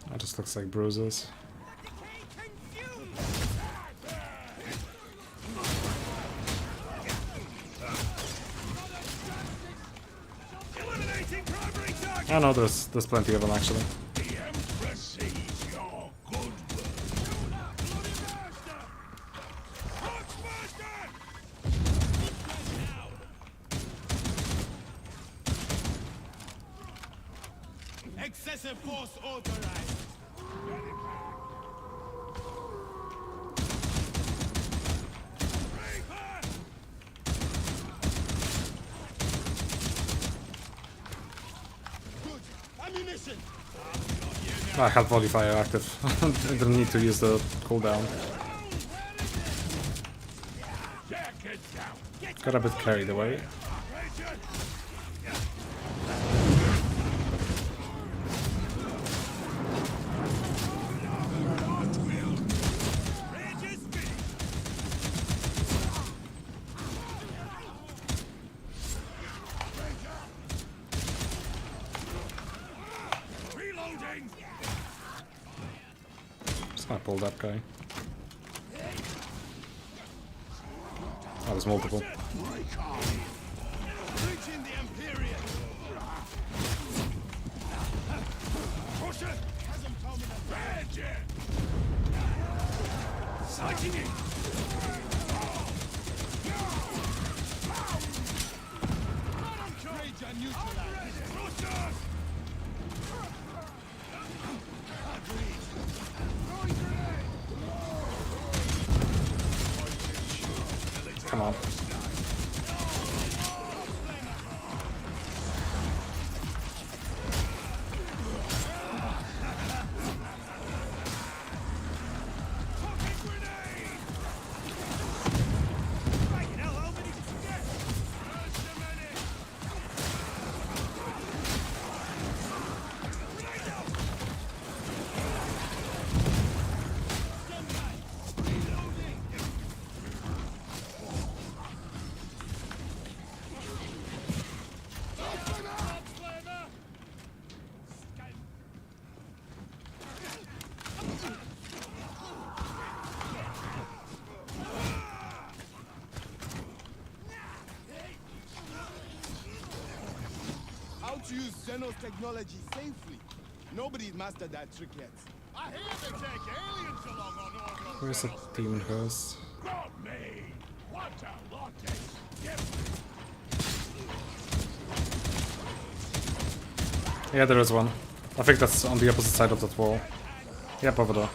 Speaker 1: That just looks like bruises. I know there's plenty of them actually.
Speaker 3: Excessive force authorized. Good. Ammunition.
Speaker 1: I had volley fire active. I didn't need to use the cooldown. Got a bit carried away. Just gonna pull that guy. Oh, there's multiple.
Speaker 3: Reaching the Imperial. Push it. Hasn't told me the bad yet. Sighting it. Rage neutralized. Push
Speaker 1: Come on.
Speaker 3: Xenos technology safely. Nobody's mastered that trick yet. I hear they take aliens along on orbital.
Speaker 1: Where's the demon host?
Speaker 3: God me! What a lot of
Speaker 1: Yeah, there is one. I think that's on the opposite side of that wall. Yep, over there.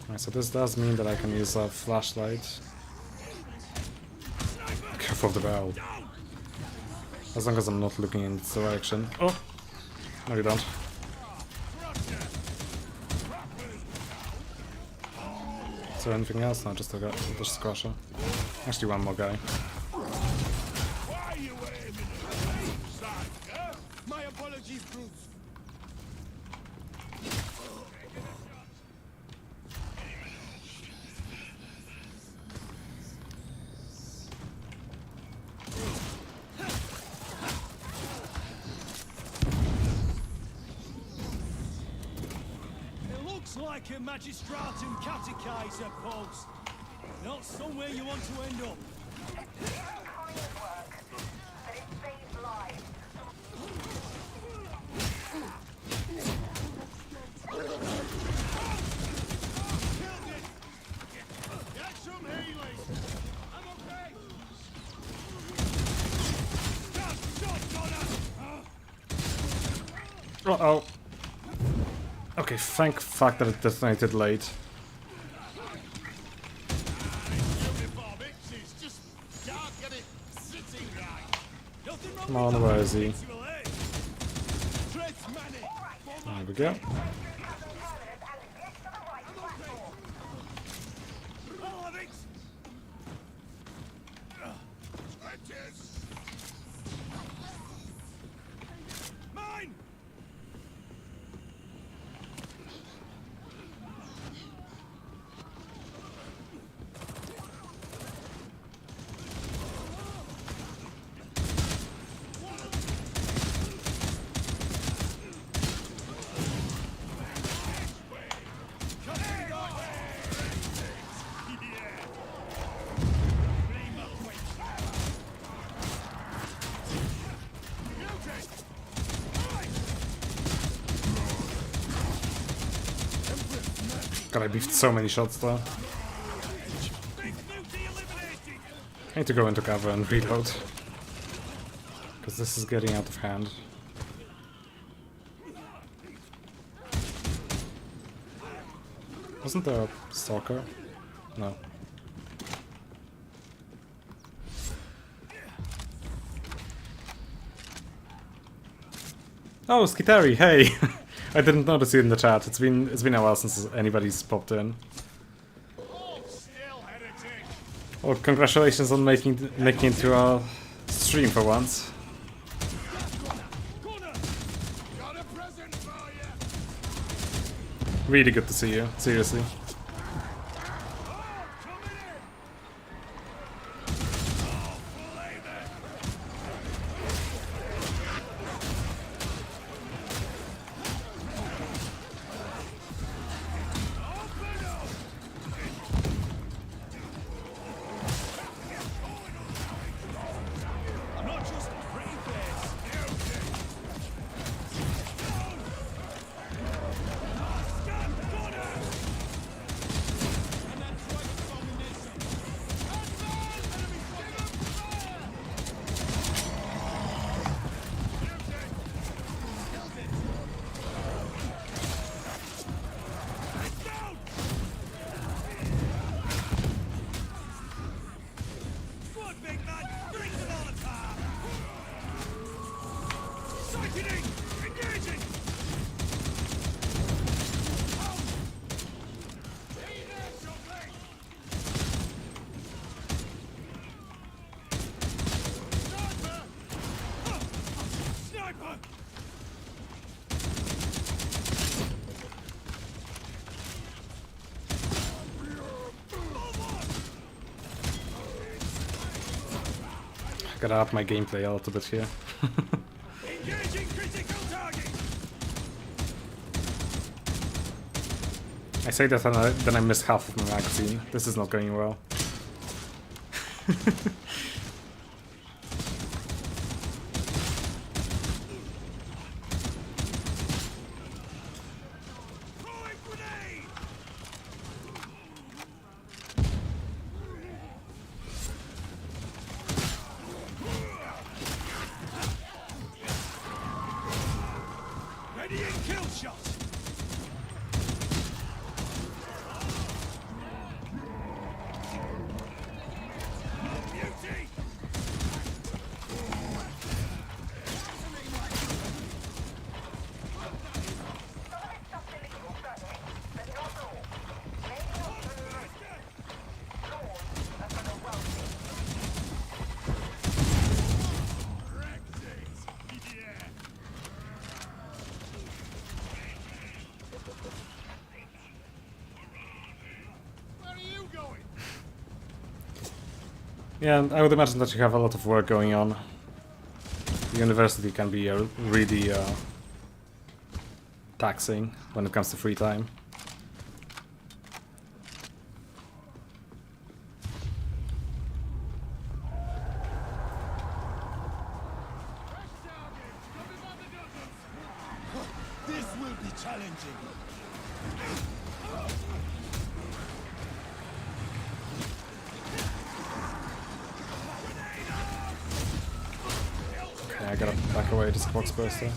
Speaker 1: Alright, so this does mean that I can use a flashlight. Careful of the barrel. As long as I'm not looking in this direction. Oh! No, you don't. Is there anything else? No, just a squasher. Actually, one more guy.
Speaker 3: My apologies, Bruce.
Speaker 11: It looks like a Magistratum Catechiser post. Not somewhere you want to end up.
Speaker 7: Kind of work, but it saves lives.
Speaker 3: Get some healing. I'm okay.
Speaker 1: Uh-oh. Okay, thank fuck that it detonated late. Come on, where is he? There we go.
Speaker 3: Mine!
Speaker 1: God, I beefed so many shots there. I need to go into cover and reload. Because this is getting out of hand. Wasn't there a stalker? No. Oh, Skitari, hey! I didn't notice you in the chat. It's been a while since anybody's popped in. Well, congratulations on making it to a stream for once. Really good to see you, seriously. Gotta up my gameplay a little bit here. I say that and then I miss half of my magazine. This is not going well. Yeah, and I would imagine that you have a lot of work going on. The university can be really taxing when it comes to free time.
Speaker 3: This will be challenging.
Speaker 1: Okay, I gotta back away this box burster.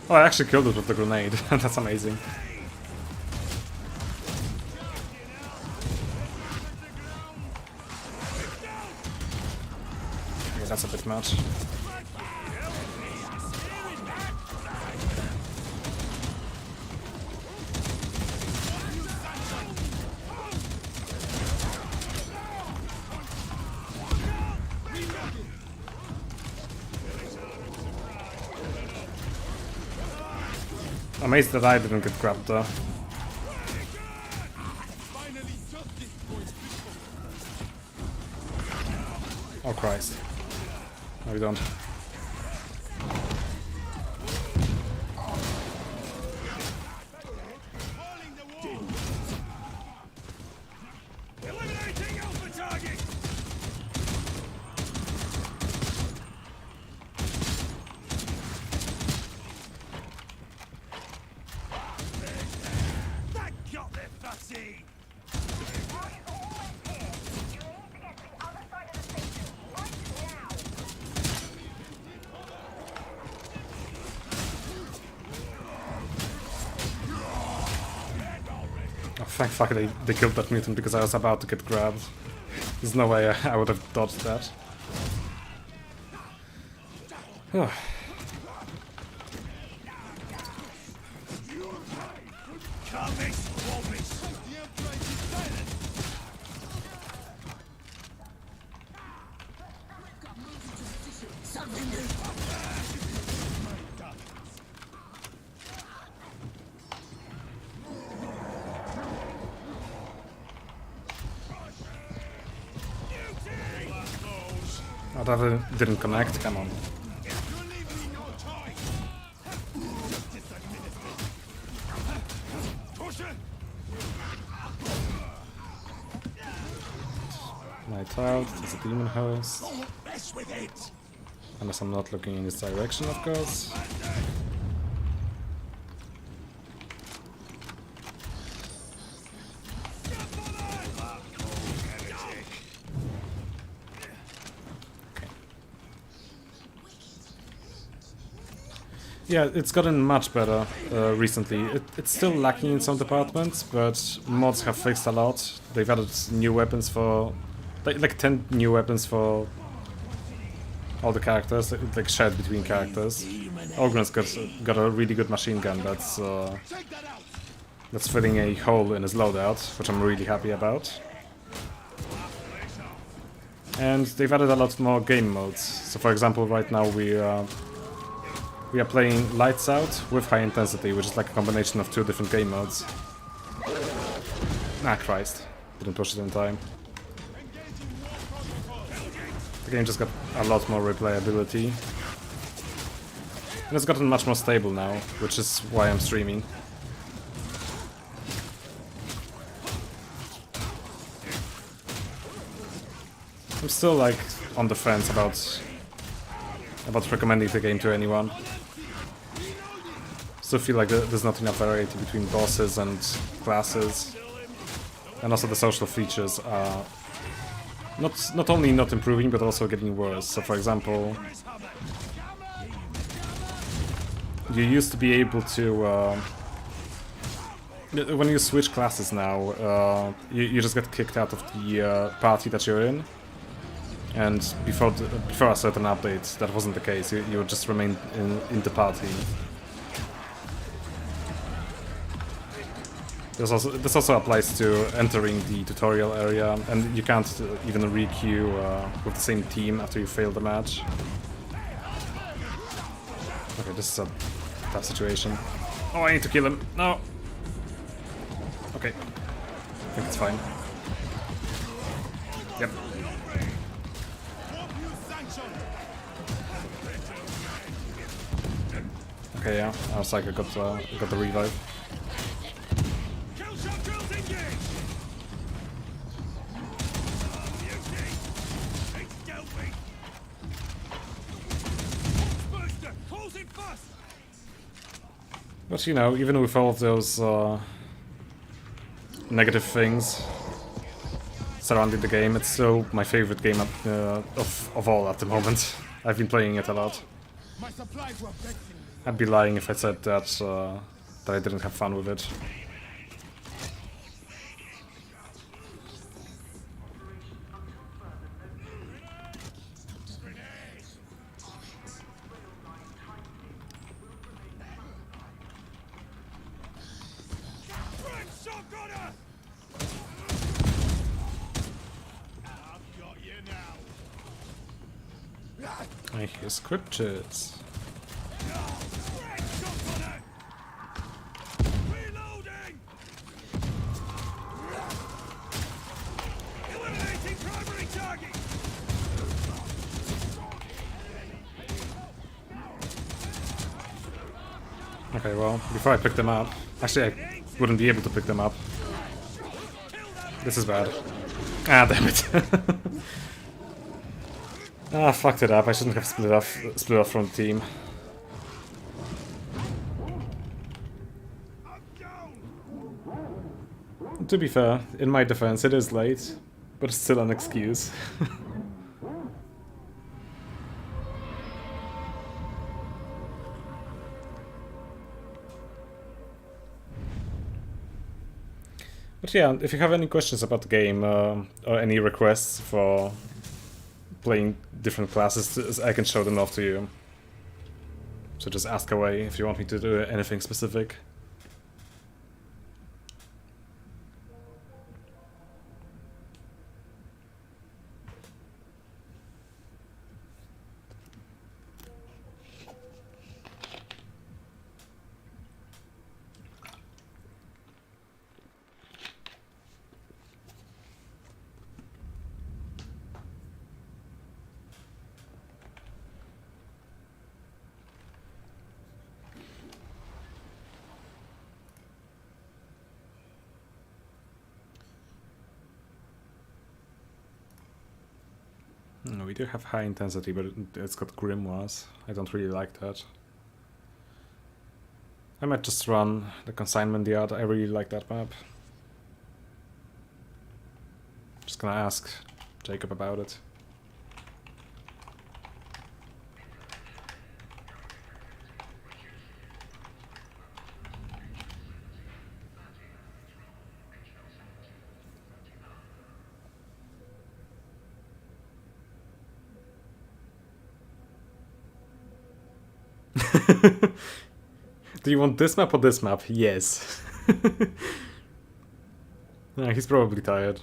Speaker 1: Oh, I actually killed it with the grenade. That's amazing. Yeah, that's a bit much. Amazed that I didn't get grabbed though. Oh Christ. No, we don't.
Speaker 11: Eliminating Alpha target! That got their fussy!
Speaker 1: Oh, thank fuck they killed that mutant because I was about to get grabbed. There's no way I would have dodged that. Oh, that didn't connect, come on. Night out, there's a demon host. Unless I'm not looking in this direction, of course. Yeah, it's gotten much better recently. It's still lacking in some departments, but mods have fixed a lot. They've added new weapons for... like 10 new weapons for all the characters, like shared between characters. Ogren's got a really good machine gun that's filling a hole in his loadout, which I'm really happy about. And they've added a lot more game modes. So for example, right now we are playing Lights Out with High Intensity, which is like a combination of two different game modes. Ah, Christ. Didn't push it in time. The game just got a lot more replayability. And it's gotten much more stable now, which is why I'm streaming. I'm still like on the fence about recommending the game to anyone. Still feel like there's not enough variety between bosses and classes, and also the social features are not only not improving but also getting worse. So for example, you used to be able to when you switch classes now, you just get kicked out of the party that you're in. And before a certain update, that wasn't the case. You would just remain in the party. This also applies to entering the tutorial area, and you can't even re-queue with the same team after you fail the match. Okay, this is a tough situation. Oh, I need to kill him. No. Okay, I think it's fine. Yep. Okay, yeah. Our Psycho got the revive.
Speaker 11: Kill shot drills engaged! Mutiny! It's stealthy! Burster! Closing fast!
Speaker 1: But you know, even with all of those negative things surrounding the game, it's still my favorite game of all at the moment. I've been playing it a lot.
Speaker 3: My supplies were vexing me.
Speaker 1: I'd be lying if I said that that I didn't have fun with it.
Speaker 11: Friend shotgunner! I've got you now.
Speaker 1: I hear scriptures.
Speaker 11: Friend shotgunner! Reloading! Eliminating primary target!
Speaker 1: Okay, well, before I pick them up... Actually, I wouldn't be able to pick them up. This is bad. Ah, damn it. Ah, fucked it up. I shouldn't have split off from the team. To be fair, in my defense, it is late, but it's still an excuse. But yeah, if you have any questions about the game, or any requests for playing different classes, I can show them off to you. So just ask away if you want me to do anything specific. We do have high intensity, but it's got grimoires. I don't really like that. I might just run the consignment yard. I really like that map. Just gonna ask Jacob about it. Do you want this map or this map? Yes. Yeah, he's probably tired.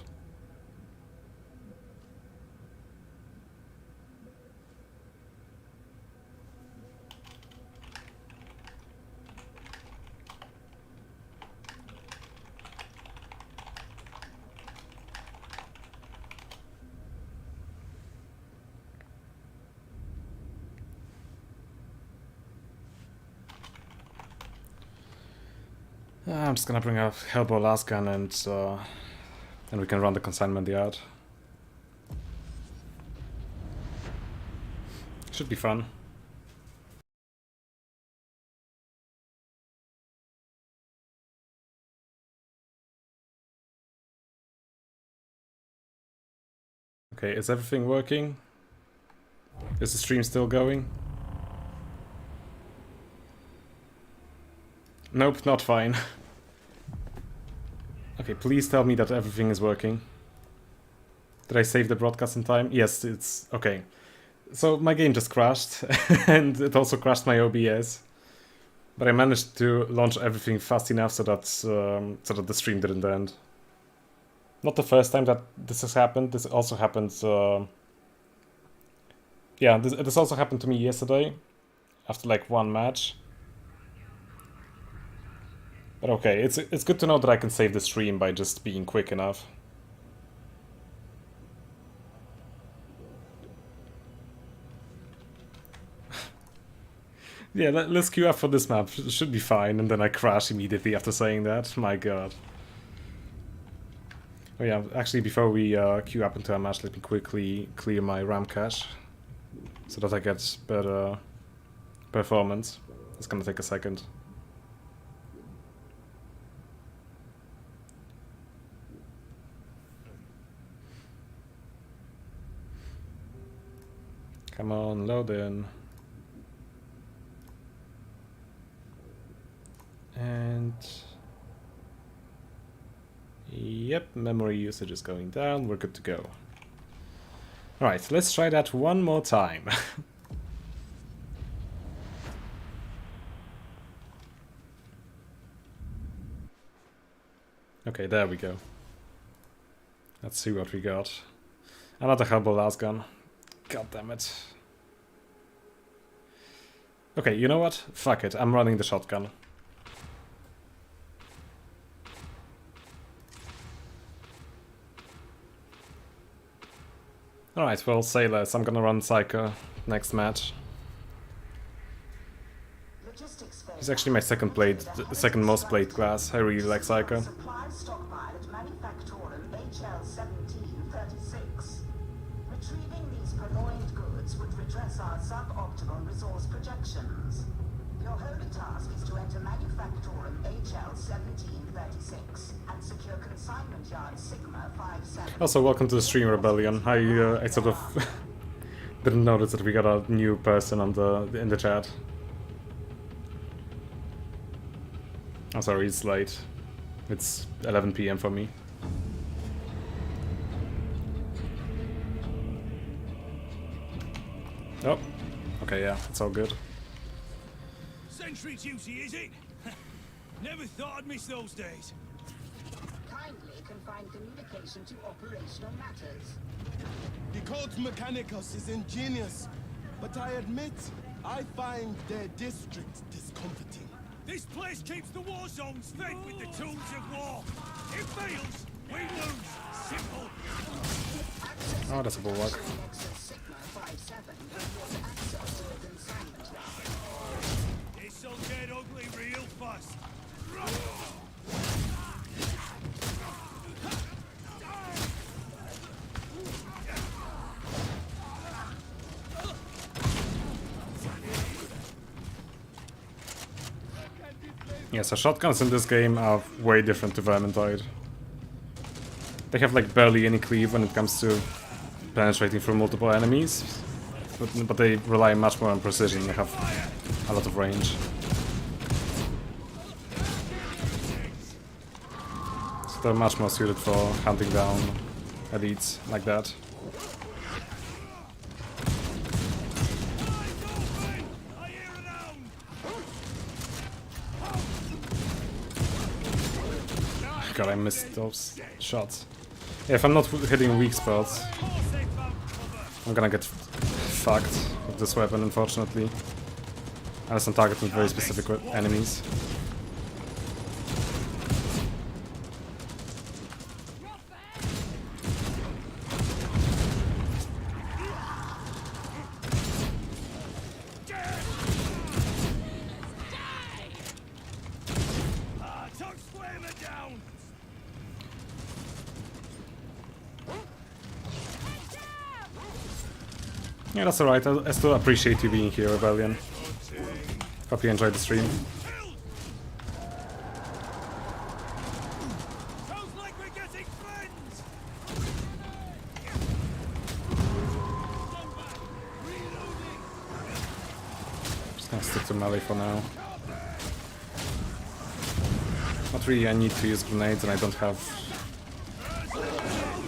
Speaker 1: I'm just gonna bring up Hellboy last gun and we can run the consignment yard. Should be fun. Okay, is everything working? Is the stream still going? Nope, not fine. Okay, please tell me that everything is working. Did I save the broadcast in time? Yes, it's okay. So my game just crashed, and it also crashed my OBS. But I managed to launch everything fast enough so that the stream didn't end. Not the first time that this has happened. This also happened. Yeah, this also happened to me yesterday, after like one match. But okay, it's good to know that I can save the stream by just being quick enough. Yeah, let's queue up for this map. Should be fine. And then I crash immediately after saying that. My god. Oh yeah, actually before we queue up into a match, let me quickly clear my RAM cache. So that I get better performance. It's gonna take a second. Come on, load in. And yep, memory usage is going down. We're good to go. Alright, let's try that one more time. Okay, there we go. Let's see what we got. Another Hellboy last gun. God damn it. Okay, you know what? Fuck it, I'm running the shotgun. Alright, well, say less. I'm gonna run Psycho next match. He's actually my second most played class. I really like Psycho.
Speaker 6: Supply stockpile at Manufactorum HL1736. Retrieving these purloined goods would redress our suboptimal resource projections. Your holy task is to enter Manufactorum HL1736 and secure consignment yard Sigma 57.
Speaker 1: Also, welcome to the stream, Rebellion. I sort of didn't notice that we got a new person on in the chat. I'm sorry, it's late. It's 11 PM for me. Oh, okay, yeah, it's all good.
Speaker 11: Sentry duty, is it? Never thought I'd miss those days.
Speaker 6: Kindly confine communication to operational matters.
Speaker 3: The Codes Mechanicus is ingenious, but I admit, I find their district discomforting.
Speaker 11: This place keeps the war zones fed with the tools of war. It fails, we lose. Simple.
Speaker 1: Oh, that's a bulwark.
Speaker 11: This'll get ugly real fast.
Speaker 1: Yeah, so shotguns in this game are way different to Vermintide. They have like barely any cleave when it comes to penetrating through multiple enemies, but they rely much more on precision. They have a lot of range. So they're much more suited for hunting down elites like that. God, I missed those shots. Yeah, if I'm not hitting weak spots, I'm gonna get fucked with this weapon, unfortunately. Unless I'm targeting very specific enemies. Yeah, that's alright. I still appreciate you being here, Rebellion. Hope you enjoyed the stream. Just gonna stick to melee for now. Not really, I need to use grenades and I don't have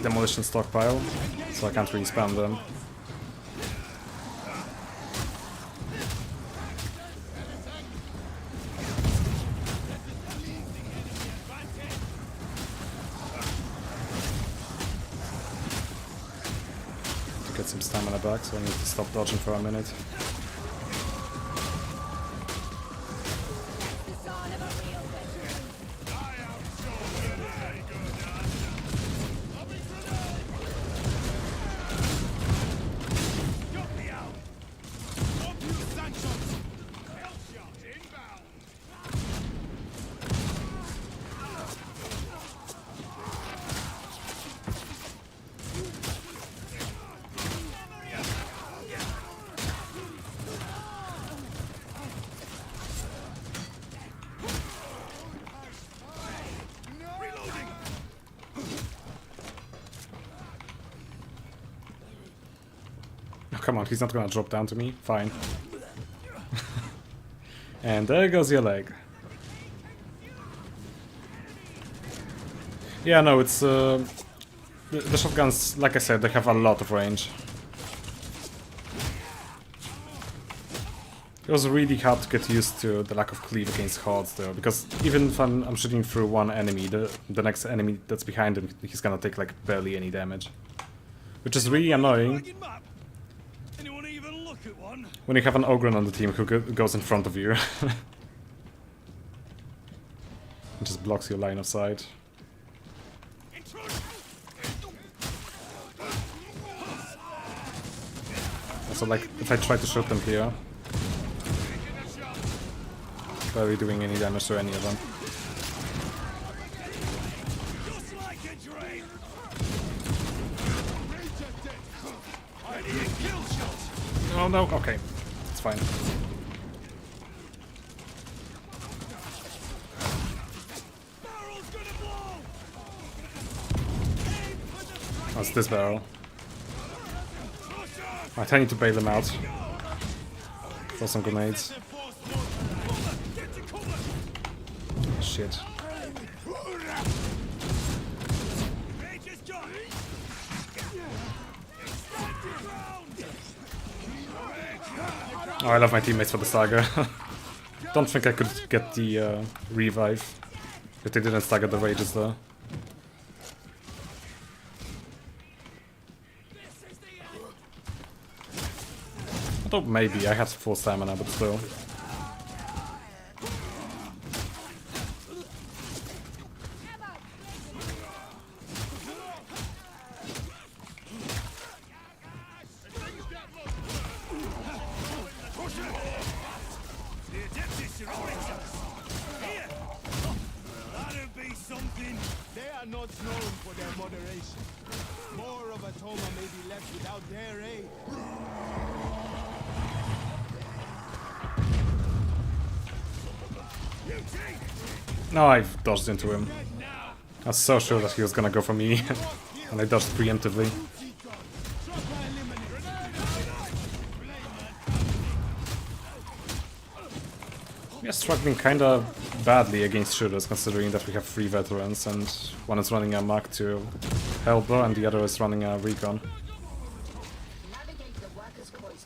Speaker 1: demolition stockpile, so I can't really spam them. Get some stamina back, so I need to stop dodging for a minute. come on, he's not gonna drop down to me. Fine. And there goes your leg. Yeah, no, it's... the shotguns, like I said, they have a lot of range. It was really hard to get used to the lack of cleave against hordes though, because even if I'm shooting through one enemy, the next enemy that's behind him, he's gonna take like barely any damage. Which is really annoying when you have an Ogren on the team who goes in front of you. And just blocks your line of sight. So like, if I try to shoot them here, barely doing any damage to any of them. Oh no, okay. It's fine. Oh, it's this barrel. Right, I need to bail them out. Throw some grenades. Shit. Oh, I love my teammates for the stagger. Don't think I could get the revive if they didn't stagger the rages though. Although maybe I have full stamina, but still.
Speaker 3: They are not known for their moderation. More of Atoma may be left without their aid.
Speaker 1: No, I've dodged into him. I was so sure that he was gonna go for me, and I dodged preemptively. We are struggling kinda badly against shooters, considering that we have 3 veterans, and one is running a Mark II Hellbow and the other is running a Recon.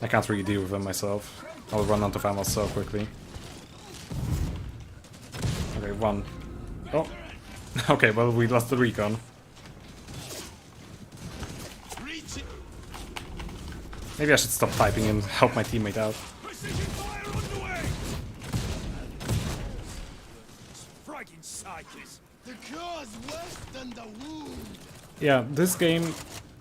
Speaker 1: I can't really deal with them myself. I'll run out of ammo so quickly. Okay, one. Oh! Okay, well, we lost the Recon. Maybe I should stop typing and help my teammate out. Yeah, this game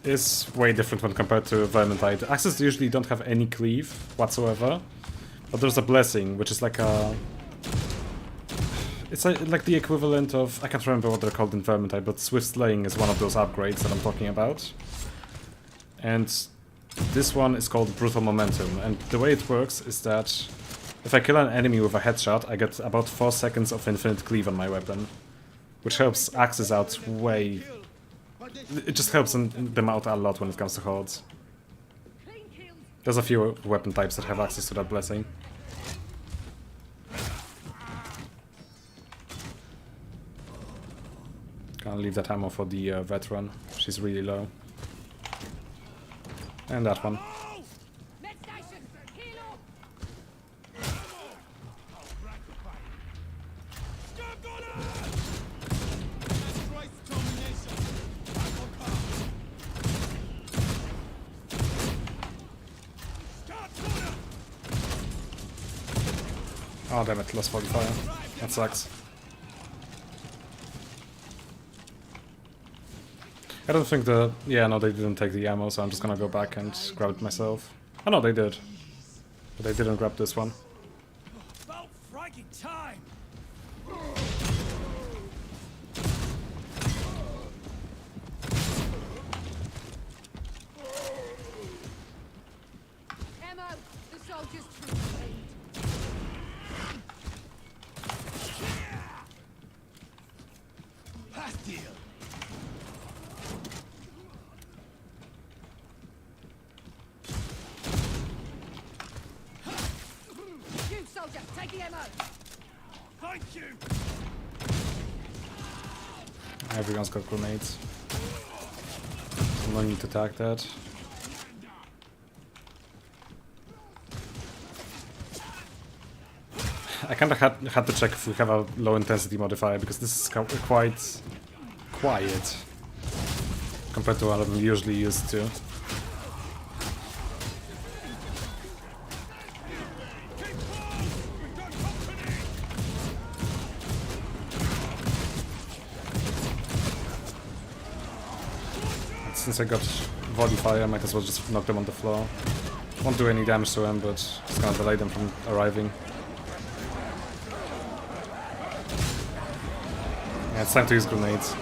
Speaker 1: is way different when compared to Vermintide. Axes usually don't have any cleave whatsoever, but there's a blessing, which is like a... It's like the equivalent of... I can't remember what they're called in Vermintide, but Swift Slaying is one of those upgrades that I'm talking about. And this one is called Brutal Momentum, and the way it works is that if I kill an enemy with a headshot, I get about 4 seconds of infinite cleave on my weapon, which helps Axes out way... It just helps them out a lot when it comes to hordes. There's a few weapon types that have access to that blessing. Gonna leave that ammo for the veteran. She's really low. And that one. Oh damn it, lost 40 fire. That sucks. I don't think the... Yeah, no, they didn't take the ammo, so I'm just gonna go back and grab it myself. Oh no, they did. But they didn't grab this one.
Speaker 11: About fragging time!
Speaker 4: Ammo! The soldiers trained.
Speaker 3: Hostile!
Speaker 11: Thank you.
Speaker 1: Everyone's got grenades. So no need to attack that. I kinda had to check if we have a low intensity modifier, because this is quite quiet compared to what I'm usually used to. Since I got volley fire, I might as well just knock them on the floor. Won't do any damage to them, but it's gonna delay them from arriving. Yeah, it's time to use grenades.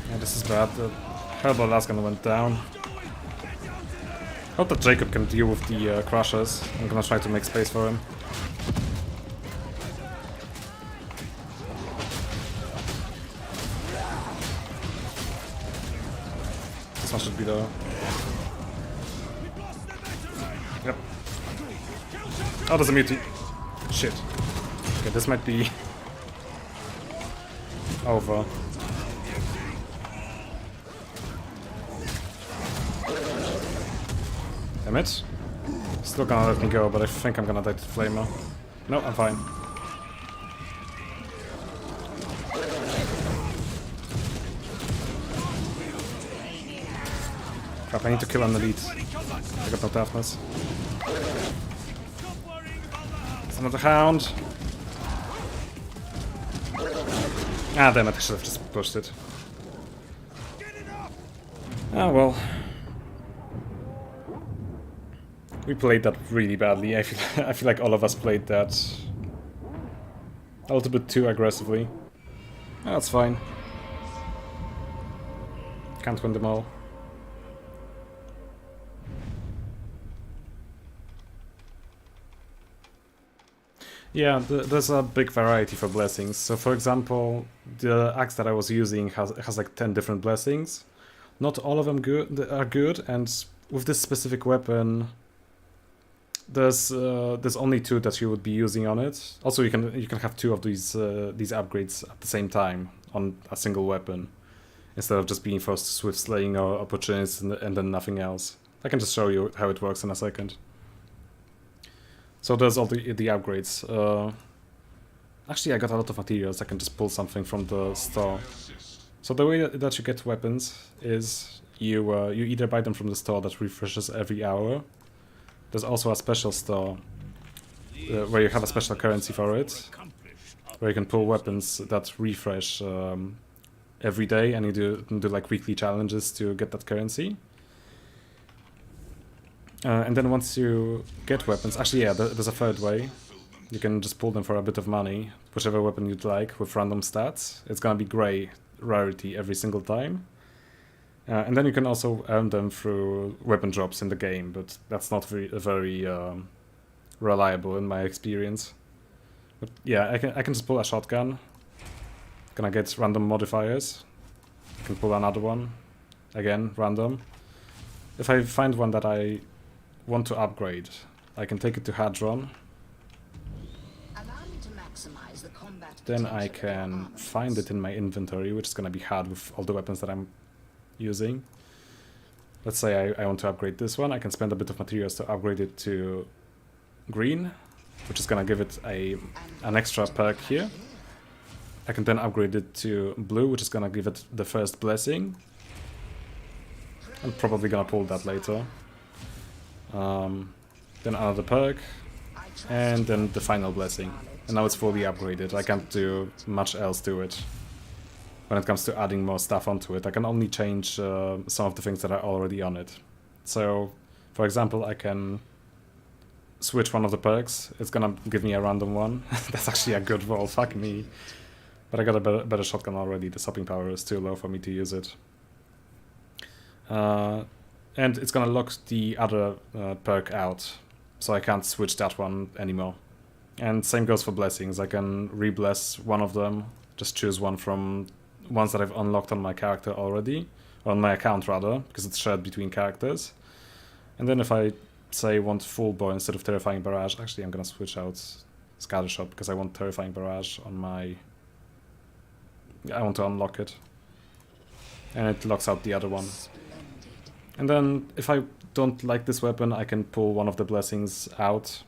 Speaker 1: Yeah, this is bad. The Herbal Lasgun went down. Hope that Jacob can deal with the crushers. I'm gonna try to make space for him. This one should be there. Yep. Oh, there's a mutie. Shit. Okay, this might be over. Damn it. Still gonna let me go, but I think I'm gonna die to Flamer. No, I'm fine. Crap, I need to kill an elite. I got no toughness. It's another hound. Ah, damn it, I should have just pushed it. Ah, well. We played that really badly. I feel like all of us played that a little bit too aggressively. That's fine. Can't win them all. Yeah, there's a big variety for blessings. So for example, the axe that I was using has like 10 different blessings. Not all of them are good, and with this specific weapon, there's only 2 that you would be using on it. Also, you can have 2 of these upgrades at the same time on a single weapon, instead of just being forced to swift slaying or opportunists and then nothing else. I can just show you how it works in a second. So there's all the upgrades. Actually, I got a lot of materials. I can just pull something from the store. So the way that you get weapons is you either buy them from the store that refreshes every hour. There's also a special store where you have a special currency for it, where you can pull weapons that refresh every day, and you do like weekly challenges to get that currency. And then once you get weapons, actually yeah, there's a third way. You can just pull them for a bit of money, whichever weapon you'd like, with random stats. It's gonna be grey rarity every single time. And then you can also earn them through weapon drops in the game, but that's not very reliable in my experience. But yeah, I can just pull a shotgun. Gonna get random modifiers. I can pull another one. Again, random. If I find one that I want to upgrade, I can take it to Hadron. Then I can find it in my inventory, which is gonna be hard with all the weapons that I'm using. Let's say I want to upgrade this one. I can spend a bit of materials to upgrade it to green, which is gonna give it an extra perk here. I can then upgrade it to blue, which is gonna give it the first blessing. I'm probably gonna pull that later. Then another perk, and then the final blessing. And now it's fully upgraded. I can't do much else to it when it comes to adding more stuff onto it. I can only change some of the things that are already on it. So, for example, I can switch one of the perks. It's gonna give me a random one. That's actually a good roll, fuck me. But I got a better shotgun already. The stopping power is too low for me to use it. And it's gonna lock the other perk out, so I can't switch that one anymore. And same goes for blessings. I can re-bless one of them, just choose one from ones that I've unlocked on my character already, or on my account rather, because it's shared between characters. And then if I say want full bore instead of Terrifying Barrage, actually I'm gonna switch out Scattershot because I want Terrifying Barrage on my... I want to unlock it. And it locks out the other one. And then if I don't like this weapon, I can pull one of the blessings out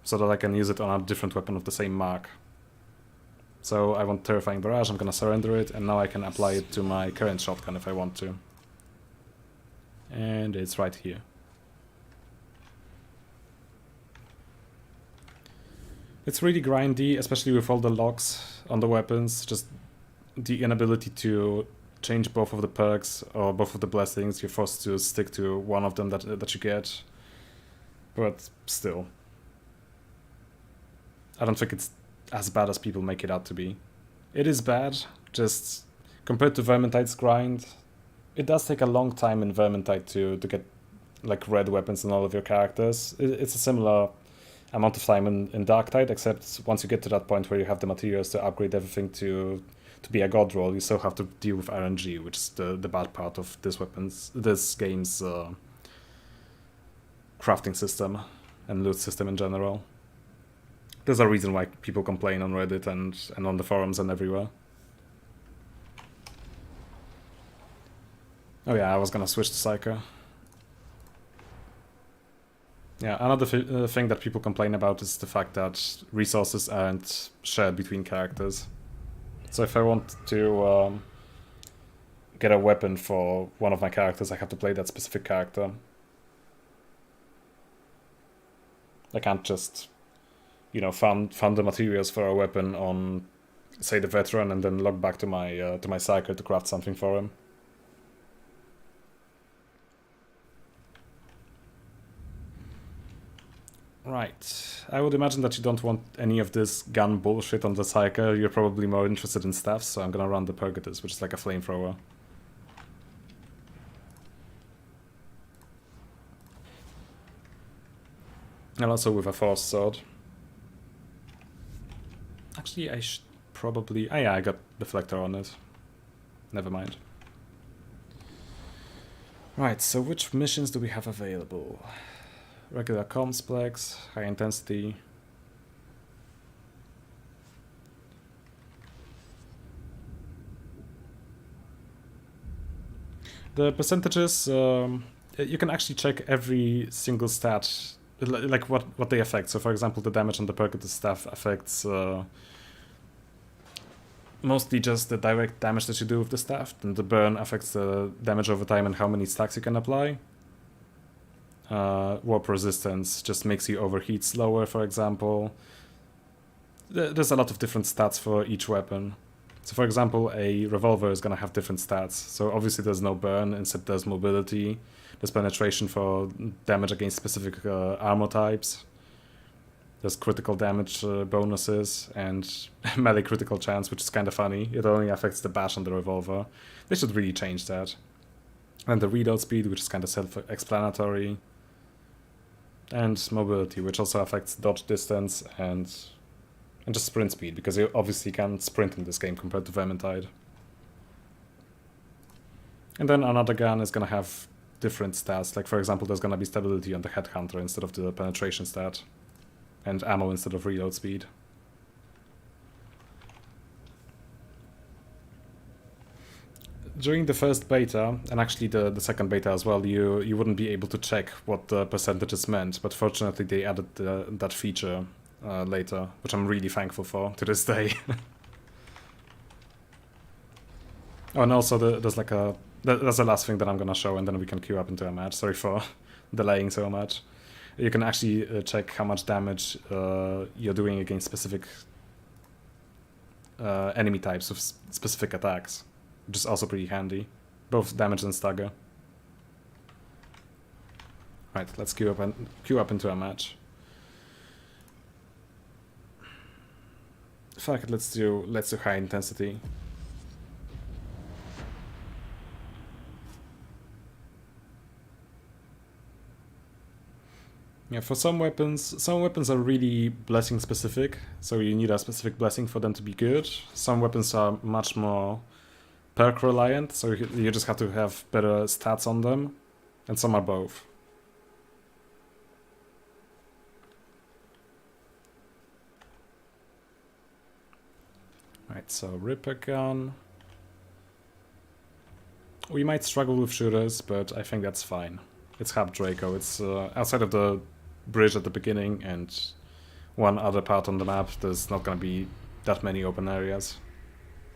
Speaker 1: so that I can use it on a different weapon of the same mark. So I want Terrifying Barrage, I'm gonna surrender it, and now I can apply it to my current shotgun if I want to. And it's right here. It's really grindy, especially with all the locks on the weapons, just the inability to change both of the perks or both of the blessings. You're forced to stick to one of them that you get. But still, I don't think it's as bad as people make it out to be. It is bad, just compared to Vermintide's grind. It does take a long time in Vermintide to get like red weapons on all of your characters. It's a similar amount of time in Darktide, except once you get to that point where you have the materials to upgrade everything to be a god roll, you still have to deal with RNG, which is the bad part of this game's crafting system and loot system in general. There's a reason why people complain on Reddit and on the forums and everywhere. Oh yeah, I was gonna switch to Psyker. Yeah, another thing that people complain about is the fact that resources aren't shared between characters. So if I want to get a weapon for one of my characters, I have to play that specific character. I can't just, you know, found the materials for a weapon on, say, the veteran, and then log back to my Psyker to craft something for him. Right, I would imagine that you don't want any of this gun bullshit on the Psyker. You're probably more interested in staffs, so I'm gonna run the Purgatus, which is like a flamethrower. And also with a Force Sword. Actually, I should probably... Ah yeah, I got Deflector on it. Never mind. Right, so which missions do we have available? Regular Complex, High Intensity. The percentages, you can actually check every single stat, like what they affect. So for example, the damage on the Purgatus staff affects mostly just the direct damage that you do with the staff, and the burn affects the damage over time and how many stacks you can apply. Warp resistance just makes you overheat slower, for example. There's a lot of different stats for each weapon. So for example, a revolver is going to have different stats. So obviously there's no burn, instead there's mobility, there's penetration for damage against specific armor types, there's critical damage bonuses, and melee critical chance, which is kind of funny. It only affects the bash on the revolver. They should really change that. And the reload speed, which is kind of self-explanatory. And mobility, which also affects dodge distance and just sprint speed, because you obviously can't sprint in this game compared to Vermintide. And then another gun is going to have different stats, like for example there's going to be stability on the Headhunter instead of the penetration stat, and ammo instead of reload speed. During the first beta, and actually the second beta as well, you wouldn't be able to check what the percentages meant, but fortunately they added that feature later, which I'm really thankful for to this day. Oh, and also there's like that's the last thing that I'm gonna show, and then we can queue up into a match. Sorry for delaying so much. You can actually check how much damage you're doing against specific enemy types with specific attacks, which is also pretty handy. Both damage and stagger. Right, let's queue up into a match. Fuck it, let's do high intensity. Yeah, for some weapons are really blessing specific, so you need a specific blessing for them to be good. Some weapons are much more perk reliant, so you just have to have better stats on them, and some are both. Right, so Ripper Gun. We might struggle with shooters, but I think that's fine. It's Hub Draco, it's outside of the bridge at the beginning and one other part on the map. There's not gonna be that many open areas.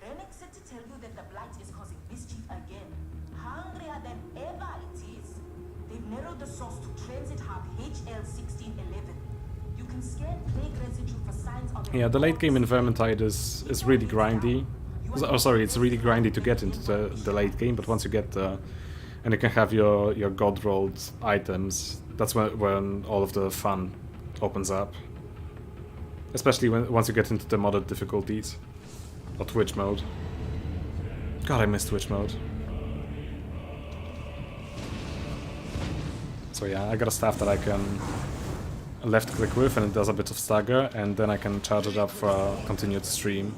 Speaker 10: Heretics said to tell you that the blight is causing mischief again. Hungrier than ever it is. They've narrowed the source to transit hub HL1611. You can scan plague residue for signs of...
Speaker 1: Yeah, the late game in Vermintide is really grindy. Oh, sorry, it's really grindy to get into the late game, but once you get there and you can have your god rolled items, that's when all of the fun opens up. Especially once you get into the modded difficulties. Or Twitch mode. God, I miss Twitch mode. So yeah, I got a staff that I can left click with and it does a bit of stagger, and then I can charge it up for a continued stream.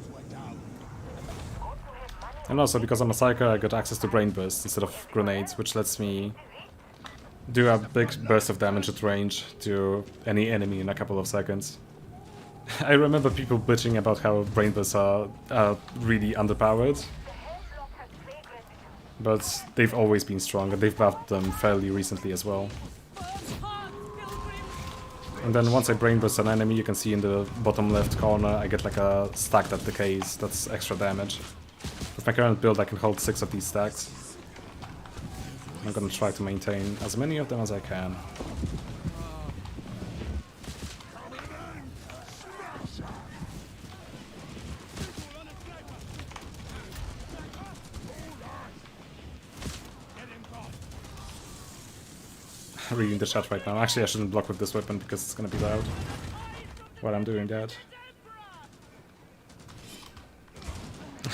Speaker 1: And also, because I'm a psyker, I got access to Brain Burst instead of grenades, which lets me do a big burst of damage at range to any enemy in a couple of seconds. I remember people bitching about how Brain Bursts are really underpowered, but they've always been strong, and they've buffed them fairly recently as well. And then once I Brain Burst an enemy, you can see in the bottom left corner I get like a stack that decays, that's extra damage. With my current build I can hold 6 of these stacks. I'm gonna try to maintain as many of them as I can. Reading the chat right now. Actually, I shouldn't block with this weapon because it's gonna be loud while I'm doing that.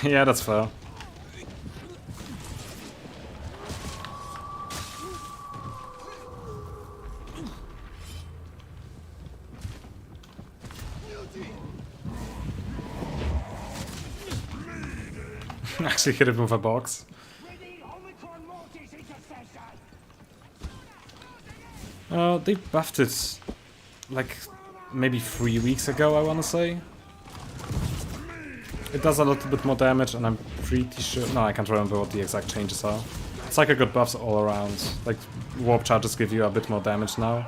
Speaker 1: Yeah, that's fair. Actually hit it with a box. They buffed it like maybe 3 weeks ago, I wanna say. It does a little bit more damage, and I'm pretty sure... No, I can't remember what the exact changes are. It's like I got buffs all around. Like, warp charges give you a bit more damage now.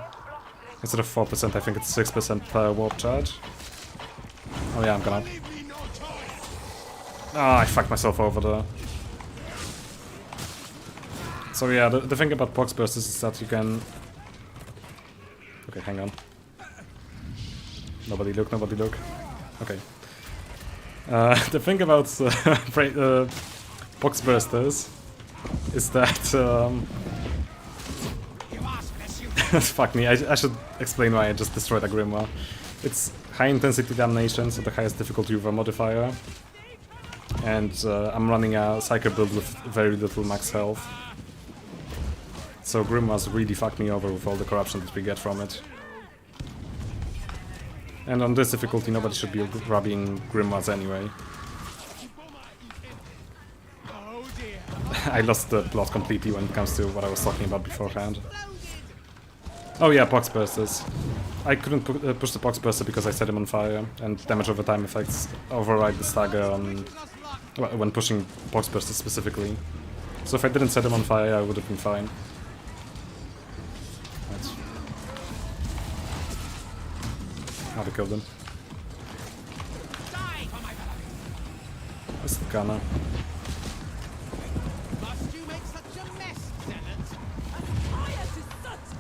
Speaker 1: Instead of 4%, I think it's 6% per warp charge. Oh yeah, I'm gonna... Ah, I fucked myself over there. So yeah, the thing about Pox Burst is that you can... Okay, hang on. Nobody look, nobody look. Okay. The thing about Box Bursters is that... fuck me, I should explain why I just destroyed a Grimoire. It's high intensity damnation, so the highest difficulty with a modifier. And I'm running a Psyker build with very little max health. So Grimoires really fucked me over with all the corruption that we get from it. And on this difficulty, nobody should be grabbing Grimoires anyway. I lost the plot completely when it comes to what I was talking about beforehand. Oh yeah, Pox Bursters. I couldn't push the Pox Burster because I set him on fire, and damage over time effects override the stagger on when pushing Pox Bursters specifically. So if I didn't set him on fire, I would have been fine. Now they killed him. Where's the gunner?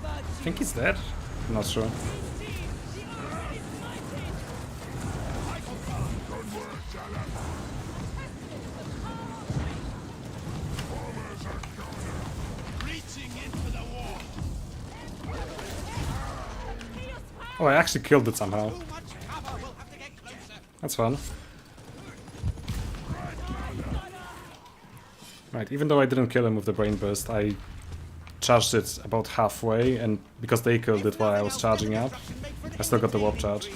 Speaker 1: I think he's dead? I'm not sure. Oh, I actually killed it somehow. That's fun. Right, even though I didn't kill him with the Brain Burst, I charged it about halfway, and because they killed it while I was charging up, I still got the warp charge.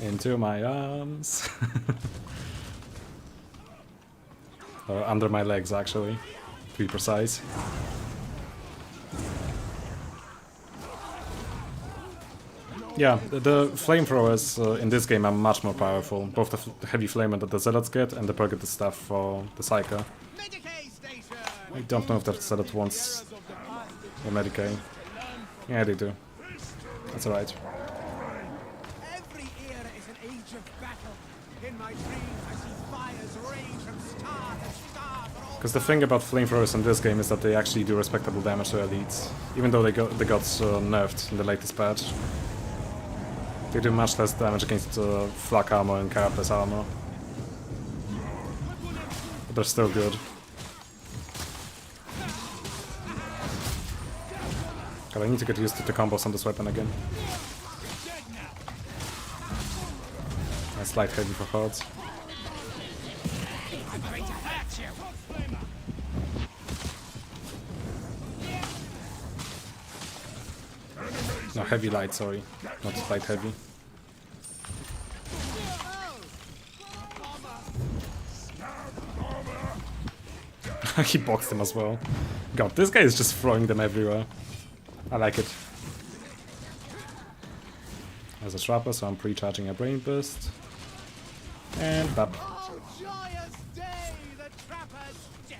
Speaker 1: Into my arms. Under my legs, actually, to be precise. Yeah, the flamethrowers in this game are much more powerful. Both the heavy flame that the zealots get and the targeted stuff for the Psyker. I don't know if the zealot wants a Medicae. Yeah, they do. That's alright.
Speaker 11: Every era is an age of battle. In my dreams, I see fires rage from star to star.
Speaker 1: Because the thing about flamethrowers in this game is that they actually do respectable damage to elites, even though they got nerfed in the latest patch. They do much less damage against flak armor and carapace armor, but they're still good. God, I need to get used to the combos on this weapon again. Nice light heavy for hordes. No, heavy light, sorry. Not light heavy. He boxed him as well. God, this guy is just throwing them everywhere. I like it. There's a Trapper, so I'm pre-charging a Brain Burst. And bap.
Speaker 11: Oh, joyous day, the Trapper's day.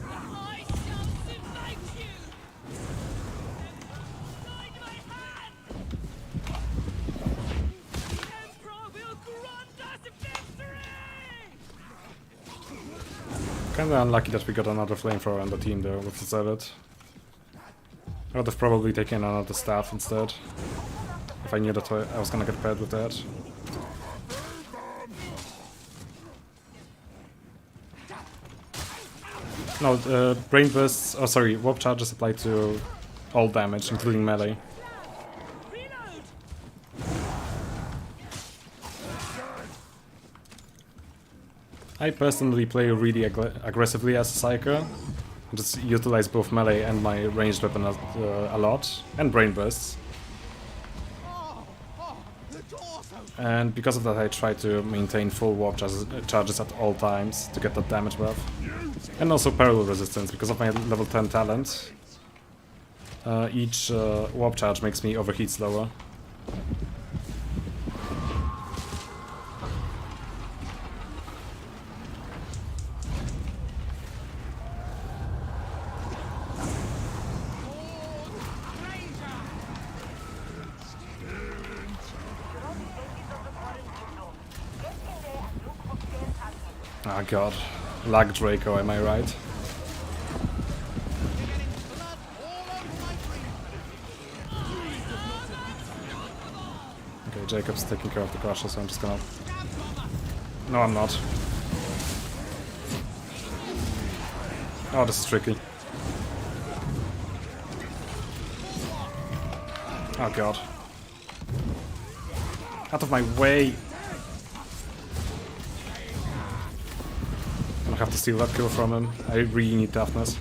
Speaker 4: I shall smite you! Guide my hand! The Emperor will grant us victory!
Speaker 1: Kinda unlucky that we got another flamethrower on the team though with the Zealot. I would have probably taken another staff instead, if I knew that I was gonna get paired with that. No, Brain Bursts, oh sorry, Warp Charges apply to all damage, including melee. I personally play really aggressively as a Psyker. Just utilize both melee and my ranged weapon a lot, and Brain Bursts. And because of that I try to maintain full warp charges at all times to get that damage buff. And also parallel resistance, because of my level 10 talent. Each warp charge makes me overheat slower. Oh god, lag Draco, am I right? Okay, Jacob's taking care of the Crusher, so I'm just gonna... No, I'm not. Oh, this is tricky. Oh god. Out of my way! I have to steal that kill from him. I really need toughness.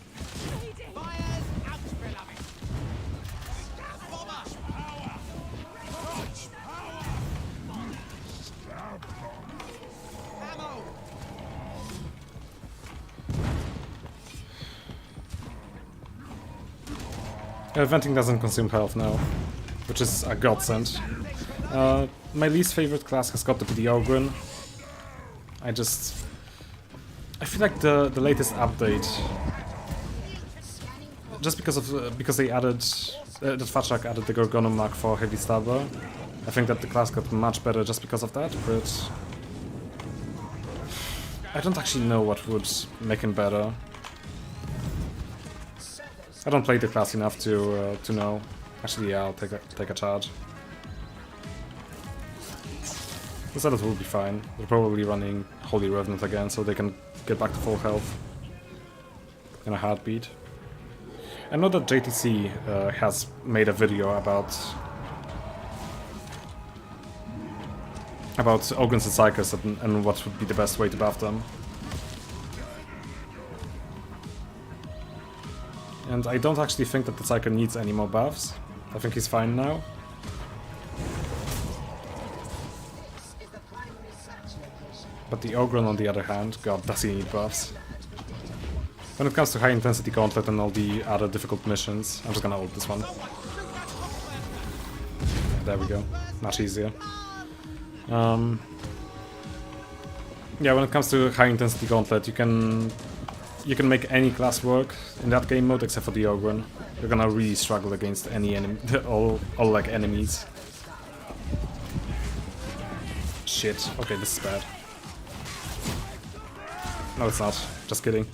Speaker 1: Venting doesn't consume health now, which is a godsend. My least favorite class has got to be the Ogryn. I feel like the latest update, just because they added that Fatchak added the Gorgonum Mark for Heavy Stabber, I think that the class got much better just because of that. But I don't actually know what would make him better. I don't play the class enough to know. Actually, yeah, I'll take a charge. The Zealot will be fine. They're probably running Holy Revenant again, so they can get back to full health in a heartbeat. I know that JTC has made a video about Ogrins and Psychers and what would be the best way to buff them. And I don't actually think that the Psyker needs any more buffs. I think he's fine now. But the Ogren, on the other hand, god, does he need buffs. When it comes to high intensity gauntlet and all the other difficult missions, I'm just gonna ult this one. There we go, much easier. Yeah, when it comes to high intensity gauntlet, you can make any class work in that game mode except for the Ogren. You're gonna really struggle against any enemy, all like enemies. Shit. Okay, this is bad. No, it's not. Just kidding.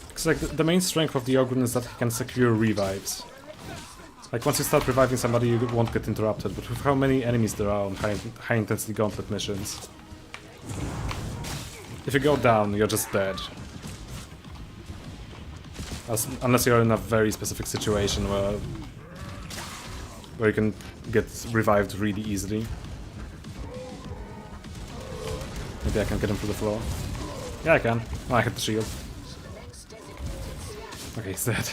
Speaker 1: Because like the main strength of the Ogren is that he can secure revives. Like once you start reviving somebody, you won't get interrupted. But with how many enemies there are on high intensity gauntlet missions, if you go down, you're just dead. Unless you're in a very specific situation where you can get revived really easily. Maybe I can get him through the floor. Yeah, I can. Oh, I hit the shield. Okay, he's dead.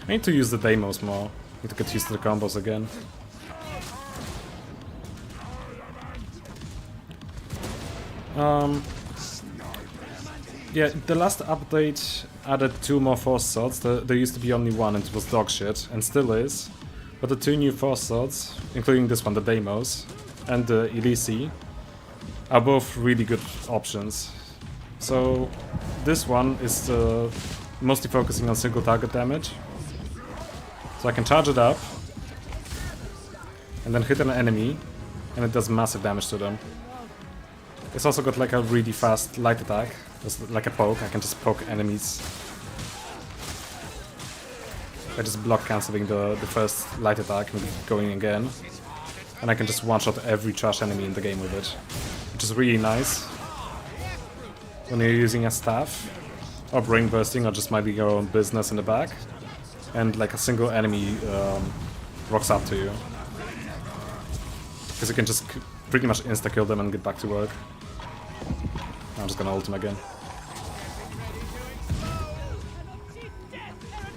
Speaker 1: I need to use the Deimos more. Need to get used to the combos again. Yeah, the last update added 2 more Force Swords. There used to be only one and it was dog shit, and still is. But the 2 new Force Swords, including this one, the Deimos, and the Elisi, are both really good options. So this one is mostly focusing on single target damage. So I can charge it up, and then hit an enemy, and it does massive damage to them. It's also got like a really fast light attack. It's like a poke. I can just poke enemies. I just block cancelling the first light attack and going again. And I can just one-shot every trash enemy in the game with it. Which is really nice when you're using a staff, or brain bursting, or just minding your own business in the back. And like a single enemy rocks up to you. Because you can just pretty much insta-kill them and get back to work. I'm just gonna ult him again.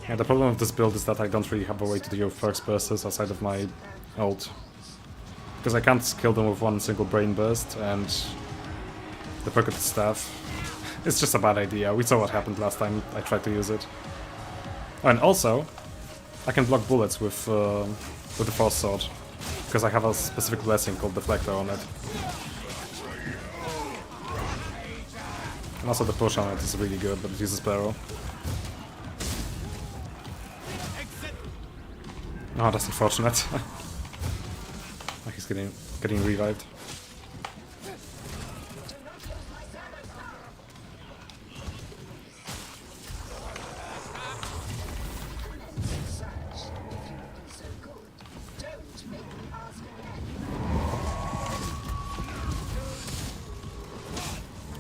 Speaker 1: Yeah, the problem with this build is that I don't really have a way to deal with first bursters outside of my ult. Because I can't kill them with one single brain burst, and the perk of the staff. It's just a bad idea. We saw what happened last time I tried to use it. Oh, and also, I can block bullets with the Force Sword, because I have a specific blessing called Deflector on it. And also the push on it is really good, but it uses barrel. Oh, that's unfortunate. Oh, he's getting revived.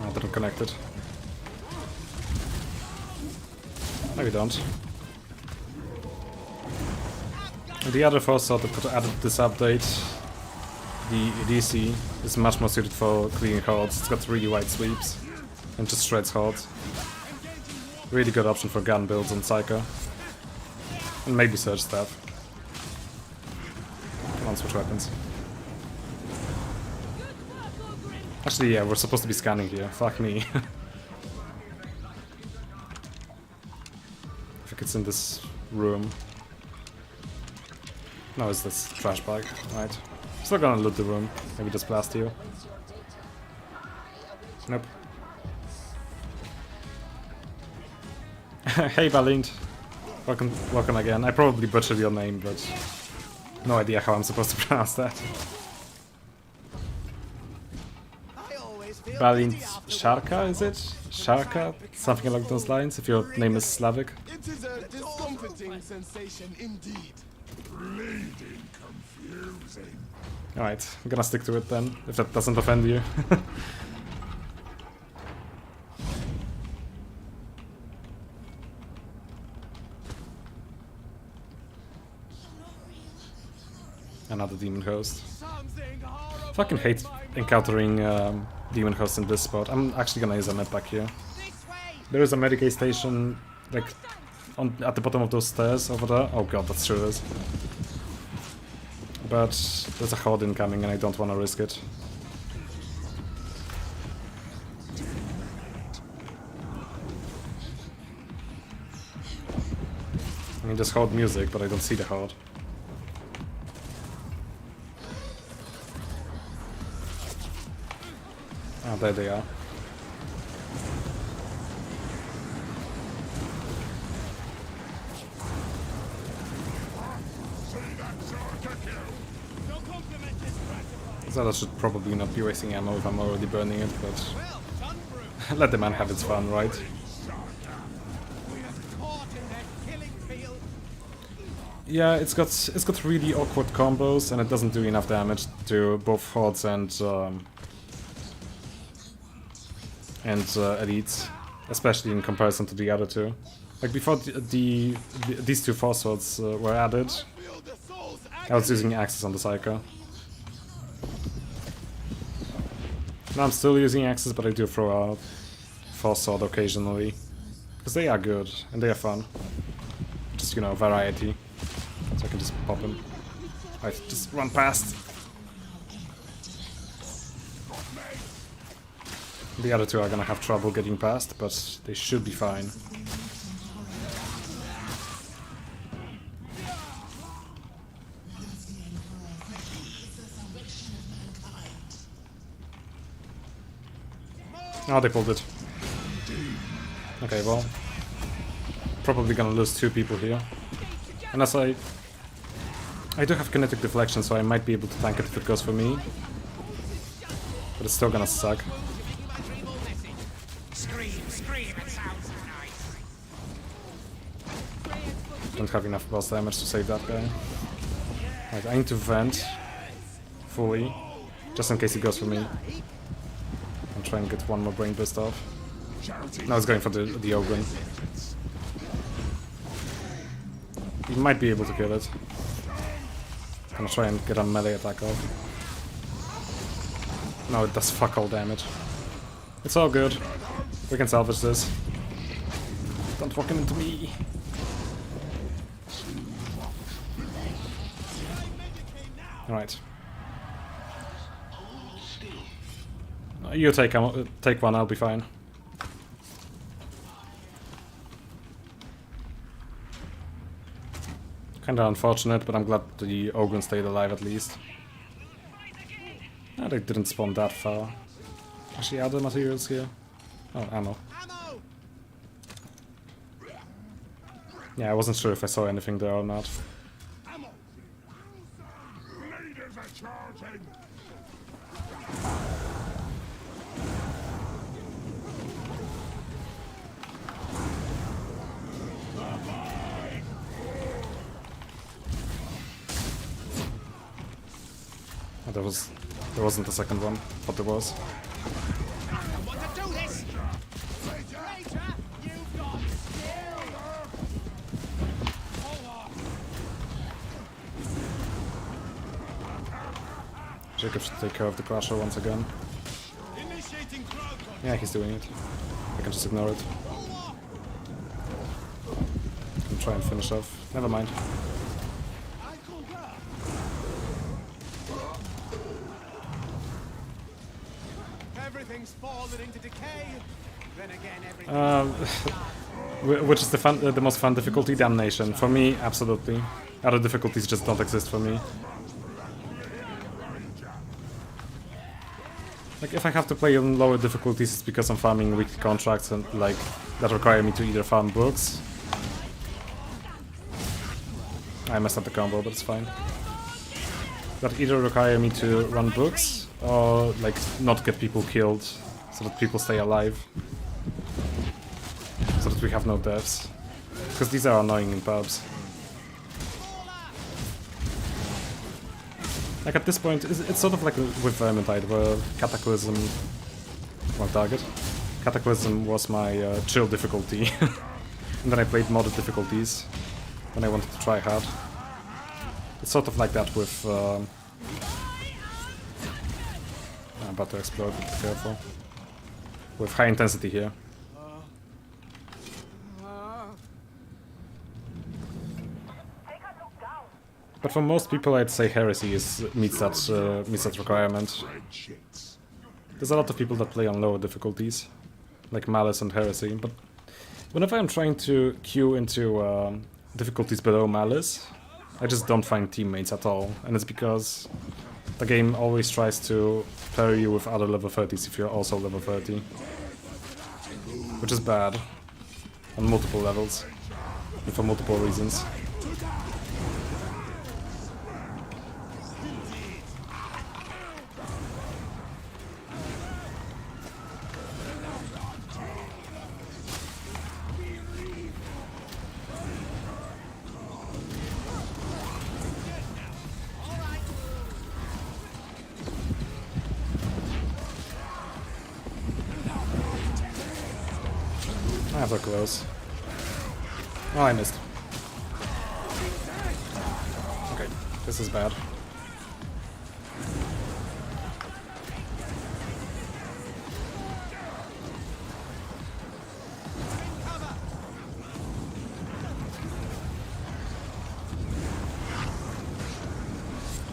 Speaker 1: Oh, they're not connected. Maybe don't. The other Force Sword that got added this update, the EDC, is much more suited for cleaning hordes. It's got really wide sweeps and just shreds hordes. Really good option for gun builds on Psycho. And maybe Surge Staff. Come on, switch weapons. Actually, yeah, we're supposed to be scanning here. Fuck me. I think it's in this room. No, it's this trash bag. Right. Still gonna loot the room. Maybe just blast you. Nope. Hey Valiant. Welcome again. I probably butchered your name, but no idea how I'm supposed to pronounce that. Valiant Sharka, is it? Sharka? Something along those lines, if your name is Slavic.
Speaker 3: It is a discomforting sensation indeed.
Speaker 8: Bleeding confusing.
Speaker 1: Alright, I'm gonna stick to it then, if that doesn't offend you. Another demon host. Fucking hate encountering demon hosts in this spot. I'm actually gonna use a med pack here. There is a Medicaid station, like, at the bottom of those stairs over there. Oh god, that's true. But there's a horde incoming and I don't want to risk it. I mean, there's horde music, but I don't see the horde. Ah, there they are. So I should probably not be wasting ammo if I'm already burning it, but let the man have its fun, right? Yeah, it's got really awkward combos and it doesn't do enough damage to both hordes and elites, especially in comparison to the other two. Like before these two force swords were added, I was using axes on the Psycho. Now I'm still using axes, but I do throw out force sword occasionally, because they are good and they are fun. Just, you know, variety. So I can just pop them. Right, just run past. The other two are gonna have trouble getting past, but they should be fine. Oh, they pulled it. Okay, well, probably gonna lose two people here. Unless I do have kinetic deflection, so I might be able to tank it if it goes for me. But it's still gonna suck. Don't have enough boss damage to save that guy. Right, I need to vent fully, just in case he goes for me. And try and get one more brain burst off. Now it's going for the Ogren. He might be able to kill it. Gonna try and get a melee attack off. No, it does fuck all damage. It's all good. We can salvage this. Don't walk into me. Alright. You take one, I'll be fine. Kinda unfortunate, but I'm glad the Ogren stayed alive at least. Oh, they didn't spawn that far. Actually, other materials here. Oh, ammo. Yeah, I wasn't sure if I saw anything there or not. Oh, there wasn't a second one, but there was. Jacob should take care of the Crusher once again. Yeah, he's doing it. I can just ignore it. And try and finish off. Never mind.
Speaker 11: Everything's fallen into decay. Then again,
Speaker 1: which is the most fun difficulty? Damnation. For me, absolutely. Other difficulties just don't exist for me. Like, if I have to play on lower difficulties, it's because I'm farming weekly contracts and, like, that require me to either farm books. I messed up the combo, but it's fine. That either require me to run books, or, like, not get people killed, so that people stay alive. So that we have no deaths. Because these are annoying in pubs. Like at this point, it's sort of like with Vermintide, where Cataclysm, well, target. Cataclysm was my chill difficulty, and then I played modded difficulties when I wanted to try hard. It's sort of like that with. I'm about to explode. Be careful. With high intensity here. But for most people, I'd say Heresy meets that requirement. There's a lot of people that play on lower difficulties, like Malice and Heresy, but whenever I'm trying to queue into difficulties below Malice, I just don't find teammates at all, and it's because the game always tries to pair you with other level 30s if you're also level 30. Which is bad, on multiple levels, and for multiple reasons. Ah, they're close. Oh, I missed. Okay, this is bad.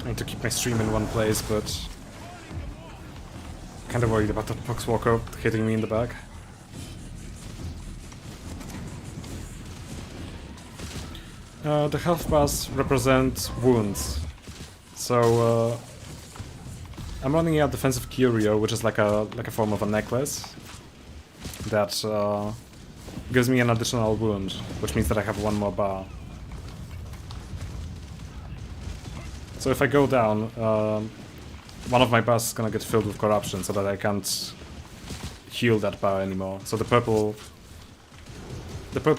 Speaker 1: I need to keep my stream in one place, but kinda worried about that Poxwalker hitting me in the back. The health bars represent wounds, so I'm running a defensive curio, which is like a form of a necklace that gives me an additional wound, which means that I have one more bar. So if I go down, one of my bars is gonna get filled with corruption, so that I can't heal that bar anymore. So the purple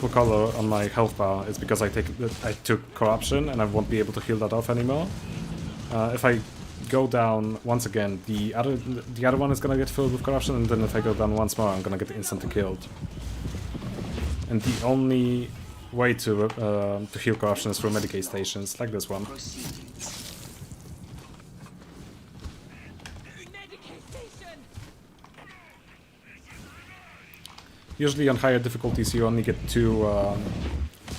Speaker 1: color on my health bar is because I took corruption and I won't be able to heal that off anymore. If I go down once again, the other one is gonna get filled with corruption, and then if I go down once more, I'm gonna get instantly killed. And the only way to heal corruption is through Medicaid stations, like this one. Usually on higher difficulties you only get two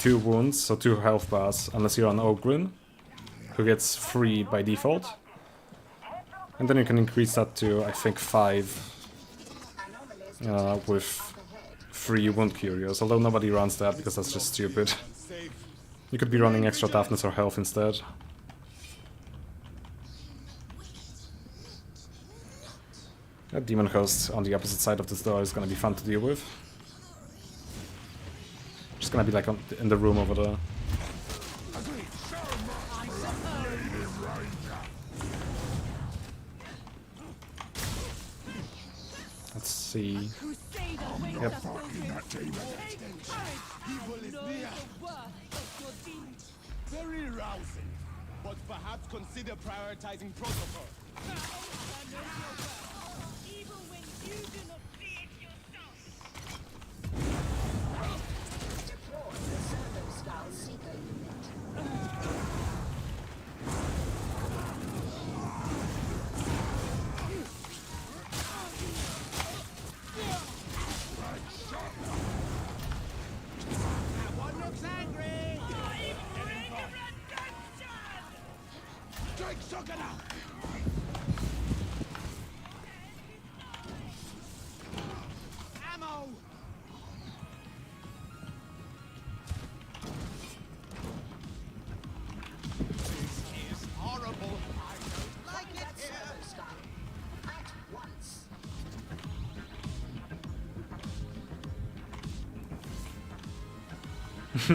Speaker 1: wounds, so 2 health bars, unless you're on Ogrin, who gets 3 by default. And then you can increase that to, I think, 5 with 3 wound curios, although nobody runs that because that's just stupid. You could be running extra toughness or health instead. A demon host on the opposite side of this door is gonna be fun to deal with. Just gonna be like in the room over there. Let's see. Yep.
Speaker 3: Very rousing, but perhaps consider prioritizing protocol.
Speaker 4: Even when you do not see it yourself.
Speaker 6: Deploy the servo-style seeker unit.
Speaker 11: That one looks angry!
Speaker 3: Take Sokana!
Speaker 11: Ammo! This is horrible. I don't like it here.
Speaker 6: Servo-style. At once.
Speaker 4: A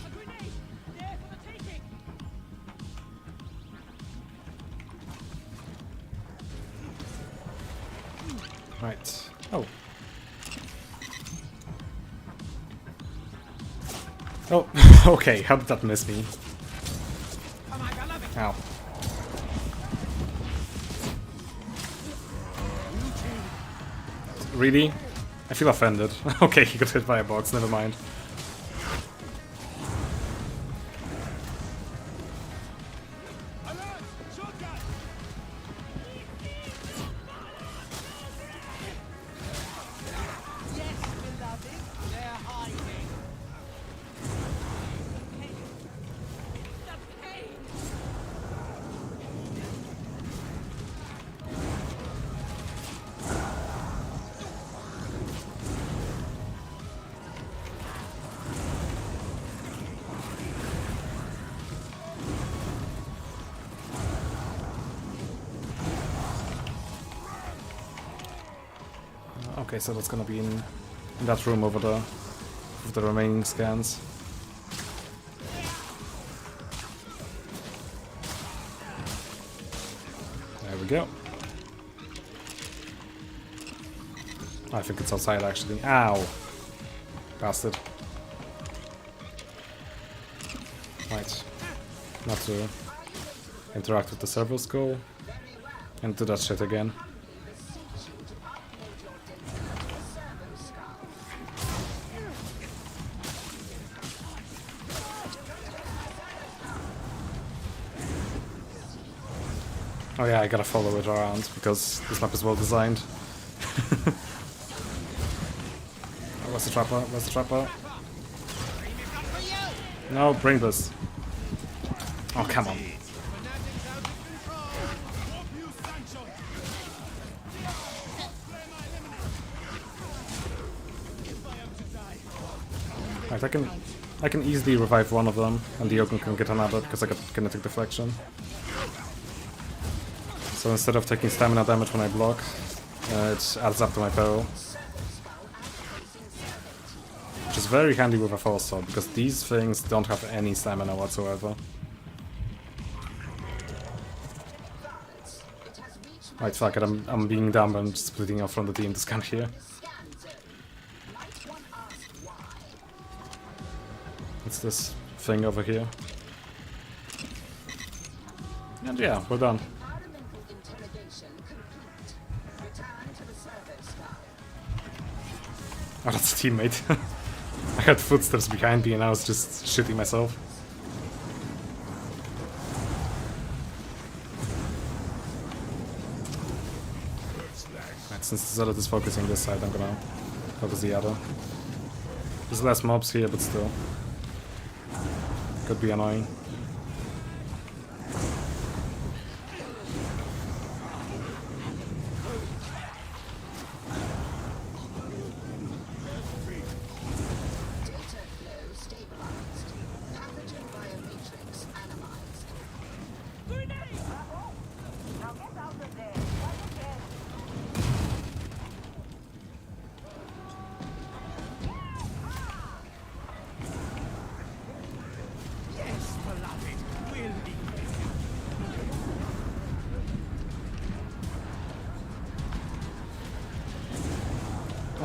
Speaker 4: grenade! There for the taking!
Speaker 1: Right. Oh. Oh, okay, how did that miss me?
Speaker 11: Come on, I love it.
Speaker 1: Ow. Really? I feel offended. Okay, he got hit by a box, never mind. Okay, so that's gonna be in that room over there with the remaining scans. There we go. I think it's outside actually. Ow! Bastard. Right. Not to interact with the servo skull and do that shit again. Oh yeah, I gotta follow it around because this map is well designed. Where's the trapper? Where's the trapper? No, bring this. Oh, come on. Right, I can easily revive one of them, and the Yogun can get another because I got kinetic deflection. So instead of taking stamina damage when I block, it adds up to my peril. Which is very handy with a force sword, because these things don't have any stamina whatsoever. Right, fuck it, I'm being dumb and splitting off from the team to scan here. It's this thing over here. And yeah, we're done. Oh, that's a teammate. I heard footsteps behind me and I was just shitting myself. Right, since the Zealot is focusing this side, I'm gonna focus the other. There's less mobs here, but still. Could be annoying.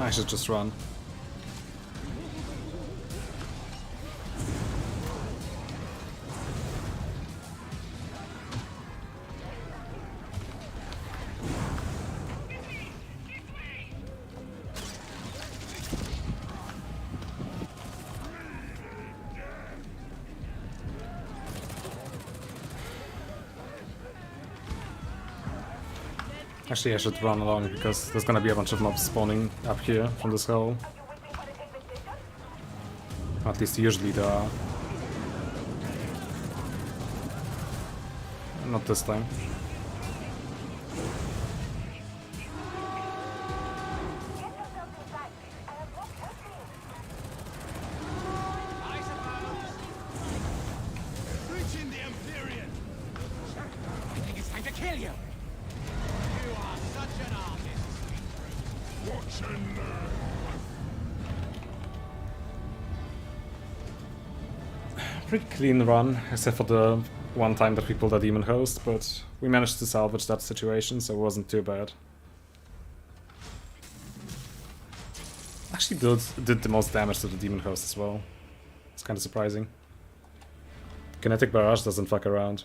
Speaker 1: I should just run. Actually, I should run along because there's gonna be a bunch of mobs spawning up here from this hole. At least usually there are. Not this time. Pretty clean run, except for the one time that we pulled a demon host, but we managed to salvage that situation, so it wasn't too bad. Actually did the most damage to the demon host as well. It's kind of surprising. Kinetic barrage doesn't fuck around.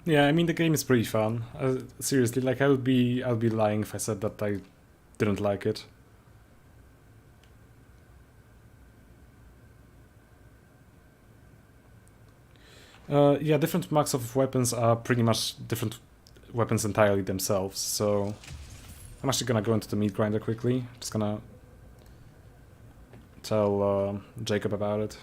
Speaker 1: Yeah, I mean the game is pretty fun. Seriously, like I'd be lying if I said that I didn't like it. Yeah, different marks of weapons are pretty much different weapons entirely themselves, so I'm actually gonna go into the meat grinder quickly. Just gonna tell Jacob about it.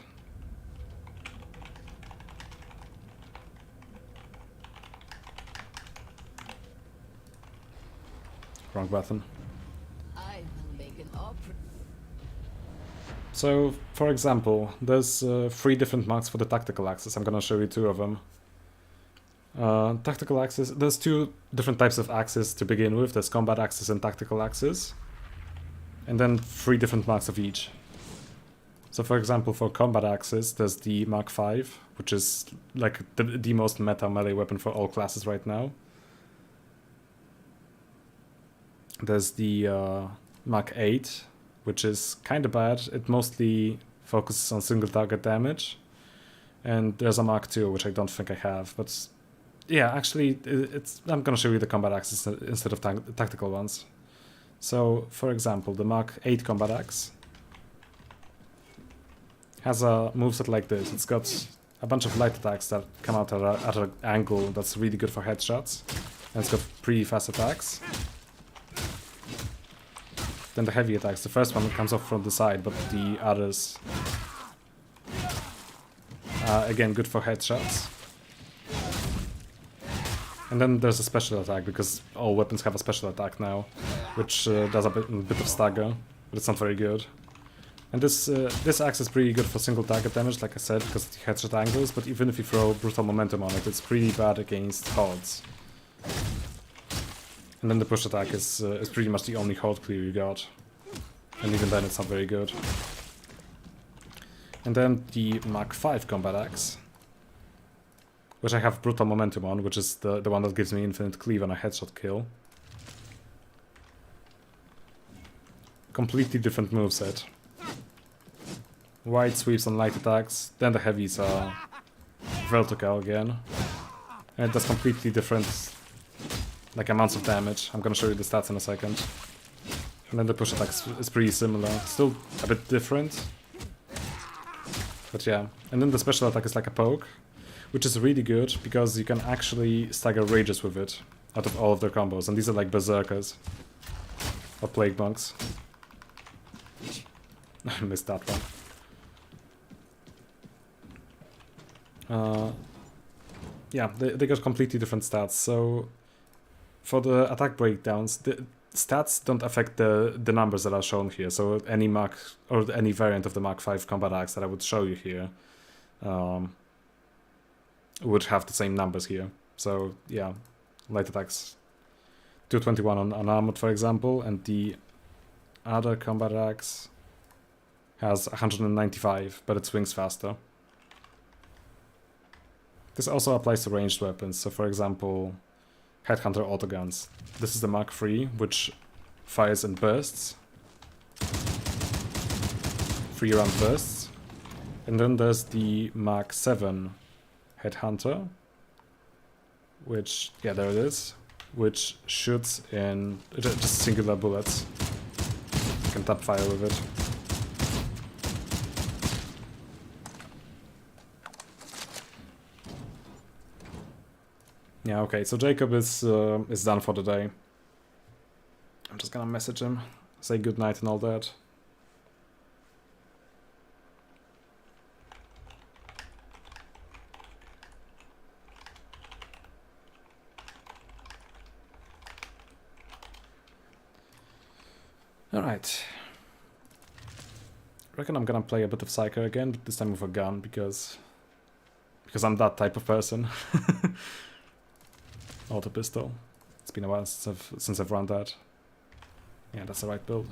Speaker 1: Wrong button.
Speaker 4: I will make an opera.
Speaker 1: So, for example, there's 3 different marks for the tactical axis. I'm gonna show you 2 of them. Tactical axis, there's 2 different types of axis to begin with. There's combat axis and tactical axis. And then 3 different marks of each. So for example, for combat axis, there's the Mark 5, which is like the most meta melee weapon for all classes right now. There's the Mark 8, which is kind of bad. It mostly focuses on single target damage. And there's a Mark 2, which I don't think I have, but yeah, actually, I'm gonna show you the combat axes instead of tactical ones. So, for example, the Mark 8 combat axe has a moveset like this. It's got a bunch of light attacks that come out at an angle that's really good for headshots. And it's got pretty fast attacks. Then the heavy attacks. The first one comes off from the side, but the others are again good for headshots. And then there's a special attack, because all weapons have a special attack now, which does a bit of stagger, but it's not very good. And this axe is pretty good for single target damage, like I said, because of the headshot angles, but even if you throw brutal momentum on it, it's pretty bad against hordes. And then the push attack is pretty much the only horde clear you got. And even then it's not very good. And then the Mark 5 combat axe, which I have brutal momentum on, which is the one that gives me infinite cleave on a headshot kill. Completely different moveset. Wide sweeps on light attacks, then the heavies are vertical again. And it does completely different like amounts of damage. I'm gonna show you the stats in a second. And then the push attack is pretty similar. Still a bit different. But yeah. And then the special attack is like a poke, which is really good because you can actually stagger rages with it out of all of their combos. And these are like berserkers or plague monks. I missed that one. Yeah, they got completely different stats. So for the attack breakdowns, the stats don't affect the numbers that are shown here. So any Mark or any variant of the Mark 5 combat axe that I would show you here would have the same numbers here. So yeah, light attacks 221 on armored, for example, and the other combat axe has 195, but it swings faster. This also applies to ranged weapons. So for example, Headhunter autoguns. This is the Mark 3, which fires in bursts. 3-round bursts. And then there's the Mark 7 Headhunter, which, yeah, there it is, which shoots in just singular bullets. You can tap fire with it. Yeah, okay, so Jacob is done for the day. I'm just gonna message him, say goodnight and all that. Alright. I reckon I'm gonna play a bit of Psycho again, but this time with a gun, because I'm that type of person. Auto pistol. It's been a while since I've run that. Yeah, that's the right build.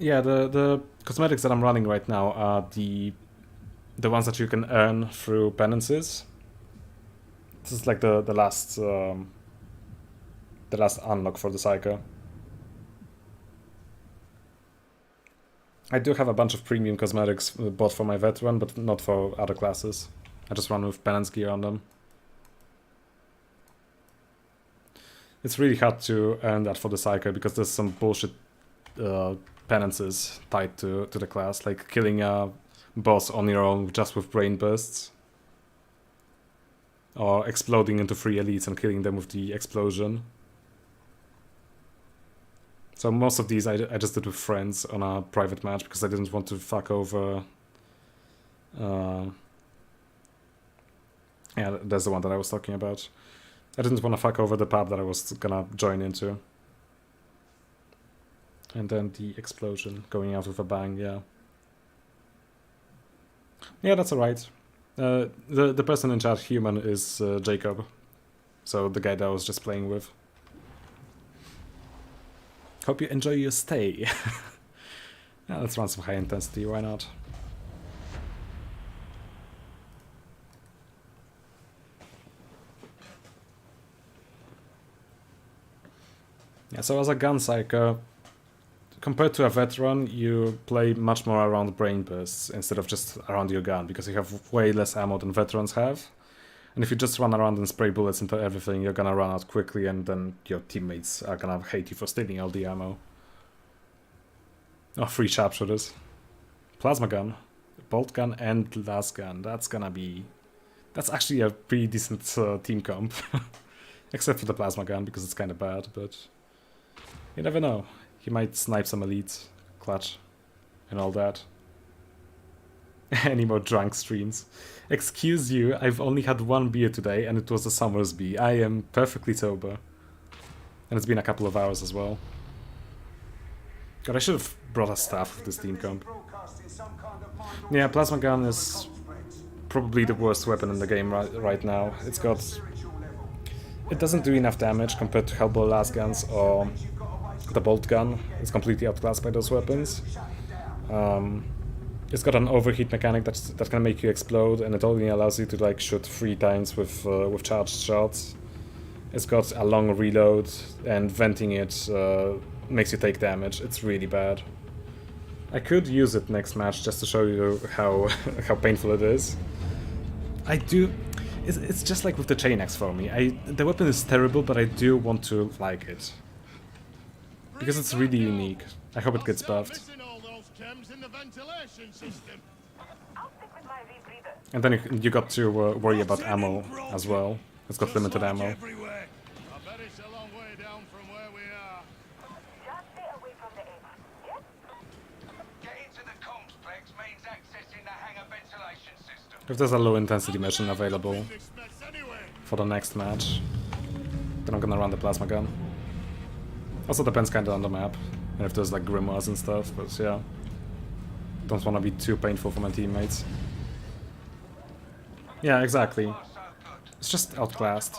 Speaker 1: Yeah, the cosmetics that I'm running right now are the ones that you can earn through penances. This is like the last the last unlock for the Psycho. I do have a bunch of premium cosmetics bought for my veteran, but not for other classes. I just run with penance gear on them. It's really hard to earn that for the Psycho because there's some bullshit penances tied to the class, like killing a boss on your own just with brain bursts. Or exploding into 3 elites and killing them with the explosion. So most of these I just did with friends on a private match because I didn't want to fuck over... yeah, that's the one that I was talking about. I didn't want to fuck over the pub that I was gonna join into. And then the explosion going out with a bang, yeah. Yeah, that's alright. The person in chat, human, is Jacob. So the guy that I was just playing with. Hope you enjoy your stay. Yeah, let's run some high intensity, why not? Yeah, so as a gun psycho, compared to a veteran, you play much more around brain bursts instead of just around your gun, because you have way less ammo than veterans have. And if you just run around and spray bullets into everything, you're gonna run out quickly, and then your teammates are gonna hate you for stealing all the ammo. Oh, 3 sharpshooters. Plasma gun, bolt gun, and las gun. That's actually a pretty decent team comp. Except for the plasma gun, because it's kinda bad, but... you never know. He might snipe some elites, clutch, and all that. Any more drunk streams? Excuse you, I've only had 1 beer today, and it was a Summersby. I am perfectly sober. And it's been a couple of hours as well. God, I should have brought a staff with this team comp. Yeah, plasma gun is probably the worst weapon in the game right now. It doesn't do enough damage compared to Hellboy las guns or the bolt gun. It's completely outclassed by those weapons. It's got an overheat mechanic that's gonna make you explode, and it only allows you to like shoot 3 times with charged shots. It's got a long reload, and venting it makes you take damage. It's really bad. I could use it next match just to show you how how painful it is. I do. It's just like with the chain axe for me. The weapon is terrible, but I do want to like it because it's really unique. I hope it gets buffed. And then you got to worry about ammo as well. It's got limited ammo. If there's a low intensity mission available for the next match, then I'm gonna run the plasma gun. Also depends kinda on the map, and if there's like grimoires and stuff, but yeah. Don't wanna be too painful for my teammates. Yeah, exactly. It's just outclassed.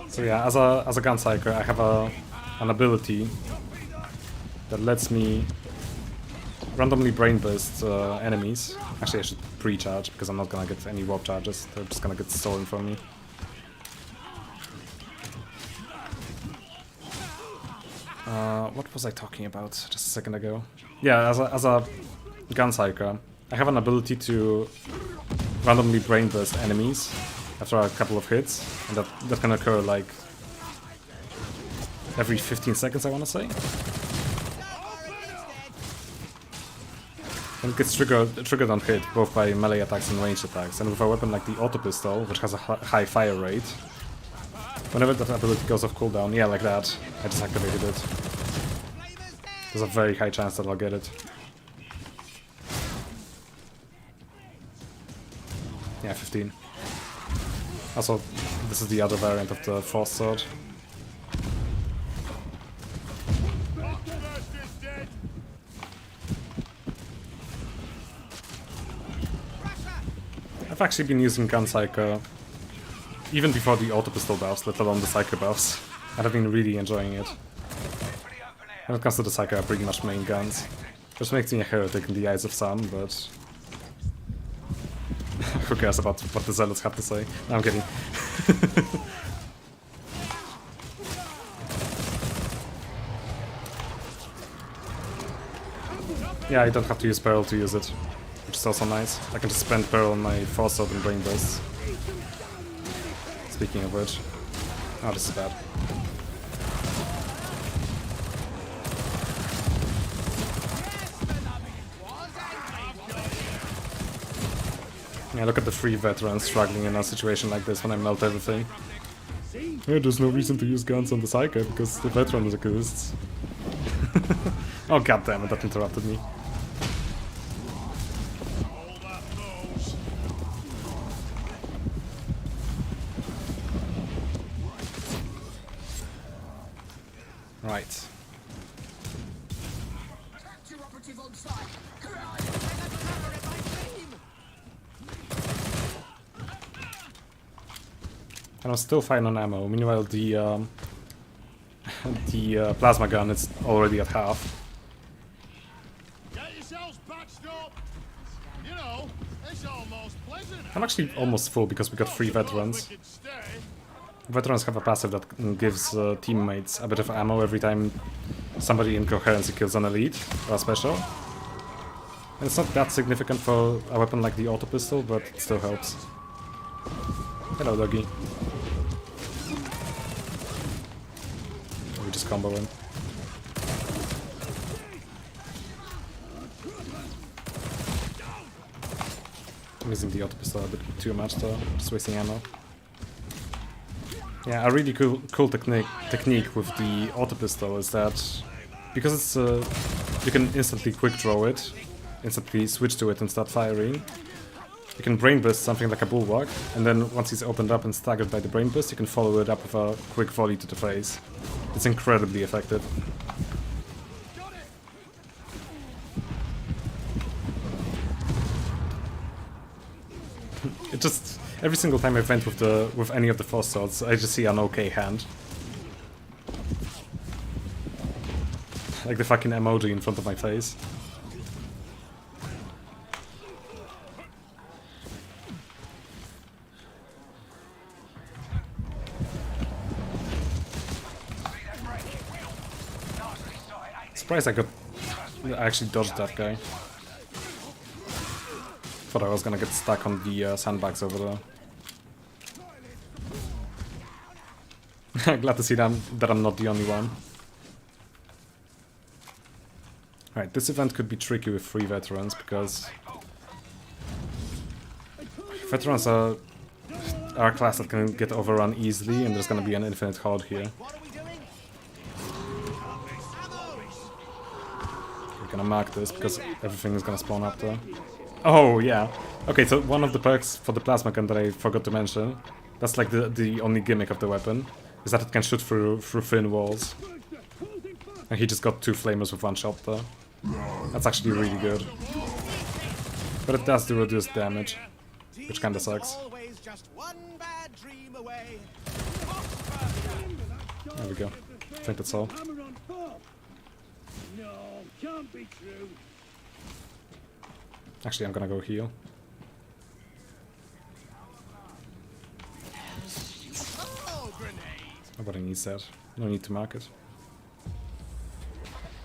Speaker 1: So yeah, as a gun psycho, I have an ability that lets me randomly brain burst enemies. Actually, I should pre-charge because I'm not gonna get any warp charges. They're just gonna get stolen from me. What was I talking about just a second ago? Yeah, as a gun psycho, I have an ability to randomly brain burst enemies after a couple of hits, and that can occur like every 15 seconds, I want to say. And it gets triggered on hit, both by melee attacks and ranged attacks. And with a weapon like the auto pistol, which has a high fire rate, whenever that ability goes off cooldown, yeah, like that, I just activated it. There's a very high chance that I'll get it. Yeah, 15. Also, this is the other variant of the Frost Sword. I've actually been using Gun Psycho even before the auto pistol buffs, let alone the Psycho buffs, and I've been really enjoying it. When it comes to the Psycho, I pretty much main guns, which makes me a heretic in the eyes of some, but Who cares about what the zealots have to say? No, I'm kidding. Yeah, I don't have to use Pearl to use it, which is also nice. I can just spend Pearl on my Force Sword and Brain Bursts. Speaking of which... Oh, this is bad. Yeah, look at the 3 veterans struggling in a situation like this when I melt everything. Yeah, there's no reason to use guns on the Psyker because the veteran is a ghost. Oh goddammit, that interrupted me. Right. And I'm still fine on ammo. Meanwhile, the plasma gun is already at half.
Speaker 3: Get yourselves patched up. You know, it's almost pleasant.
Speaker 1: I'm actually almost full because we got 3 veterans. Veterans have a passive that gives teammates a bit of ammo every time somebody in coherency kills an elite or a special. And it's not that significant for a weapon like the auto pistol, but it still helps. Hello, doggy. We just combo him. I'm using the auto pistol a bit too much though, just wasting ammo. Yeah, a really cool technique with the auto pistol is that because it's you can instantly quick draw it, instantly switch to it and start firing. You can brain burst something like a bulwark, and then once he's opened up and staggered by the brain burst, you can follow it up with a quick volley to the face. It's incredibly effective. It just every single time I vent with any of the Force Swords, I just see an OK hand. Like the fucking emoji in front of my face. Surprised I actually dodged that guy. Thought I was gonna get stuck on the sandbags over there. Glad to see that I'm not the only one. Alright, this event could be tricky with 3 veterans because veterans are a class that can get overrun easily, and there's gonna be an infinite horde here. We're gonna mark this because everything is gonna spawn up there. Oh yeah. Okay, so one of the perks for the plasma gun that I forgot to mention, that's like the only gimmick of the weapon, is that it can shoot through thin walls. And he just got 2 flamers with 1 shot there. That's actually really good. But it does do reduced damage, which kinda sucks. There we go. I think that's all. Actually, I'm gonna go heal. Nobody needs that. No need to mark it.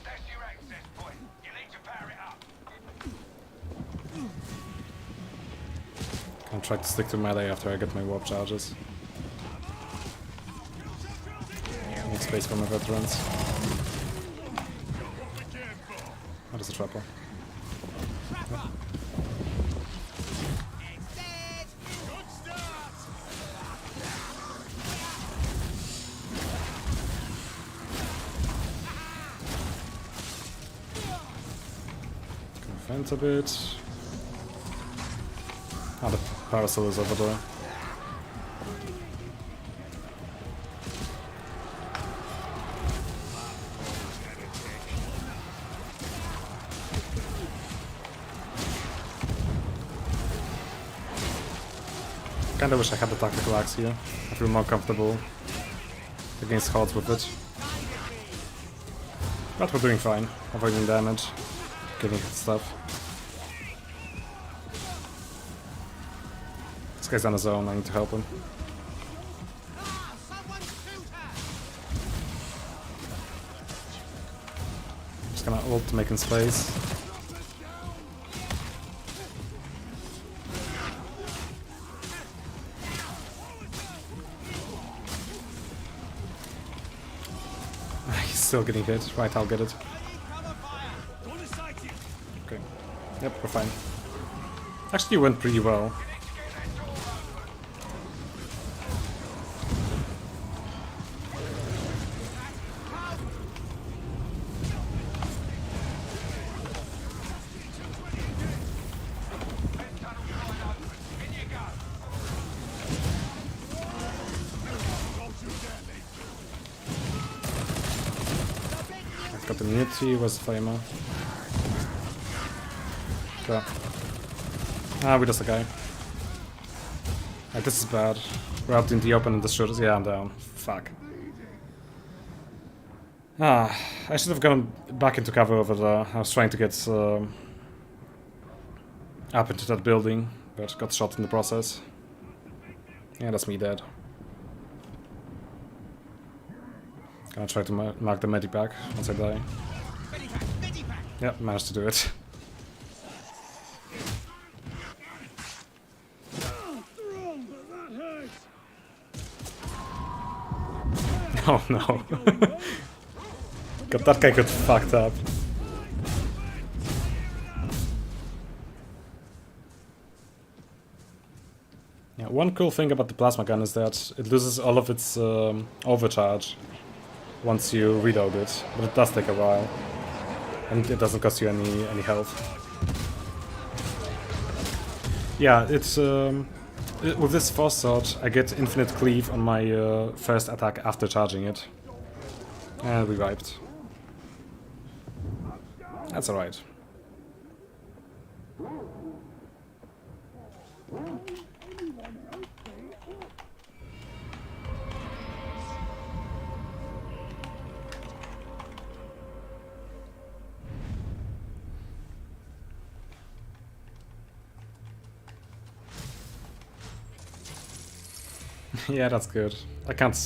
Speaker 9: That's your access point. You need to power it up.
Speaker 1: I'll try to stick to melee after I get my warp charges. Make space for my veterans. Oh, there's a trapper. Oh. Vent a bit. Ah, the parasol is over there. Kinda wish I had the tactical axe here. I feel more comfortable against hordes with it. But we're doing fine. Avoiding damage. Getting hit stuff. This guy's on his own, I need to help him. Just gonna ult to make him space. He's still getting hit. Right, I'll get it. Okay. Yep, we're fine. Actually, it went pretty well. Got the immunity, was the flamer. Okay. Ah, we lost the guy. Like, this is bad. We're out in the open and the shooters. Yeah, I'm down. Fuck. Ah, I should have gone back into cover over there. I was trying to get up into that building, but got shot in the process. Yeah, that's me dead. Gonna try to mark the medic back once I die. Yep, managed to do it. Oh no. God, that guy got fucked up. Yeah, one cool thing about the plasma gun is that it loses all of its overcharge once you reload it, but it does take a while, and it doesn't cost you any health. Yeah, it's with this force sword, I get infinite cleave on my first attack after charging it, and we wiped. That's alright. Yeah, that's good. I can't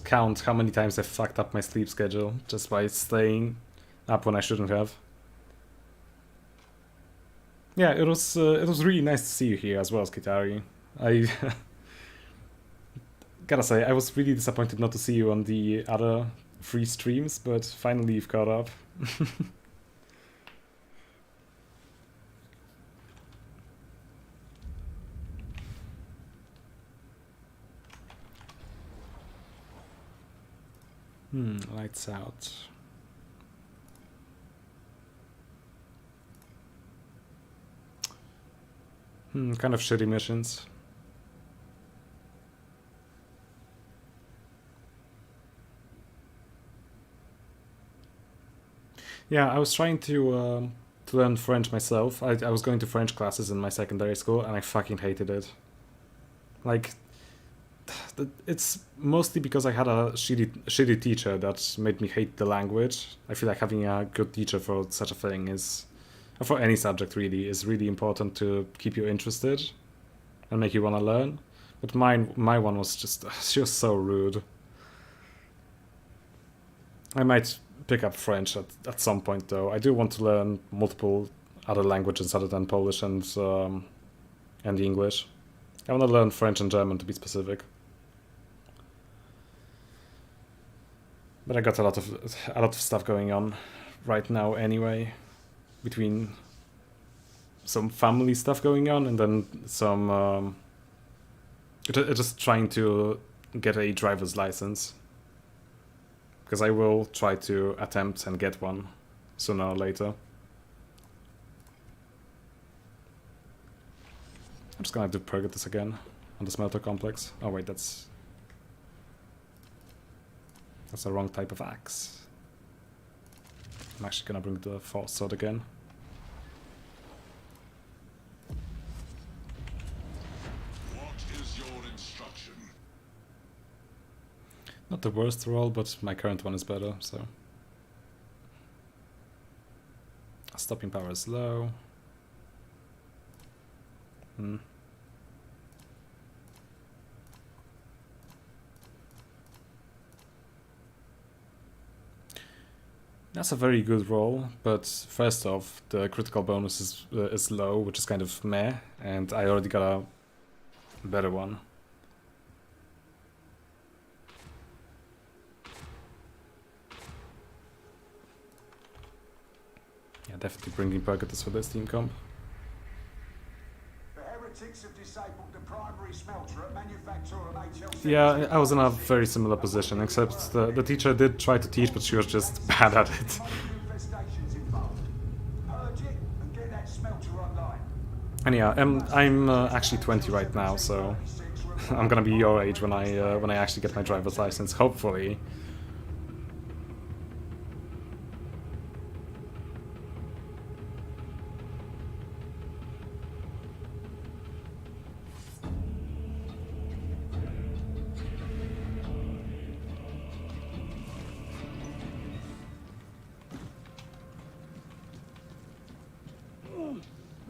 Speaker 1: count how many times I fucked up my sleep schedule just by staying up when I shouldn't have. Yeah, it was really nice to see you here as well, Skitari. I gotta say, I was really disappointed not to see you on the other 3 streams, but finally you've caught up. Lights out. Kind of shitty missions. Yeah, I was trying to learn French myself. I was going to French classes in my secondary school, and I fucking hated it. Like, it's mostly because I had a shitty teacher that made me hate the language. I feel like having a good teacher for such a thing is, or for any subject really, is really important to keep you interested and make you want to learn. But my one was just, she was so rude. I might pick up French at some point though. I do want to learn multiple other languages other than Polish and English. I want to learn French and German to be specific. But I got a lot of stuff going on right now anyway, between some family stuff going on and then some just trying to get a driver's license, because I will try to attempt and get one sooner or later. I'm just gonna have to target this again on the smelter complex. Oh wait, that's the wrong type of axe. I'm actually gonna bring the force sword again.
Speaker 8: What is your instruction?
Speaker 1: Not the worst roll, but my current one is better, so. Stopping power is low. That's a very good roll, but first off, the critical bonus is low, which is kind of meh, and I already got a better one. Yeah, definitely bringing Percutus for this team comp.
Speaker 2: The Heretics have disabled the primary smelter at manufacturer of HL.
Speaker 1: Yeah, I was in a very similar position, except the teacher did try to teach, but she was just bad at it.
Speaker 2: Infestations involved. Purge it and get that smelter online.
Speaker 1: And yeah, I'm actually 20 right now, so I'm gonna be your age when I actually get my driver's license, hopefully.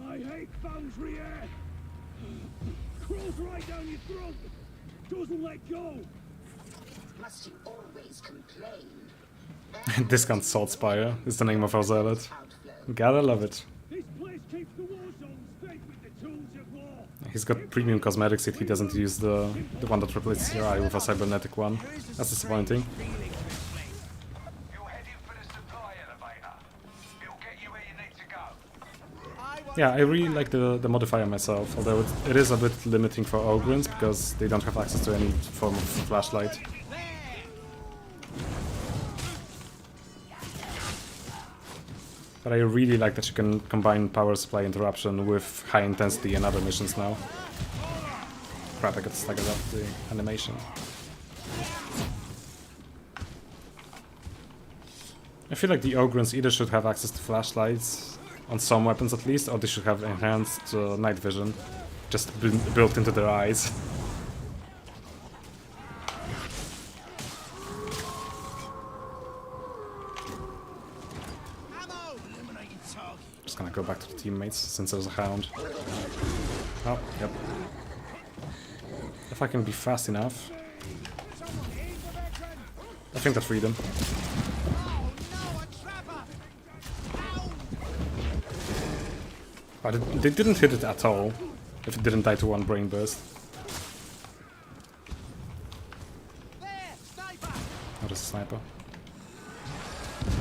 Speaker 3: I hate Foundry air. Crawls right down your throat. Doesn't let go.
Speaker 6: Must you always complain?
Speaker 1: Discount Salt Spire is the name of our zealot. Gotta love it.
Speaker 3: This place keeps the war zones fed with the tools of war.
Speaker 1: He's got premium cosmetics if he doesn't use the one that replaces your eye with a cybernetic one. That's disappointing.
Speaker 9: You're heading for the supply elevator. It'll get you where you need to go.
Speaker 1: Yeah, I really like the modifier myself, although it is a bit limiting for Ogrins because they don't have access to any form of flashlight. But I really like that you can combine power supply interruption with high intensity and other missions now. Crap, I got staggered up the animation. I feel like the Ogrins either should have access to flashlights on some weapons at least, or they should have enhanced night vision just built into their eyes. Just gonna go back to the teammates since there's a hound. Oh, yep. If I can be fast enough. I think that freed him. But they didn't hit it at all, if it didn't die to one brain burst. Oh, there's a sniper.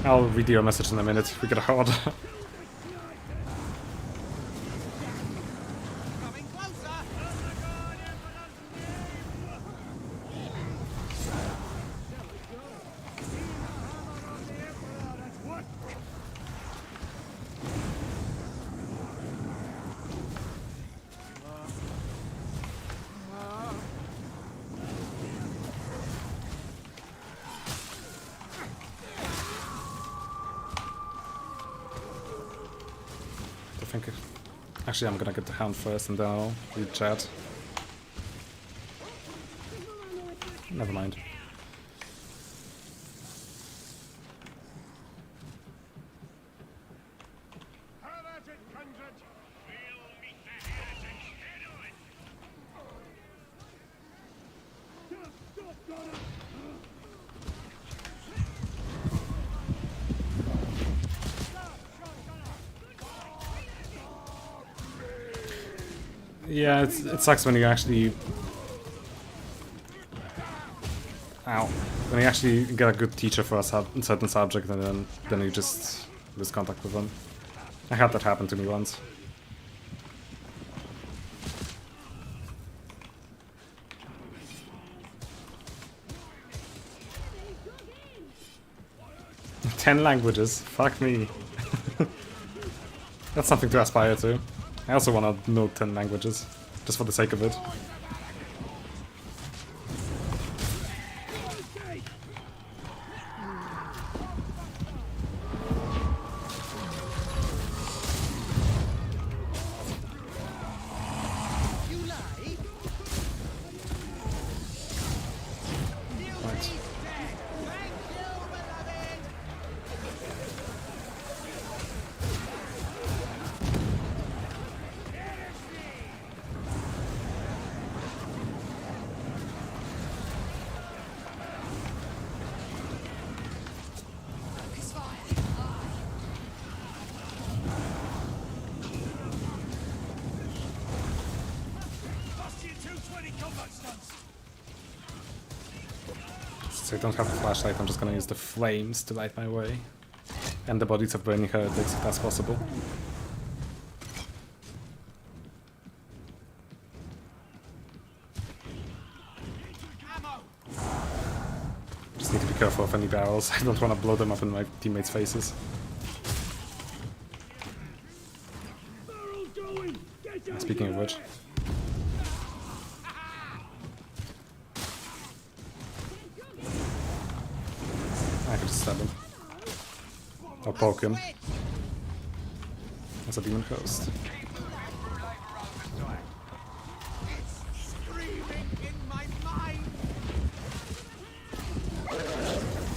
Speaker 1: I'll read your message in a minute. We got a horde. Actually, I'm gonna get the hound first and then I'll read chat. Never mind. Yeah, it sucks when you actually... Ow. When you actually get a good teacher for a certain subject and then you just lose contact with them. I had that happen to me once. "10 languages? Fuck me." That's something to aspire to. I also want to know 10 languages, just for the sake of it. So I don't have a flashlight, I'm just gonna use the flames to light my way. And the bodies of burning heretics if that's possible. Just need to be careful of any barrels. I don't want to blow them up in my teammates' faces. Speaking of which. I could just stab him. Or poke him. That's a demon host.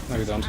Speaker 1: No, you don't.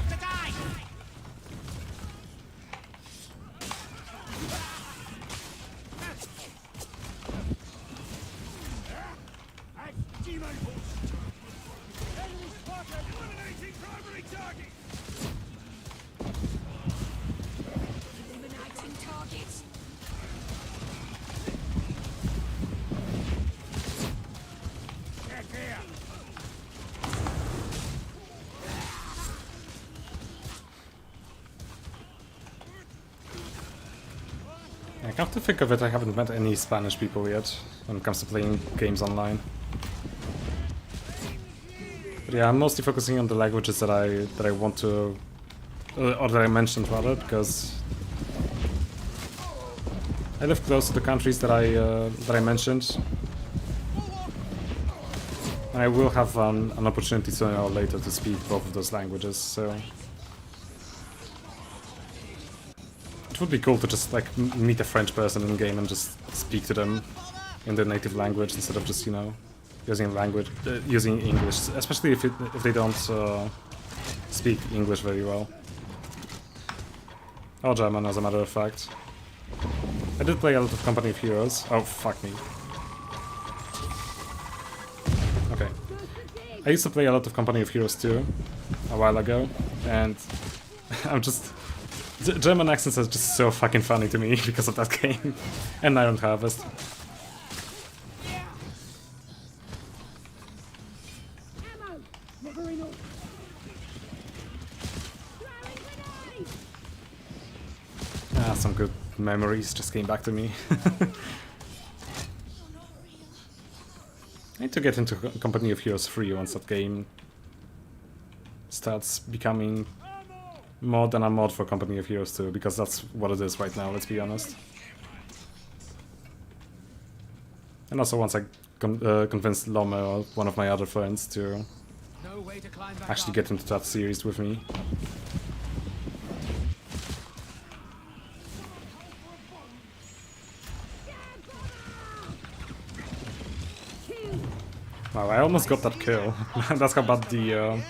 Speaker 1: I have to think of it, I haven't met any Spanish people yet when it comes to playing games online. But yeah, I'm mostly focusing on the languages that I want to, or that I mentioned rather, because I live close to the countries that I mentioned, and I will have an opportunity sooner or later to speak both of those languages. So it would be cool to just like meet a French person in game and just speak to them in their native language instead of just, you know, using English, especially if they don't speak English very well. Or German, as a matter of fact. I did play a lot of Company of Heroes. Oh, fuck me. Okay. I used to play a lot of Company of Heroes too, a while ago, and I'm just... German accents are just so fucking funny to me because of that game. And Iron Harvest. Ah, some good memories just came back to me. I need to get into Company of Heroes 3 once that game starts becoming more than a mod for Company of Heroes 2, because that's what it is right now, let's be honest. And also once I convinced Lome or one of my other friends to actually get into that series with me. Wow, I almost got that kill. That's how bad the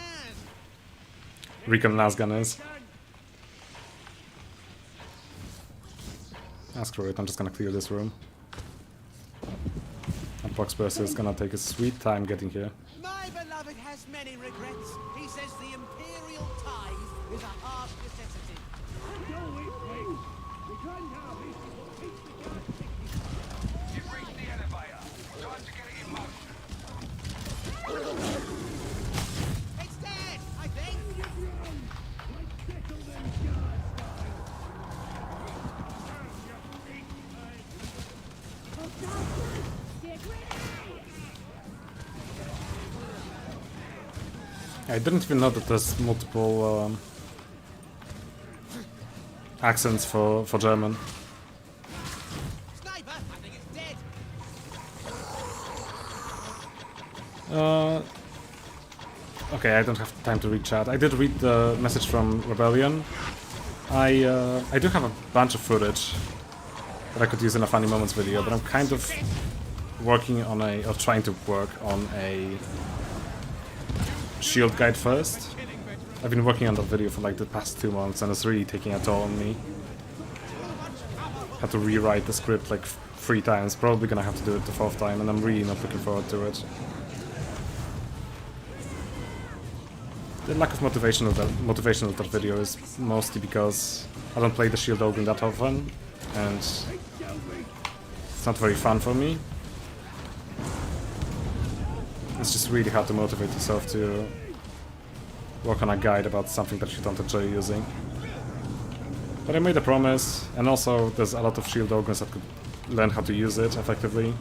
Speaker 1: recon lasgun is. Ah, screw it, I'm just gonna clear this room. And Boxburster is gonna take a sweet time getting here.
Speaker 11: My beloved has many regrets. He says the Imperial tithe is a harsh necessity.
Speaker 9: You've reached the elevator. Time to get it in motion.
Speaker 11: It's dead, I think.
Speaker 1: I didn't even know that there's multiple accents for German.
Speaker 11: Sniper, I think it's dead.
Speaker 1: Okay, I don't have time to read chat. I did read the message from Rebellion. I do have a bunch of footage that I could use in a Funny Moments video, but I'm kind of working on or trying to work on a shield guide first. I've been working on that video for like the past 2 months and it's really taking a toll on me. Had to rewrite the script like 3 times, probably gonna have to do it the 4th time, and I'm really not looking forward to it. The lack of motivation of that video is mostly because I don't play the shield Ogun that often, and it's not very fun for me. It's just really hard to motivate yourself to work on a guide about something that you don't enjoy using. But I made a promise, and also there's a lot of shield organs that could learn how to use it effectively.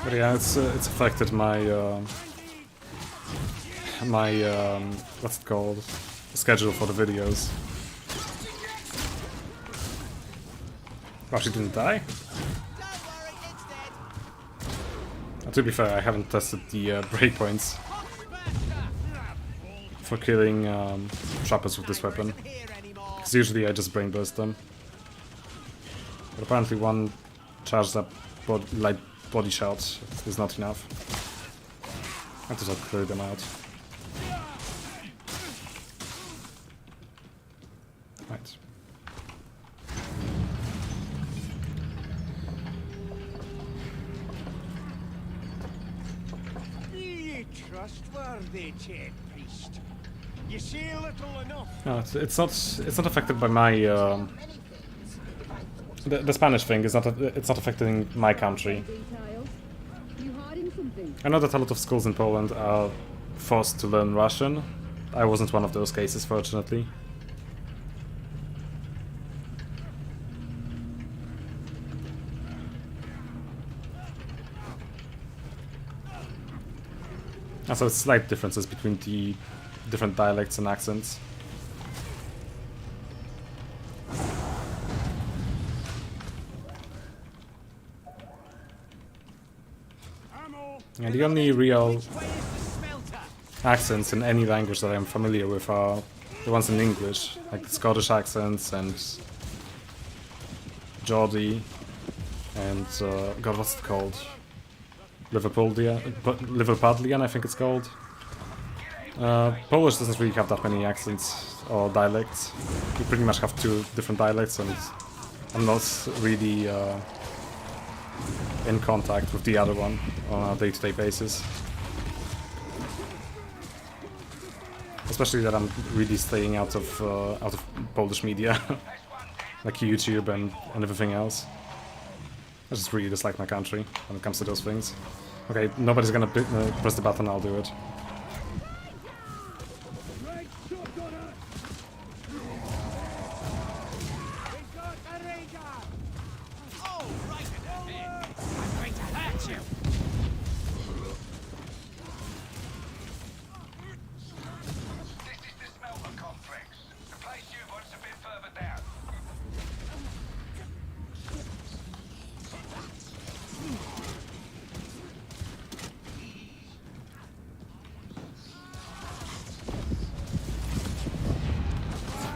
Speaker 1: But yeah, it's affected my what's it called? Schedule for the videos. Oh, she didn't die? To be fair, I haven't tested the breakpoints for killing trappers with this weapon. Because usually I just brain burst them. But apparently one charged up light body shot is not enough. I have to just clear them out. Right.
Speaker 11: Trustworthy, Chain Priest. You say little enough.
Speaker 1: No, it's not affected by my the Spanish thing is not it's not affecting my country. I know that a lot of schools in Poland are forced to learn Russian. I wasn't one of those cases, fortunately. So it's slight differences between the different dialects and accents. And the only real accents in any language that I'm familiar with are the ones in English, like the Scottish accents and Geordie and God, what's it called? Liverpudlian, I think it's called. Polish doesn't really have that many accents or dialects. You pretty much have two different dialects, and I'm not really in contact with the other one on a day-to-day basis. Especially that I'm really staying out of Polish media, like YouTube and everything else. I just really dislike my country when it comes to those things. Okay, nobody's gonna press the button, I'll do it.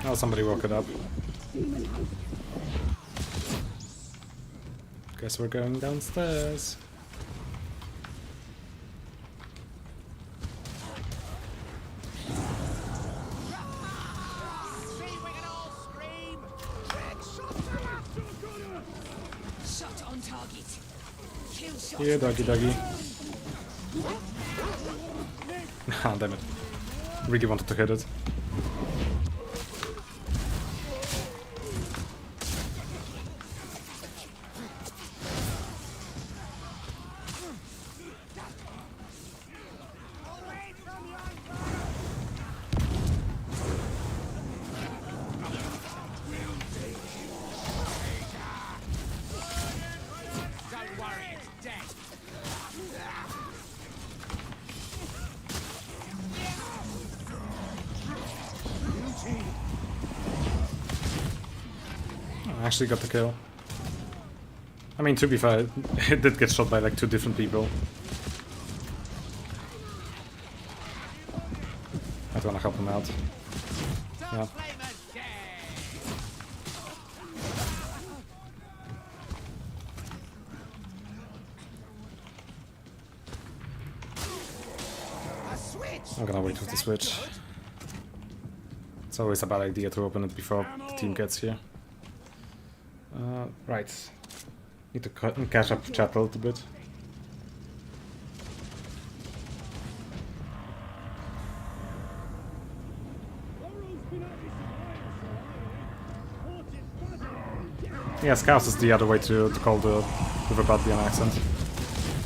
Speaker 1: Oh, somebody woke it up. Guess we're going downstairs.
Speaker 4: Shot on target. Kill shot.
Speaker 1: Here, doggy doggy. Ah, damn it. Really wanted to hit it. Actually got the kill. I mean, to be fair, it did get shot by like two different people. I don't want to help him out. Yeah. I'm gonna wait with the switch. It's always a bad idea to open it before the team gets here. Right. Need to catch up chat a little bit. Yeah, Scouse is the other way to call the Latvian accent.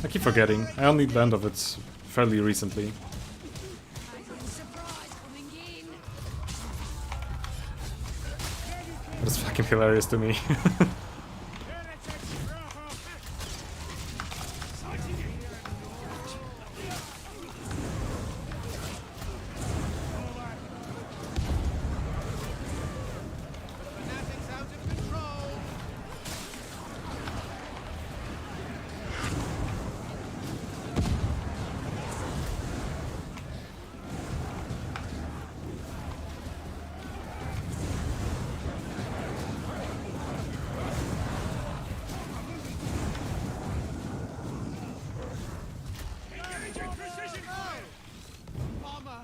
Speaker 1: I keep forgetting. I only learned of it fairly recently. But it's fucking hilarious to me.
Speaker 11: Fanatics out of control. Bomber.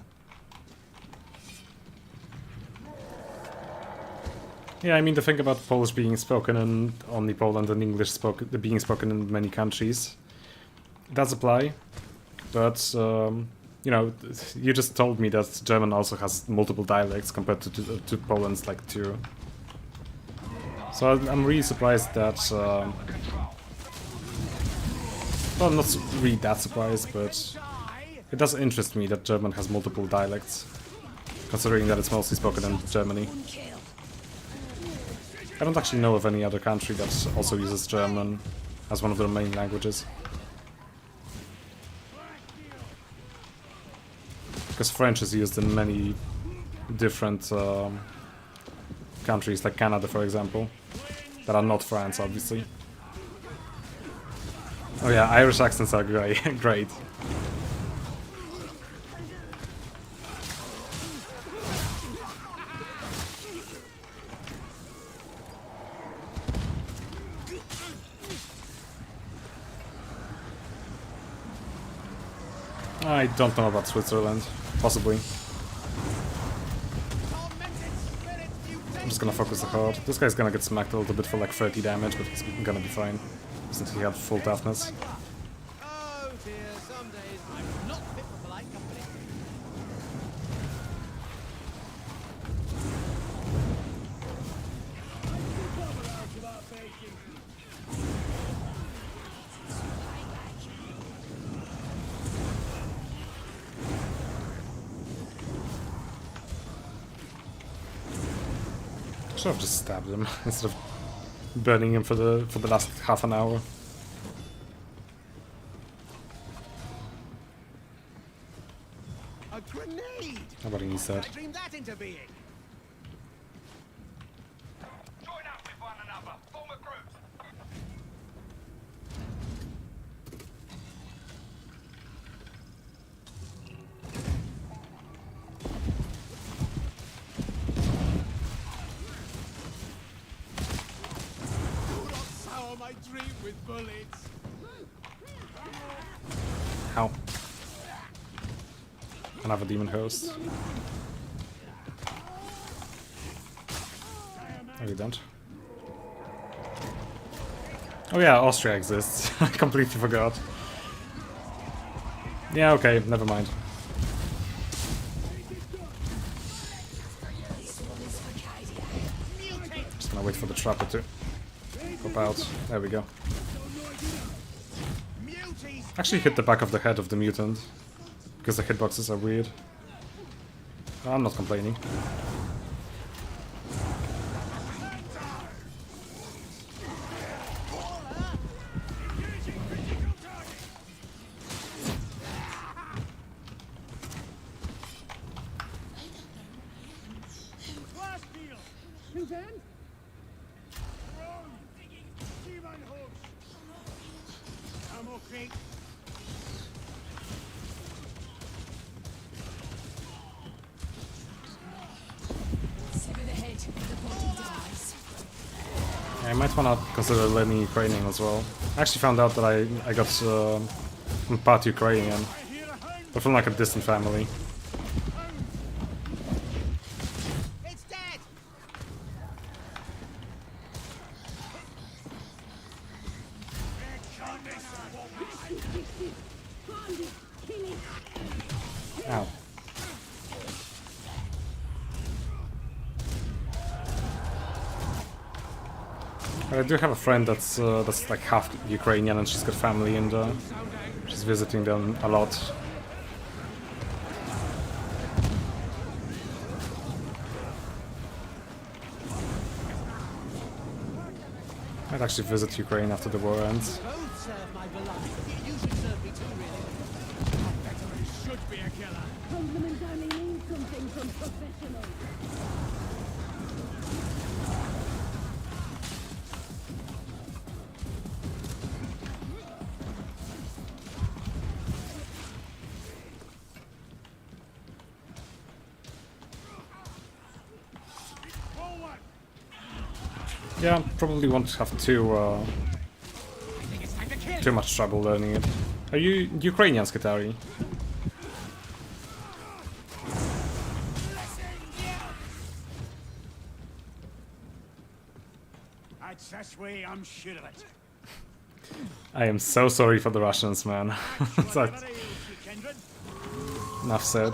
Speaker 1: Yeah, I mean, the thing about Polish being spoken in only Poland and English being spoken in many countries does apply, but you know, you just told me that German also has multiple dialects compared to Poland's like 2. So I'm really surprised that. Well, I'm not really that surprised, but it does interest me that German has multiple dialects, considering that it's mostly spoken in Germany. I don't actually know of any other country that also uses German as one of their main languages. Because French is used in many different countries, like Canada, for example, that are not France, obviously. Oh yeah, Irish accents are great. Great. I don't know about Switzerland. Possibly. I'm just gonna focus the horde. This guy's gonna get smacked a little bit for like 30 damage, but he's gonna be fine. Since he had full toughness.
Speaker 11: Oh dear, some days I'm not fit for polite company.
Speaker 1: Should have just stabbed him instead of burning him for the last half an hour.
Speaker 11: A grenade!
Speaker 1: Nobody needs that.
Speaker 11: I dreamed that into being.
Speaker 9: Join up with one another. Form a group.
Speaker 11: Do not sour my dream with bullets.
Speaker 1: Ow. Another demon host. Oh, you don't? Oh yeah, Austria exists. I completely forgot. Yeah, okay, never mind. Just gonna wait for the trapper to pop out. There we go. Actually hit the back of the head of the mutant, because the hitboxes are weird. I'm not complaining. I might wanna consider learning Ukrainian as well. I actually found out that I got I'm part Ukrainian, but from like a distant family.
Speaker 11: It's dead.
Speaker 1: Ow. I do have a friend that's like half Ukrainian and she's got family and she's visiting them a lot. I'd actually visit Ukraine after the war ends.
Speaker 11: Both serve my beloved. You should serve me too, really. That veteran should be a killer.
Speaker 4: Compliments only mean something from professionals.
Speaker 1: Yeah, probably won't have too much trouble learning it. Are you Ukrainian, Skitari?
Speaker 3: I'm sure of it.
Speaker 1: I am so sorry for the Russians, man. That's enough said.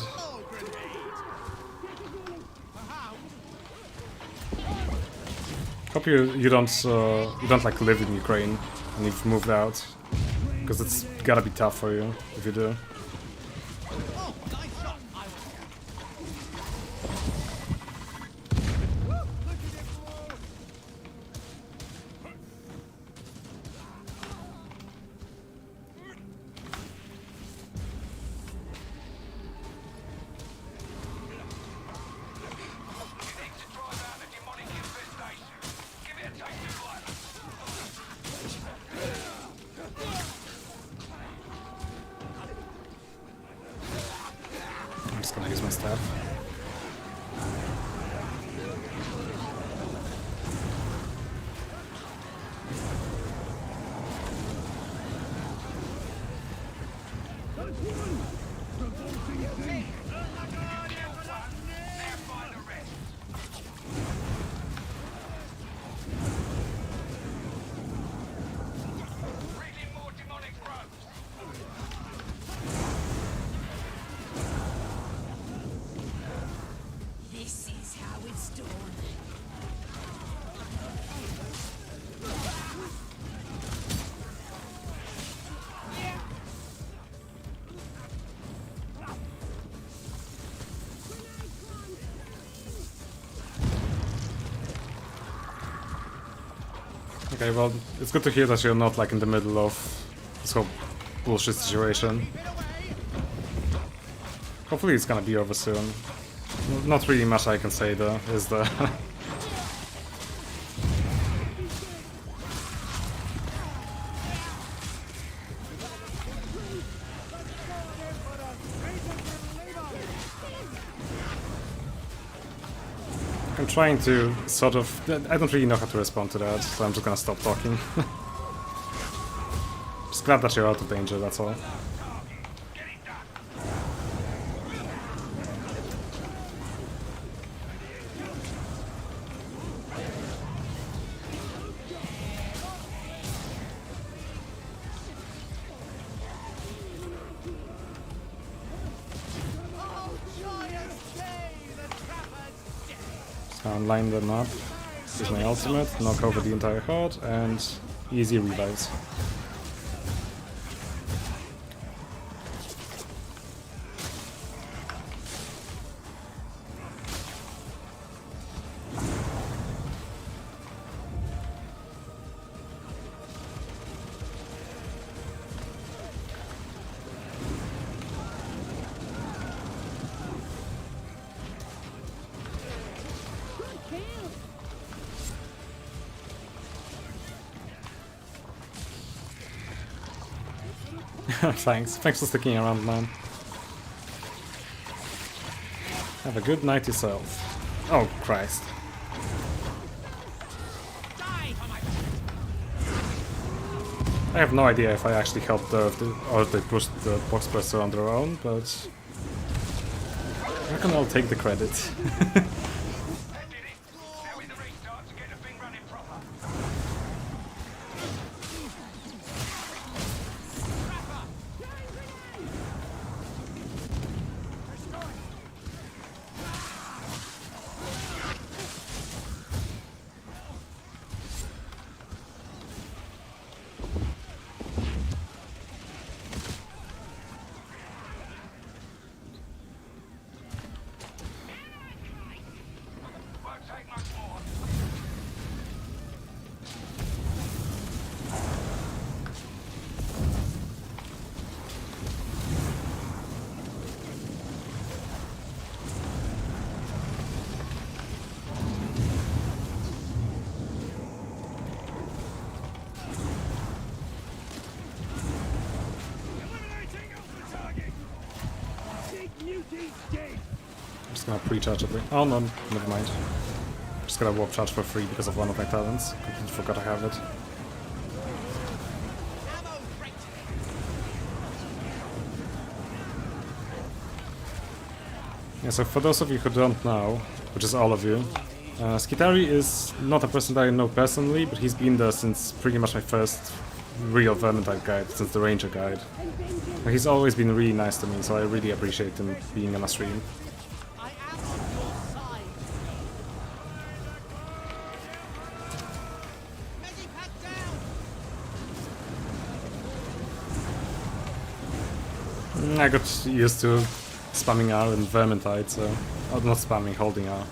Speaker 1: Hope you don't like live in Ukraine and you've moved out, because it's gotta be tough for you if you do. I'm just gonna use my staff.
Speaker 4: This is how it's done.
Speaker 1: Okay, well, it's good to hear that you're not like in the middle of this whole bullshit situation. Hopefully it's gonna be over soon. Not really much I can say though, is there? I'm trying to sort of... I don't really know how to respond to that, so I'm just gonna stop talking. Just glad that you're out of danger, that's all. Line them up, use my ultimate, knock over the entire horde, and easy revives. Thanks for sticking around, man. Have a good night yourself. Oh, Christ. I have no idea if I actually helped or if they pushed the box presser on their own, but I reckon I'll take the credit. Just gonna pre-charge it. Oh no, never mind. Just gonna warp charge for free because of one of my talents. Completely forgot I have it. Yeah, so for those of you who don't know, which is all of you, Skitari is not a person that I know personally, but he's been there since pretty much my first real Vermintide guide, since the Ranger guide. And he's always been really nice to me, so I really appreciate him being on my stream. I got used to spamming R and Vermintide, so... Oh, not spamming, holding R.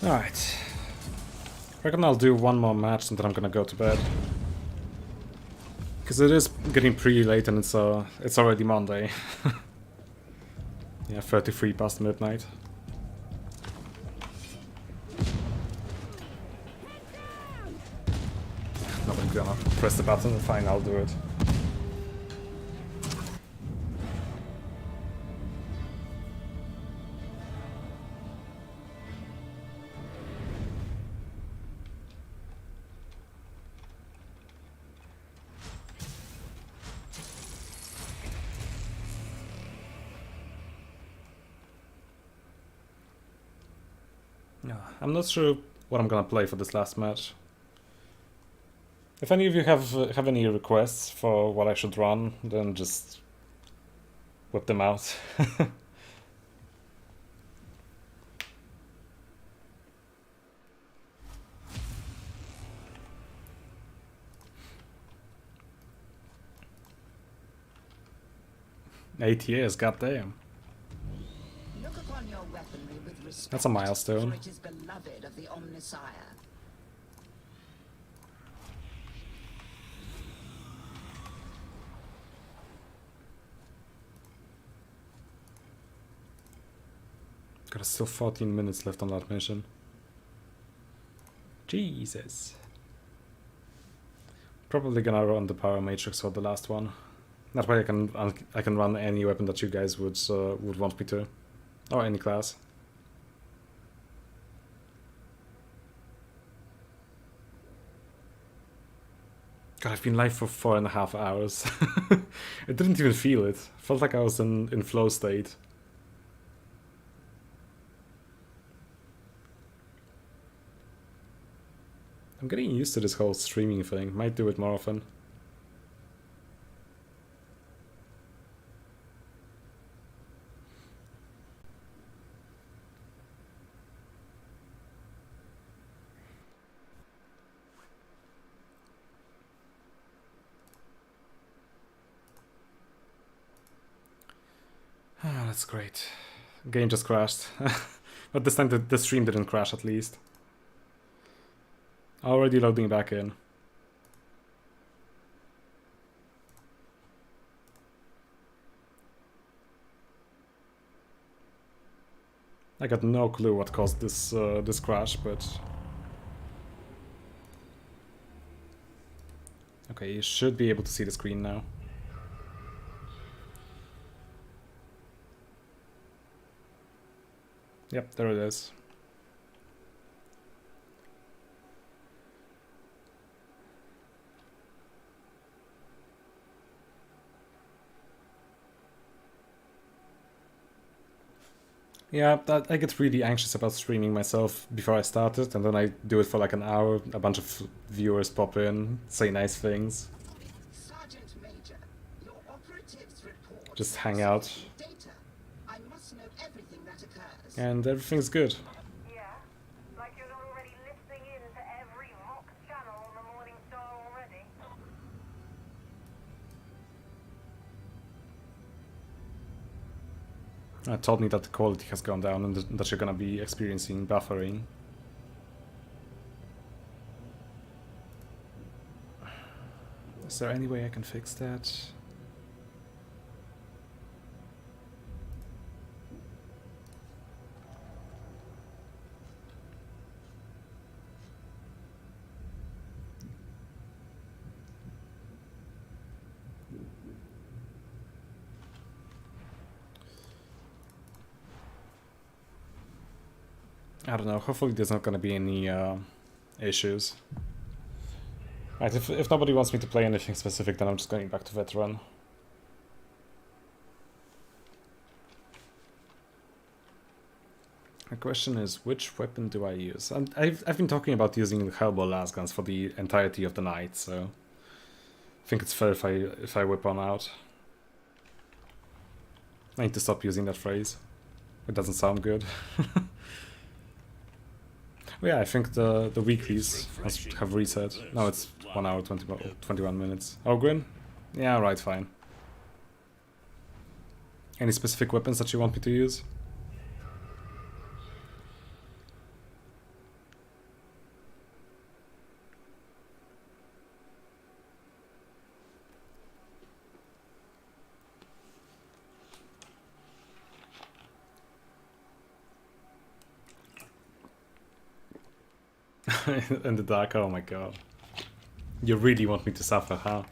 Speaker 1: Alright. I reckon I'll do one more match and then I'm gonna go to bed. Because it is getting pretty late and it's already Monday. Yeah, 33 past midnight. Nobody's gonna press the button, fine, I'll do it. I'm not sure what I'm gonna play for this last match. If any of you have any requests for what I should run, then just whip them out. ATS, goddamn.
Speaker 6: Look upon your weaponry with respect,
Speaker 1: That's a milestone.
Speaker 6: for it is beloved of the Omnissiah.
Speaker 1: Got still 14 minutes left on that mission. Jesus. Probably gonna run the Power Matrix for the last one. That way I can run any weapon that you guys would want me to, or any class. God, I've been live for 4.5 hours. I didn't even feel it. Felt like I was in flow state. I'm getting used to this whole streaming thing. Might do it more often. Ah, that's great. Game just crashed. But this time the stream didn't crash at least. Already loading back in. I got no clue what caused this this crash, but okay, you should be able to see the screen now. Yep, there it is. Yeah, I get really anxious about streaming myself before I start it, and then I do it for like an hour, a bunch of viewers pop in, say nice things.
Speaker 6: Sergeant Major, your
Speaker 1: just hang out,
Speaker 6: Data. I must know everything that occurs.
Speaker 1: and everything's good.
Speaker 7: Yeah? Like you're not already listening in to every Vox channel on the Morning Star already?
Speaker 1: Told me that the quality has gone down and that you're gonna be experiencing buffering. Is there any way I can fix that? I don't know, hopefully there's not gonna be any issues. Right, if nobody wants me to play anything specific, then I'm just going back to veteran. The question is, which weapon do I use? And I've been talking about using the Hellboy lasguns for the entirety of the night, so I think it's fair if I whip on out. I need to stop using that phrase. It doesn't sound good. Well, yeah, I think the weeklies must have reset. No, it's 1 hour 21 minutes. Ogrin? Yeah, right, fine. Any specific weapons that you want me to use? In the dark, oh my god. You really want me to suffer, huh?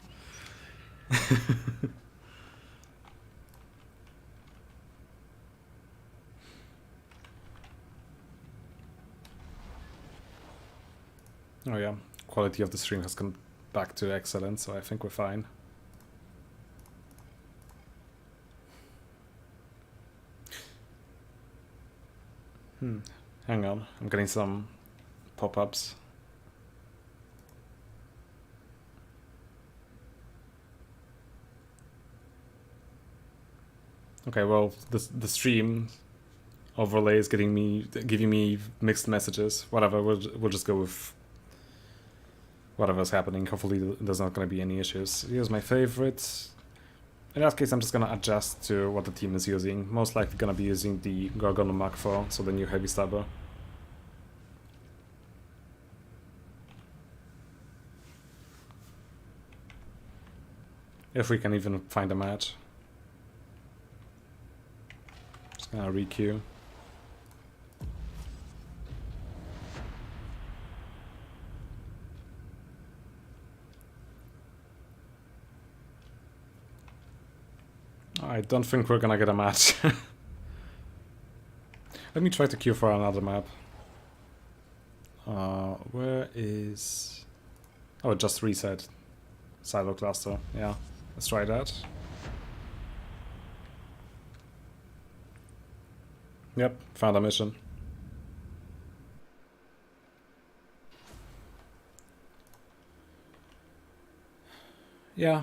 Speaker 1: Oh yeah, quality of the stream has come back to excellent, so I think we're fine. Hang on, I'm getting some pop-ups. Okay, well, the stream overlay is giving me mixed messages. Whatever, we'll just go with whatever's happening. Hopefully there's not going to be any issues. Here's my favorite. In that case, I'm just going to adjust to what the team is using. Most likely going to be using the Gorgon Mach 4, so the new heavy stabber. If we can even find a match. Just gonna re-queue. I don't think we're gonna get a match. Let me try to queue for another map. Where is... Oh, it just reset. Silo cluster, yeah. Let's try that. Yep, found a mission. Yeah,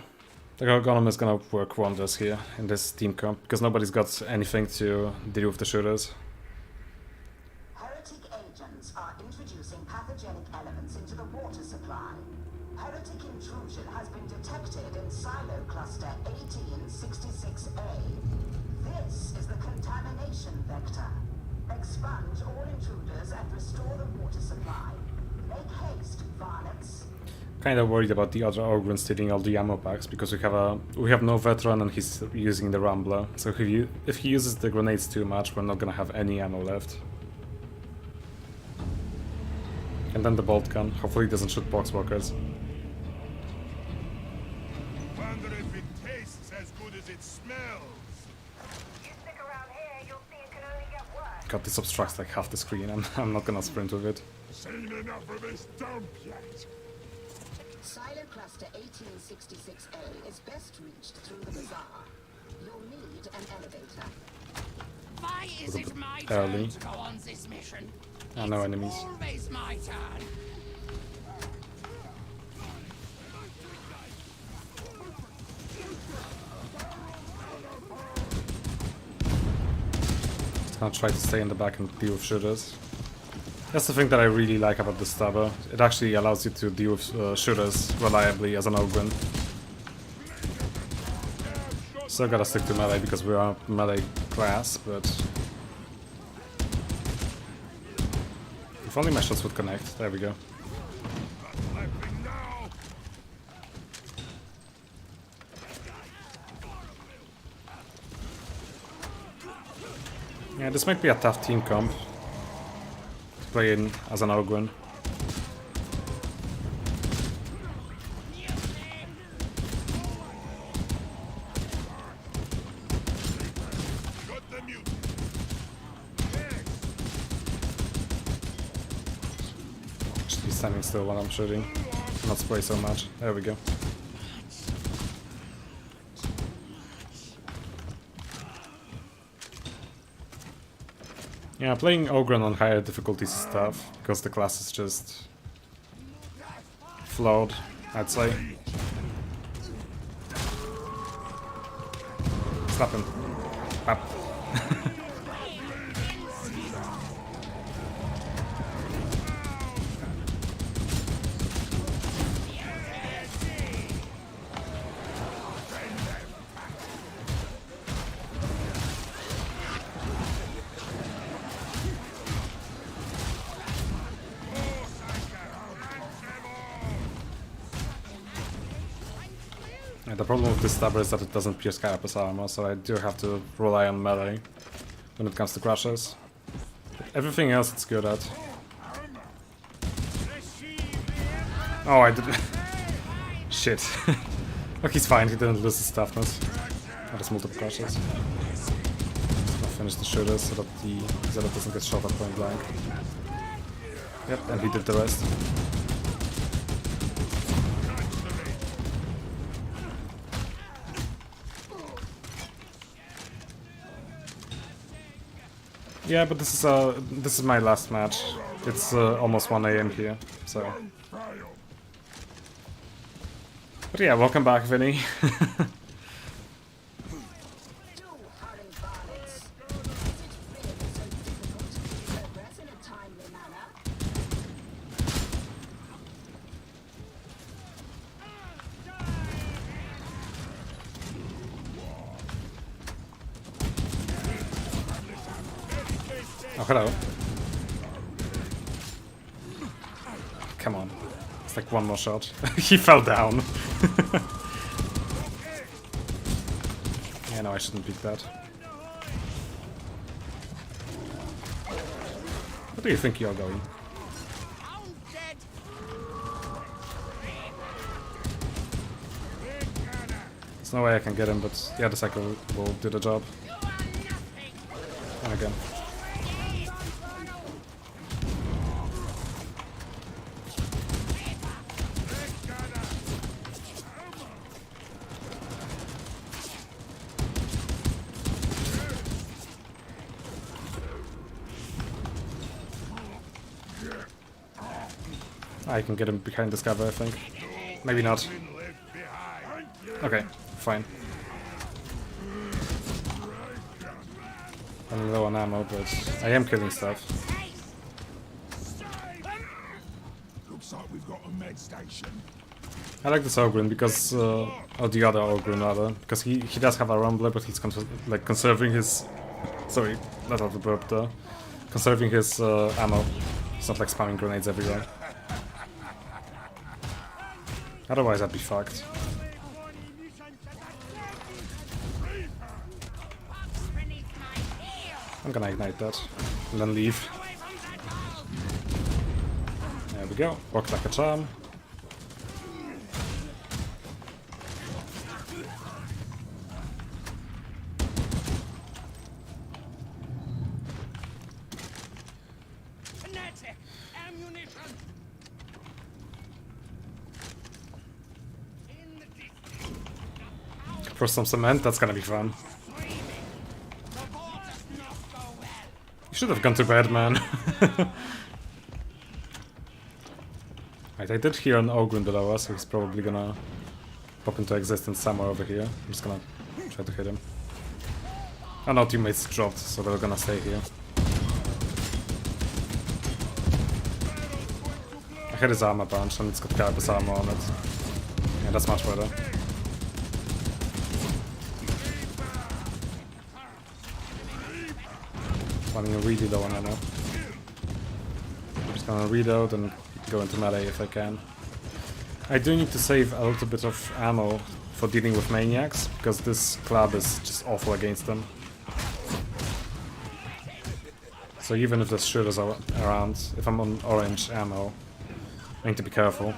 Speaker 1: the Gorgon is gonna work wonders here in this team comp, because nobody's got anything to deal with the shooters.
Speaker 6: Heretic agents are introducing pathogenic elements into the water supply. Heretic intrusion has been detected in Silo Cluster 1866A. This is the contamination vector. Expunge all intruders and restore the water supply. Make haste, varlets.
Speaker 1: Kind of worried about the other Ogryn stealing all the ammo packs, because we have no veteran and he's using the Rambler. So if he uses the grenades too much, we're not gonna have any ammo left. And then the bolt gun. Hopefully it doesn't shoot boxwalkers.
Speaker 8: Wonder if it tastes as good as it smells.
Speaker 7: You stick around here, you'll see it can only get worse.
Speaker 1: God, this obstructs like half the screen. I'm not gonna sprint with it.
Speaker 8: Seen enough of this dump yet.
Speaker 6: Silo Cluster 1866A is best reached through the bazaar. You'll need an elevator.
Speaker 11: Why is it my
Speaker 1: Early.
Speaker 11: turn to go on this mission?
Speaker 1: No enemies.
Speaker 11: Always my turn.
Speaker 1: Just gonna try to stay in the back and deal with shooters. That's the thing that I really like about this stabber. It actually allows you to deal with shooters reliably as an Ogryn. Still gotta stick to melee because we are melee class, but if only my shots would connect. There we go. Yeah, this might be a tough team comp to play in as an Ogryn. Just be standing still while I'm shooting, not spray so much. There we go. Yeah, playing Ogryn on higher difficulties is tough, because the class is just flawed, I'd say. Slap him. Up. The problem with this stabber is that it doesn't pierce carapace armor, so I do have to rely on melee when it comes to crushes. Everything else it's good at. Oh, I did. Shit. Look, he's fine, he didn't lose his toughness. I just multiple crushes. Just gonna finish the shooters so that the Zeta doesn't get shot at point blank. Yep, and he did the rest. Yeah, but this is my last match. It's almost 1 AM here, so. But yeah, welcome back, Vinny. Oh, hello. Come on. It's like one more shot. He fell down. Yeah, no, I shouldn't pick that. Where do you think you're going? There's no way I can get him, but yeah, the cycle will do the job. And again. I can get him behind this cover, I think. Maybe not. Okay, fine. I'm low on ammo, but I am killing stuff.
Speaker 8: Looks like we've got a med station.
Speaker 1: I like this Ogryn because, or the other Ogryn rather, because he does have a rumbler, but he's like conserving his. Sorry, let out the burp there. Conserving his ammo. It's not like spamming grenades everywhere. Otherwise, I'd be fucked. I'm gonna ignite that and then leave. There we go. Worked like a charm. For some cement, that's gonna be fun. You should have gone to bed, man. Right, I did hear an Ogryn below us, so he's probably gonna pop into existence somewhere over here. I'm just gonna try to hit him. Oh no, teammates dropped, so they're gonna stay here. I hit his armor bunch and it's got Carapace armor on it. Yeah, that's much better. Running really low on ammo. I'm just gonna reload and go into melee if I can. I do need to save a little bit of ammo for dealing with maniacs, because this club is just awful against them. So even if there's shooters around, if I'm on orange ammo, I need to be careful.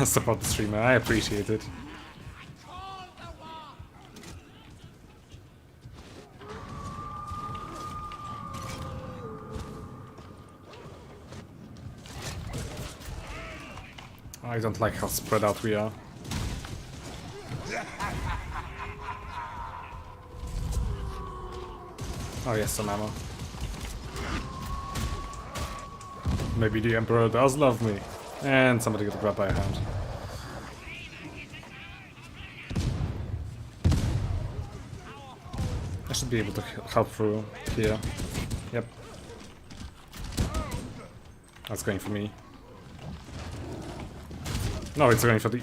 Speaker 1: Support the streamer, I appreciate it. I don't like how spread out we are. Oh yes, some ammo. Maybe the Emperor does love me. And somebody got grabbed by a hand. I should be able to help through here. Yep. That's going for me. No, it's going for the...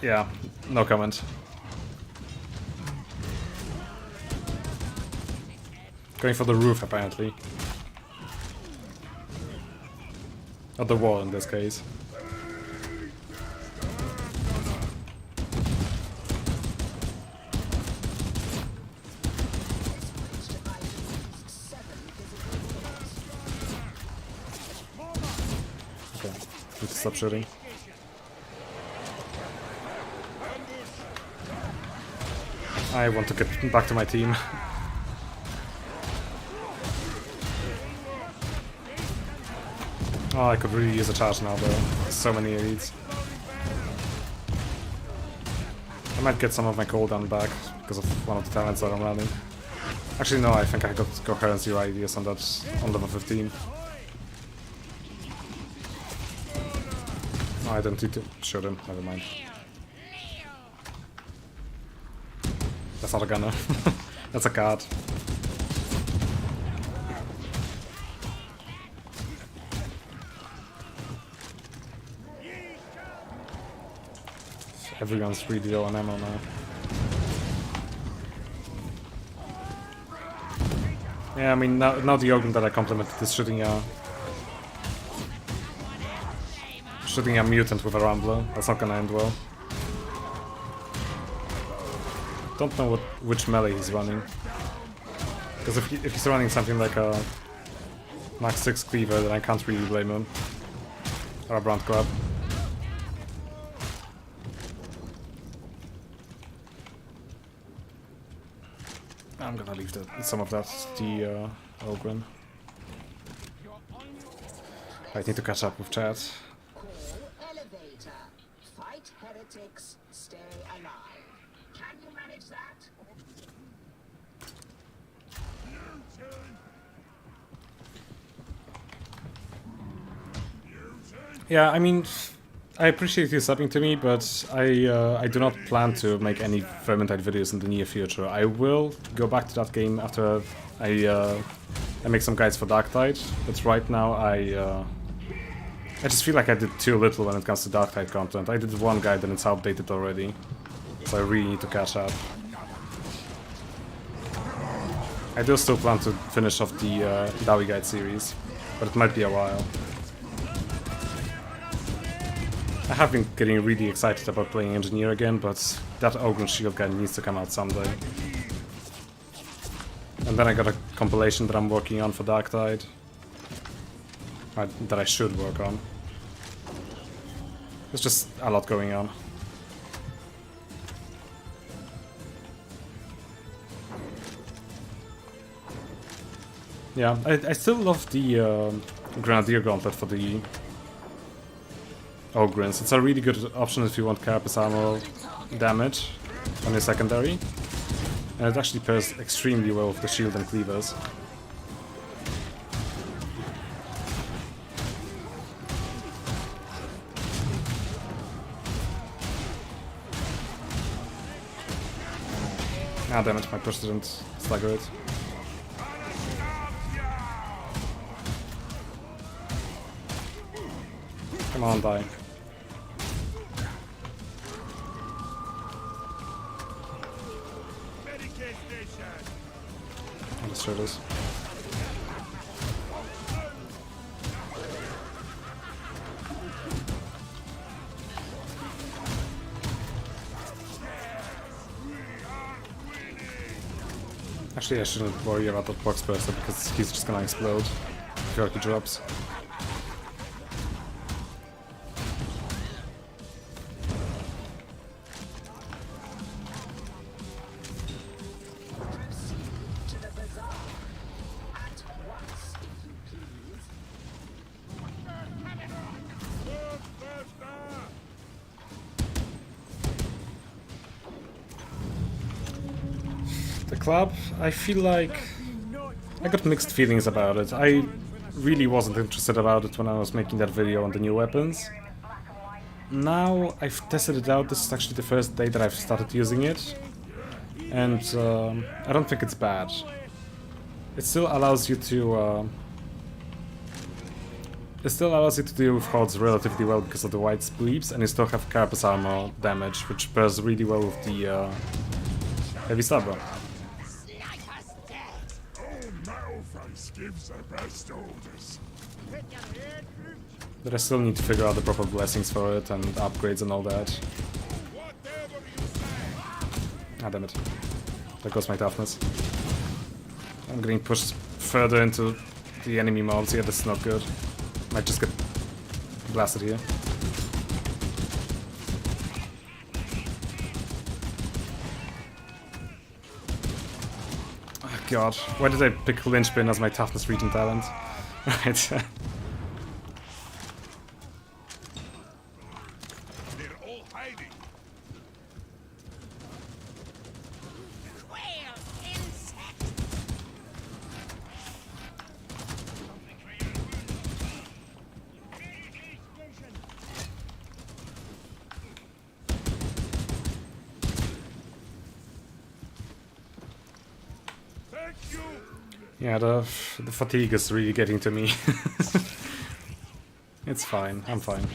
Speaker 1: Yeah, no comment. Going for the roof, apparently. Or the wall, in this case. Okay, need to stop shooting. I want to get back to my team. Oh, I could really use a charge now though. So many elites. I might get some of my cooldown back because of one of the talents that I'm running. Actually no, I think I got coherency ideas on that on level 15. No, I don't need to shoot him, never mind. That's not a gunner. That's a card. Everyone's really low on ammo now. Yeah, I mean, now the organ that I complimented is shooting a mutant with a Rambler. That's not gonna end well. Don't know which melee he's running. Because if he's running something like a Max 6 Cleaver, then I can't really blame him. Or a Brand Club. I'm gonna leave some of that to the Ogren. I need to catch up with chat.
Speaker 6: Call elevator. Fight heretics. Stay alive. Can you manage that?
Speaker 1: Yeah, I mean, I appreciate you subbing to me, but I do not plan to make any Vermintide videos in the near future. I will go back to that game after I make some guides for Darktide, but right now I just feel like I did too little when it comes to Darktide content. I did one guide and it's outdated already, so I really need to catch up. I do still plan to finish off the Dawi guide series, but it might be a while. I have been getting really excited about playing Engineer again, but that Ogren Shield guide needs to come out someday. And then I got a compilation that I'm working on for Darktide. That I should work on. There's just a lot going on. Yeah, I still love the Grenadier Gauntlet for the Ogrins. It's a really good option if you want Carapace armor damage on your secondary. And it actually pairs extremely well with the shield and cleavers. Ah, damn it, my push didn't stagger it. Come on, die. I'll destroy this. Actually, I shouldn't worry about that box burster because he's just gonna explode before he drops. The club, I feel like I got mixed feelings about it. I really wasn't interested about it when I was making that video on the new weapons. Now I've tested it out. This is actually the first day that I've started using it, and I don't think it's bad. It still allows you to deal with hordes relatively well because of the white sweeps, and you still have carapace armor damage, which pairs really well with the heavy stabber. But I still need to figure out the proper blessings for it and upgrades and all that. Ah, damn it. There goes my toughness. I'm getting pushed further into the enemy mobs here. This is not good. Might just get blasted here. Oh god, why did I pick Lynchpin as my toughness region talent? Right. Yeah, the fatigue is really getting to me. It's fine, I'm fine.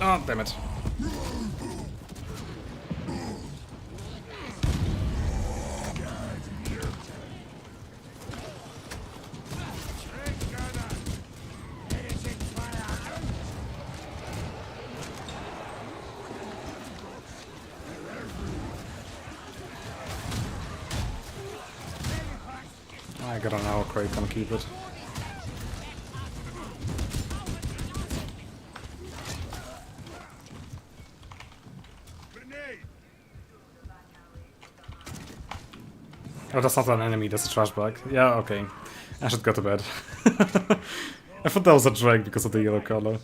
Speaker 1: Oh, damn it. I got an hour crate, gonna keep it. Oh, that's not an enemy, that's a trash bag. Yeah, okay. I should go to bed. I thought that was a drag because of the yellow color.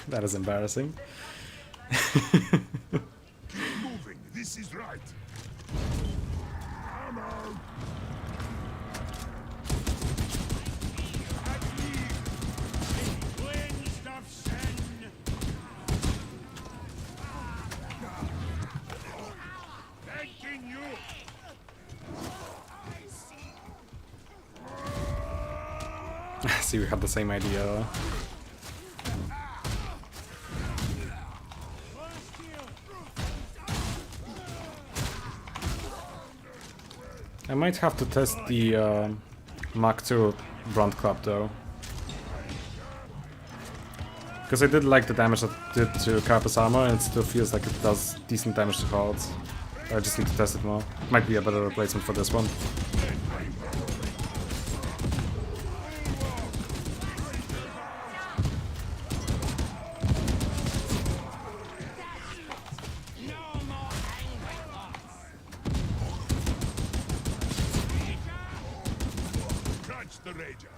Speaker 1: That is embarrassing.
Speaker 8: Moving. This is right.
Speaker 1: See, we had the same idea. I might have to test the Mach 2 Brunt Club though. Because I did like the damage that it did to carapace armor, and it still feels like it does decent damage to hordes. I just need to test it more. Might be a better replacement for this one.
Speaker 8: the Rager.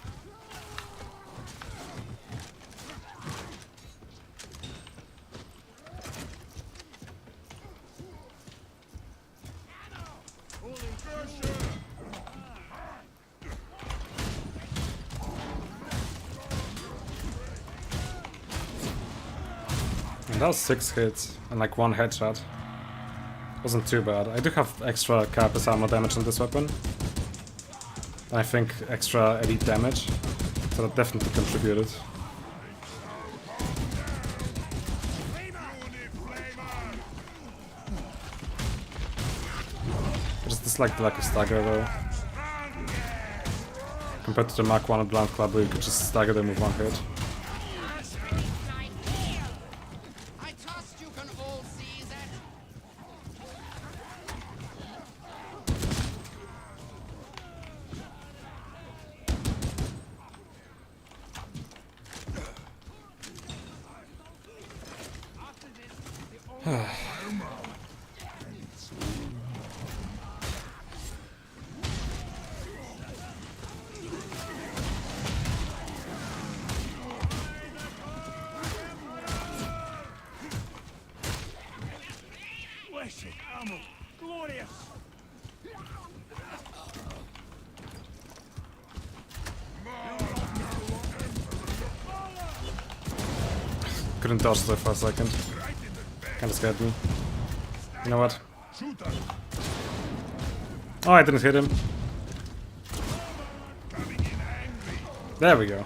Speaker 1: And that was 6 hits and like 1 headshot. Wasn't too bad. I do have extra carapace armor damage on this weapon. And I think extra elite damage. So that definitely contributed. I just dislike the lack of stagger though. Compared to the Mark 1 Blunt Club where you could just stagger them with 1 hit.
Speaker 11: I trust you can all see that.
Speaker 3: Blessed ammo. Glorious.
Speaker 1: Couldn't dodge there for a second. Kinda scared me. You know what? Oh, I didn't hit him. There we go.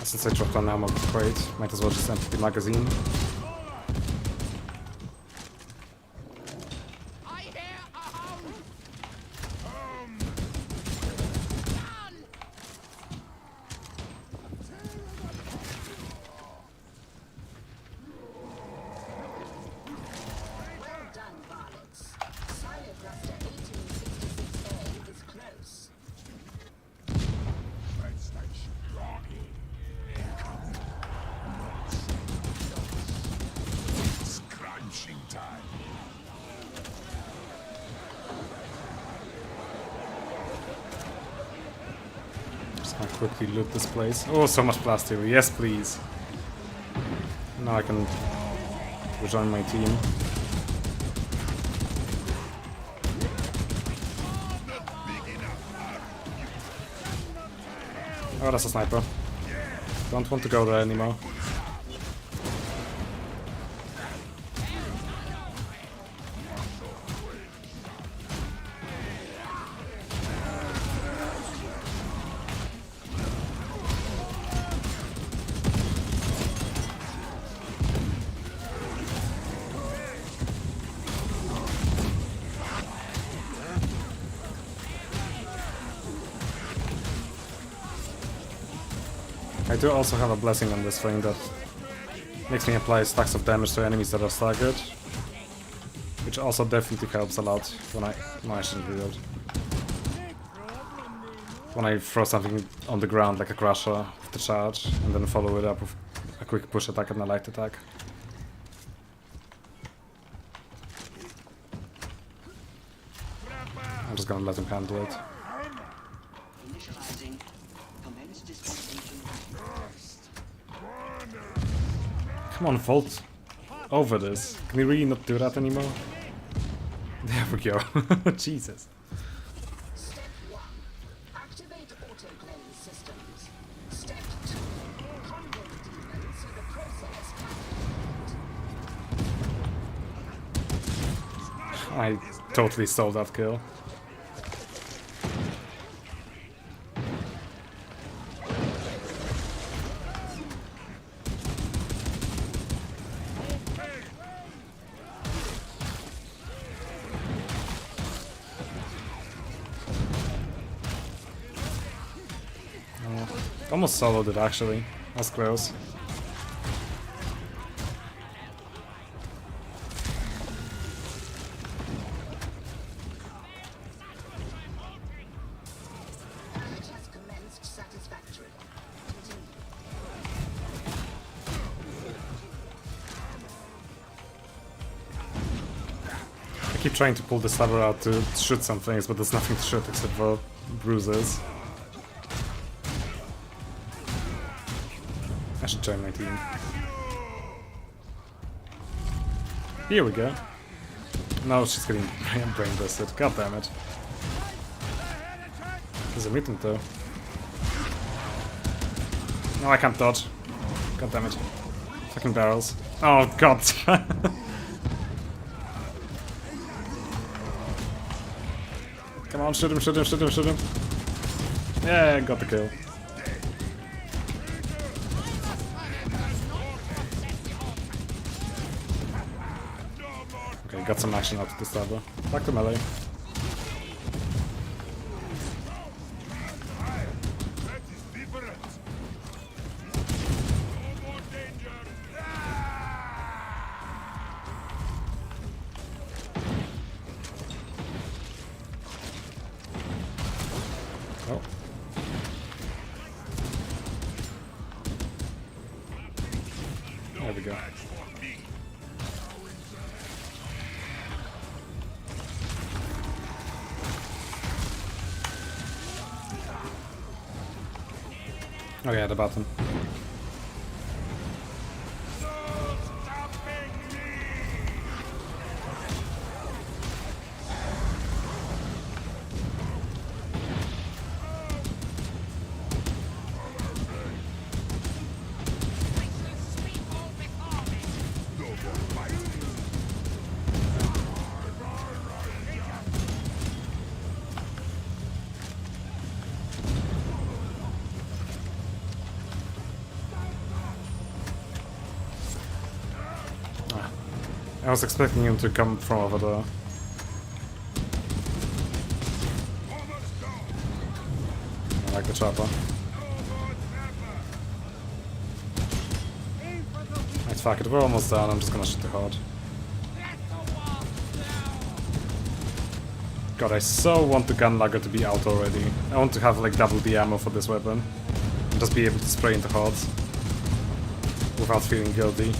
Speaker 1: Since I dropped on ammo crate, might as well just empty the magazine.
Speaker 11: I hear a hound.
Speaker 6: Well done, varlets. Silo cluster 1866A is close.
Speaker 8: It's crunching time.
Speaker 1: Just gonna quickly loot this place. Oh, so much blast here. Yes, please. Now I can rejoin my team. Oh, that's a sniper. Don't want to go there anymore. I do also have a blessing on this thing that makes me apply stacks of damage to enemies that are staggered, which also definitely helps a lot when I... No, I shouldn't reload. When I throw something on the ground like a crusher with the charge, and then follow it up with a quick push attack and a light attack. I'm just gonna let him handle it.
Speaker 12: Initializing. Commence dispensation.
Speaker 1: Come on, Volt. Over this. Can you really not do that anymore? There we go. Jesus.
Speaker 6: Step 1. Activate autoplay systems. Step 2. Convoy demons through the process.
Speaker 1: I totally stole that kill. Almost soloed it actually. That's close. keep trying to pull the saber out to shoot some things, but there's nothing to shoot except for bruises. I should join my team. Here we go. No, she's getting brain busted. God damn it. There's a mutant though. No, I can't dodge. God damn it. Fucking barrels. Oh god. Come on, shoot him, shoot him, shoot him, shoot him. Yeah, got the kill. Okay, got some action out of this saber. Back to melee. Oh. There we go. Oh yeah, the button. I was expecting him to come from over there. I like the chopper. Right, fuck it, we're almost done. I'm just gonna shoot the horde. God, I so want the gun lugger to be out already. I want to have like double the ammo for this weapon. And just be able to spray into hordes without feeling guilty.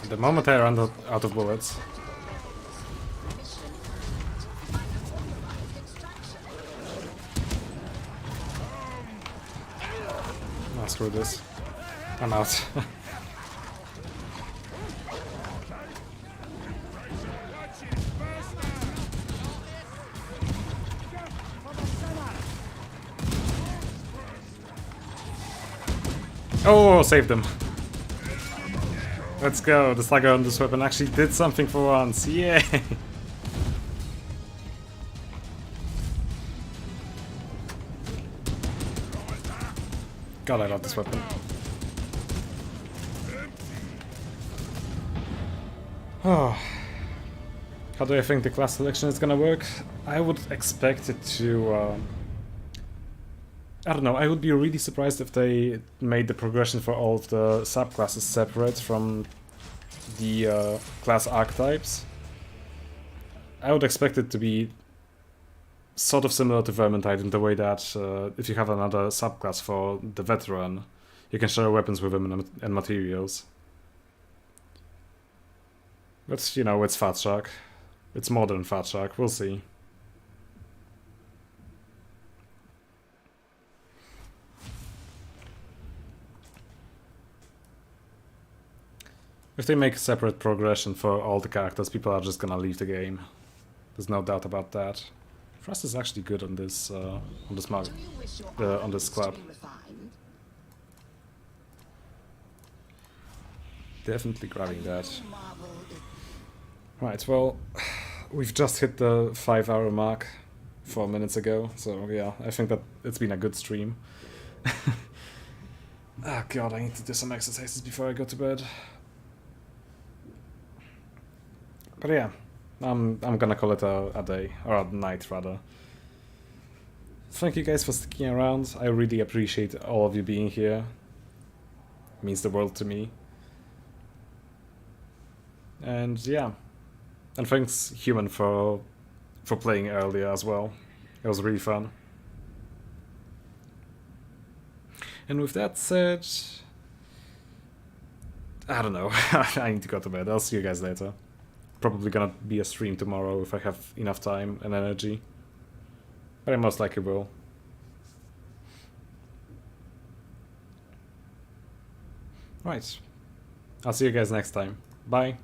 Speaker 1: The moment I run out of bullets. Oh, screw this. I'm out. Oh, saved him. Let's go, the slugger on this weapon actually did something for once, yay! God, I love this weapon. Oh. How do I think the class selection is gonna work? I would expect it to... I don't know, I would be really surprised if they made the progression for all of the subclasses separate from the class archetypes. I would expect it to be sort of similar to Vermintide in the way that if you have another subclass for the veteran, you can share weapons with him and materials. But, you know, it's Fat Shark. It's more than Fat Shark, we'll see. If they make a separate progression for all the characters, people are just gonna leave the game. There's no doubt about that. Frost is actually good on this club. Definitely grabbing that. Right, well, we've just hit the 5-hour mark 4 minutes ago, so yeah, I think that it's been a good stream. Ah, God, I need to do some exercises before I go to bed. But yeah, I'm gonna call it a day, or a night rather. Thank you guys for sticking around. I really appreciate all of you being here. It means the world to me. And yeah, and thanks Human for playing earlier as well. It was really fun. And with that said, I don't know. I need to go to bed. I'll see you guys later. Probably gonna be a stream tomorrow if I have enough time and energy. But I most likely will. Right. I'll see you guys next time. Bye.